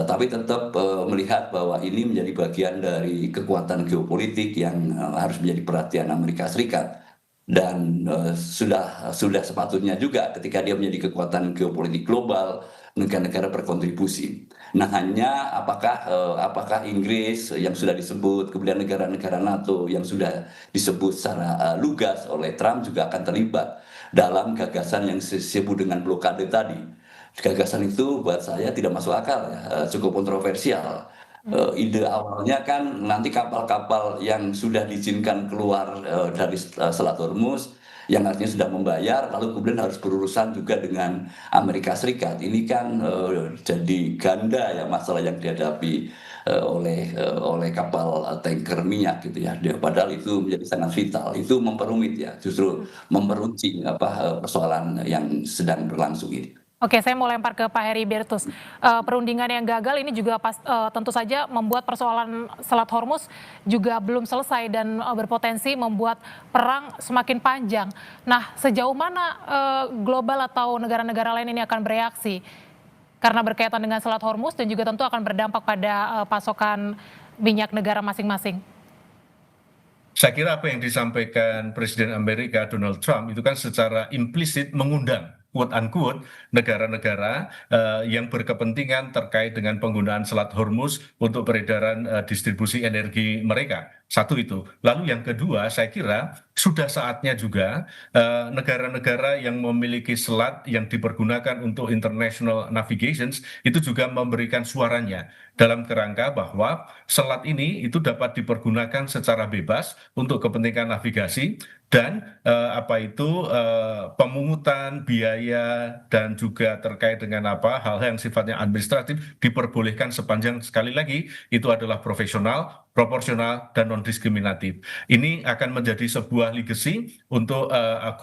Speaker 5: tapi tetap melihat bahwa ini menjadi bagian dari kekuatan geopolitik yang harus menjadi perhatian Amerika Serikat, dan sudah sepatutnya juga ketika dia menjadi kekuatan geopolitik global negara-negara berkontribusi. Nah, hanya apakah Inggris yang sudah disebut, kemudian negara-negara NATO yang sudah disebut secara lugas oleh Trump juga akan terlibat dalam gagasan yang disebut dengan blokade tadi. Gagasan itu buat saya tidak masuk akal ya, cukup kontroversial. Ide awalnya kan nanti kapal-kapal yang sudah diizinkan keluar dari Selat Hormuz, yang artinya sudah membayar, lalu kemudian harus berurusan juga dengan Amerika Serikat. Ini kan jadi ganda ya masalah yang dihadapi oleh kapal tanker minyak gitu ya. Padahal itu menjadi sangat vital. Itu memperumit ya, justru memperuncing persoalan yang sedang berlangsung ini.
Speaker 1: Oke, saya mau lempar ke Pak Heri Bertus. Perundingan yang gagal ini juga tentu saja membuat persoalan Selat Hormuz juga belum selesai dan berpotensi membuat perang semakin panjang. Nah, sejauh mana global atau negara-negara lain ini akan bereaksi? Karena berkaitan dengan Selat Hormuz dan juga tentu akan berdampak pada pasokan minyak negara masing-masing.
Speaker 4: Saya kira apa yang disampaikan Presiden Amerika Donald Trump itu kan secara implisit mengundang quote-unquote negara-negara yang berkepentingan terkait dengan penggunaan Selat Hormuz untuk peredaran distribusi energi mereka. Satu itu. Lalu yang kedua, saya kira sudah saatnya juga negara-negara yang memiliki selat yang dipergunakan untuk international navigations itu juga memberikan suaranya dalam kerangka bahwa selat ini itu dapat dipergunakan secara bebas untuk kepentingan navigasi, dan pemungutan biaya dan juga terkait dengan hal-hal yang sifatnya administratif diperbolehkan sepanjang, sekali lagi, itu adalah profesional, proporsional, dan non-diskriminatif. Ini akan menjadi sebuah legacy untuk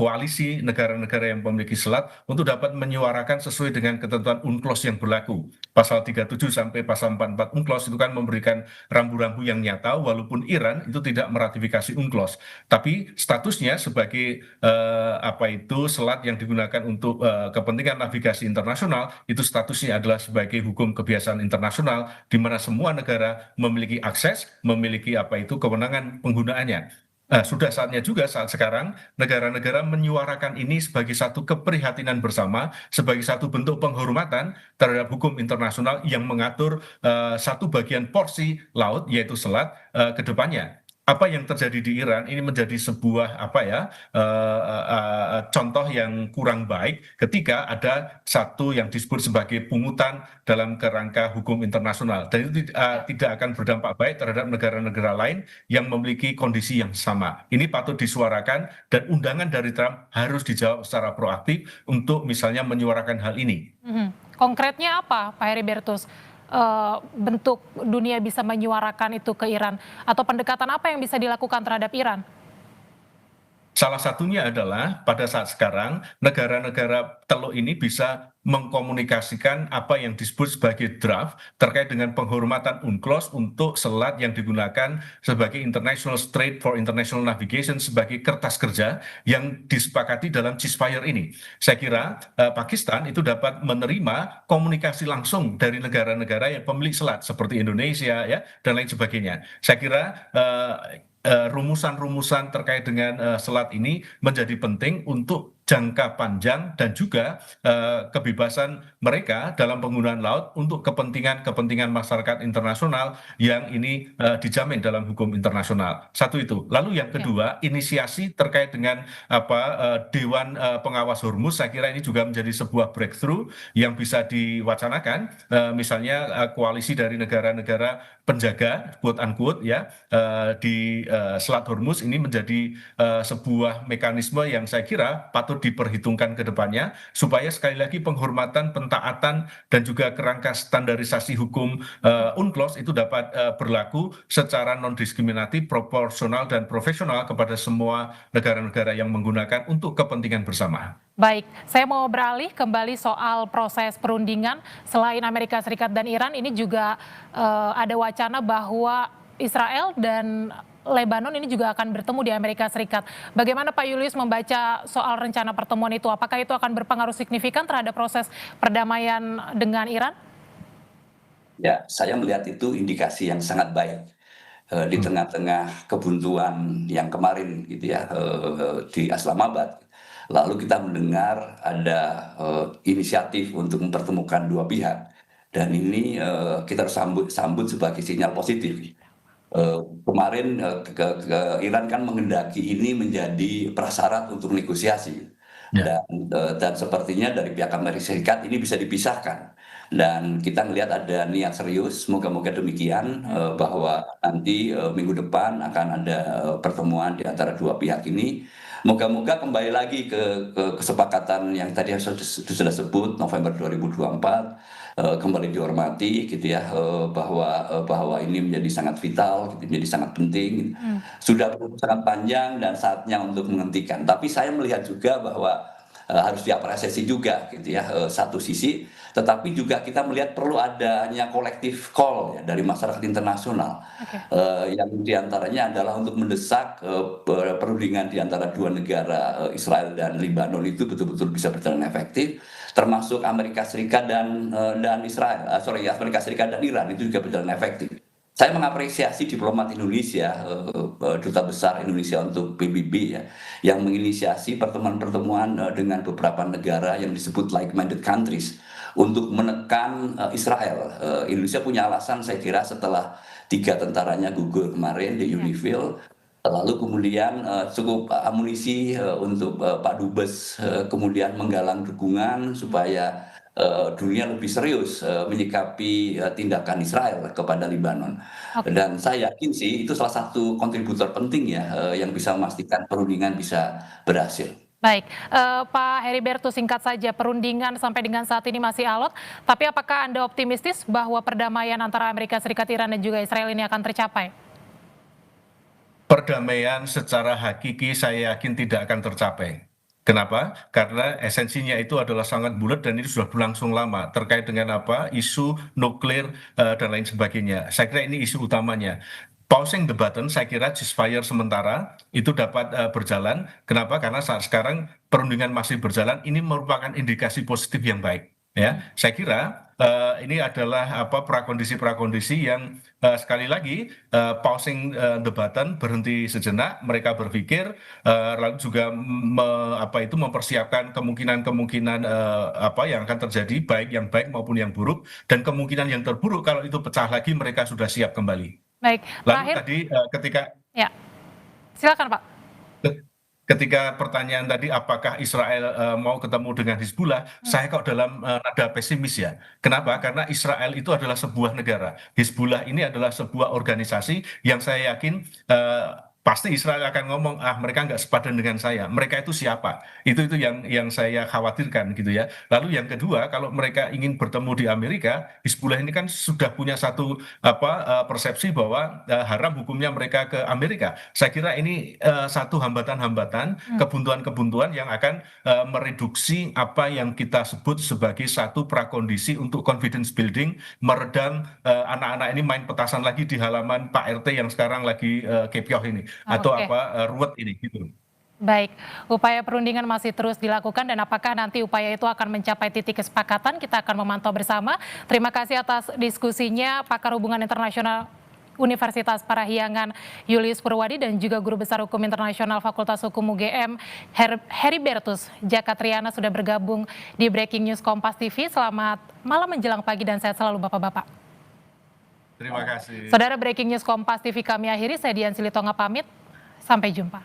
Speaker 4: koalisi negara-negara yang memiliki selat untuk dapat menyuarakan sesuai dengan ketentuan UNCLOS yang berlaku. Pasal 37 sampai pasal 44 UNCLOS itu kan memberikan rambu-rambu yang nyata, walaupun Iran itu tidak meratifikasi UNCLOS. Tapi statusnya sebagai selat yang digunakan untuk kepentingan navigasi internasional, itu statusnya adalah sebagai hukum kebiasaan internasional, di mana semua negara memiliki akses, memiliki kewenangan penggunaannya. Sudah saatnya juga saat sekarang negara-negara menyuarakan ini sebagai satu keprihatinan bersama, sebagai satu bentuk penghormatan terhadap hukum internasional yang mengatur satu bagian porsi laut, yaitu selat, ke depannya. Apa yang terjadi di Iran ini menjadi sebuah contoh yang kurang baik ketika ada satu yang disebut sebagai pungutan dalam kerangka hukum internasional, dan itu tidak akan berdampak baik terhadap negara-negara lain yang memiliki kondisi yang sama. Ini patut disuarakan, dan undangan dari Trump harus dijawab secara proaktif untuk misalnya menyuarakan hal ini.
Speaker 1: Konkretnya apa, Pak Heribertus? Bentuk dunia bisa menyuarakan itu ke Iran, atau pendekatan apa yang bisa dilakukan terhadap Iran?
Speaker 4: Salah satunya adalah pada saat sekarang negara-negara Teluk ini bisa mengkomunikasikan apa yang disebut sebagai draft terkait dengan penghormatan UNCLOS untuk selat yang digunakan sebagai International Strait for International Navigation, sebagai kertas kerja yang disepakati dalam ceasefire ini. Saya kira Pakistan itu dapat menerima komunikasi langsung dari negara-negara yang pemilik selat seperti Indonesia ya dan lain sebagainya. Saya kira rumusan-rumusan terkait dengan selat ini menjadi penting untuk jangka panjang, dan juga kebebasan mereka dalam penggunaan laut untuk kepentingan masyarakat internasional yang ini dijamin dalam hukum internasional. Satu itu. Lalu yang kedua, inisiasi terkait dengan Dewan Pengawas Hormuz, saya kira ini juga menjadi sebuah breakthrough yang bisa diwacanakan. Misalnya koalisi dari negara-negara penjaga, quote unquote ya, di Selat Hormuz ini menjadi sebuah mekanisme yang saya kira patut diperhitungkan ke depannya, supaya sekali lagi penghormatan, pentaatan, dan juga kerangka standarisasi hukum UNCLOS itu dapat berlaku secara non-diskriminatif, proporsional, dan profesional kepada semua negara-negara yang menggunakan untuk kepentingan bersama.
Speaker 1: Baik, saya mau beralih kembali soal proses perundingan. Selain Amerika Serikat dan Iran, ini juga ada wacana bahwa Israel dan Lebanon ini juga akan bertemu di Amerika Serikat. Bagaimana Pak Julius membaca soal rencana pertemuan itu? Apakah itu akan berpengaruh signifikan terhadap proses perdamaian dengan Iran?
Speaker 5: Ya, saya melihat itu indikasi yang sangat baik di tengah-tengah kebuntuan yang kemarin gitu ya di Islamabad. Lalu kita mendengar ada inisiatif untuk mempertemukan dua pihak, dan ini kita harus sambut sebagai sinyal positif. Kemarin Iran kan menghendaki ini menjadi prasyarat untuk negosiasi, dan sepertinya dari pihak Amerika Serikat ini bisa dipisahkan, dan kita melihat ada niat serius, moga-moga demikian, bahwa nanti minggu depan akan ada pertemuan di antara dua pihak ini. Moga-moga kembali lagi ke kesepakatan yang tadi sudah sebut, November 2024 kembali dihormati gitu ya, bahwa ini menjadi sangat vital, gitu, menjadi sangat penting, sudah sangat panjang dan saatnya untuk menghentikan. Tapi saya melihat juga bahwa harus diapresiasi juga gitu ya, satu sisi, tetapi juga kita melihat perlu adanya collective call ya, dari masyarakat internasional, yang diantaranya adalah untuk mendesak perundingan di antara dua negara, Israel dan Lebanon, itu betul-betul bisa berjalan efektif, termasuk Amerika Serikat dan Amerika Serikat dan Iran itu juga berjalan efektif. Saya mengapresiasi diplomat Indonesia, Duta Besar Indonesia untuk PBB ya, yang menginisiasi pertemuan-pertemuan dengan beberapa negara yang disebut like-minded countries untuk menekan Israel. Indonesia punya alasan, saya kira, setelah 3 tentaranya gugur kemarin di Unifil, lalu kemudian cukup amunisi untuk Pak Dubes kemudian menggalang dukungan supaya dunia lebih serius menyikapi tindakan Israel kepada Lebanon. Dan saya yakin sih itu salah satu kontributor penting ya, yang bisa memastikan perundingan bisa berhasil.
Speaker 1: Baik, Pak Heribertus, singkat saja, perundingan sampai dengan saat ini masih alot, tapi apakah Anda optimistis bahwa perdamaian antara Amerika Serikat, Iran, dan juga Israel ini akan tercapai?
Speaker 4: perdamaian secara hakiki saya yakin tidak akan tercapai. Kenapa? Karena esensinya itu adalah sangat bulat dan ini sudah berlangsung lama terkait dengan apa isu nuklir dan lain sebagainya. Saya kira ini isu utamanya. Pausing the button, saya kira ceasefire sementara itu dapat berjalan. Kenapa? Karena saat sekarang perundingan masih berjalan, ini merupakan indikasi positif yang baik. Ya, saya kira ini adalah prakondisi-prakondisi yang sekali lagi pausing the button, berhenti sejenak, mereka berpikir, lalu juga mempersiapkan kemungkinan-kemungkinan yang akan terjadi, baik yang baik maupun yang buruk, dan kemungkinan yang terburuk kalau itu pecah lagi mereka sudah siap kembali.
Speaker 1: Baik,
Speaker 4: lalu tadi ketika
Speaker 1: silakan Pak.
Speaker 4: Ketika pertanyaan tadi apakah Israel mau ketemu dengan Hizbullah, saya kok dalam nada pesimis ya. Kenapa? Karena Israel itu adalah sebuah negara. Hizbullah ini adalah sebuah organisasi yang saya yakin pasti Israel akan ngomong, mereka nggak sepadan dengan saya. Mereka itu siapa? Itu yang saya khawatirkan gitu ya. Lalu yang kedua, kalau mereka ingin bertemu di Amerika, Hizbullah ini kan sudah punya satu persepsi bahwa haram hukumnya mereka ke Amerika. Saya kira ini satu hambatan-hambatan, kebuntuan-kebuntuan yang akan mereduksi apa yang kita sebut sebagai satu prakondisi untuk confidence building, meredam anak-anak ini main petasan lagi di halaman Pak RT yang sekarang lagi kepioh ini. Atau ruwet ini gitu.
Speaker 1: Baik, upaya perundingan masih terus dilakukan dan apakah nanti upaya itu akan mencapai titik kesepakatan, kita akan memantau bersama. Terima kasih atas diskusinya Pakar Hubungan Internasional Universitas Parahyangan Julius Purwadi dan juga Guru Besar Hukum Internasional Fakultas Hukum UGM Heribertus Jakatriana sudah bergabung di Breaking News Kompas TV. Selamat malam menjelang pagi dan sehat selalu Bapak-Bapak.
Speaker 4: Terima kasih.
Speaker 1: Saudara, Breaking News Kompas TV kami akhiri, saya Dian Silitonga pamit, sampai jumpa.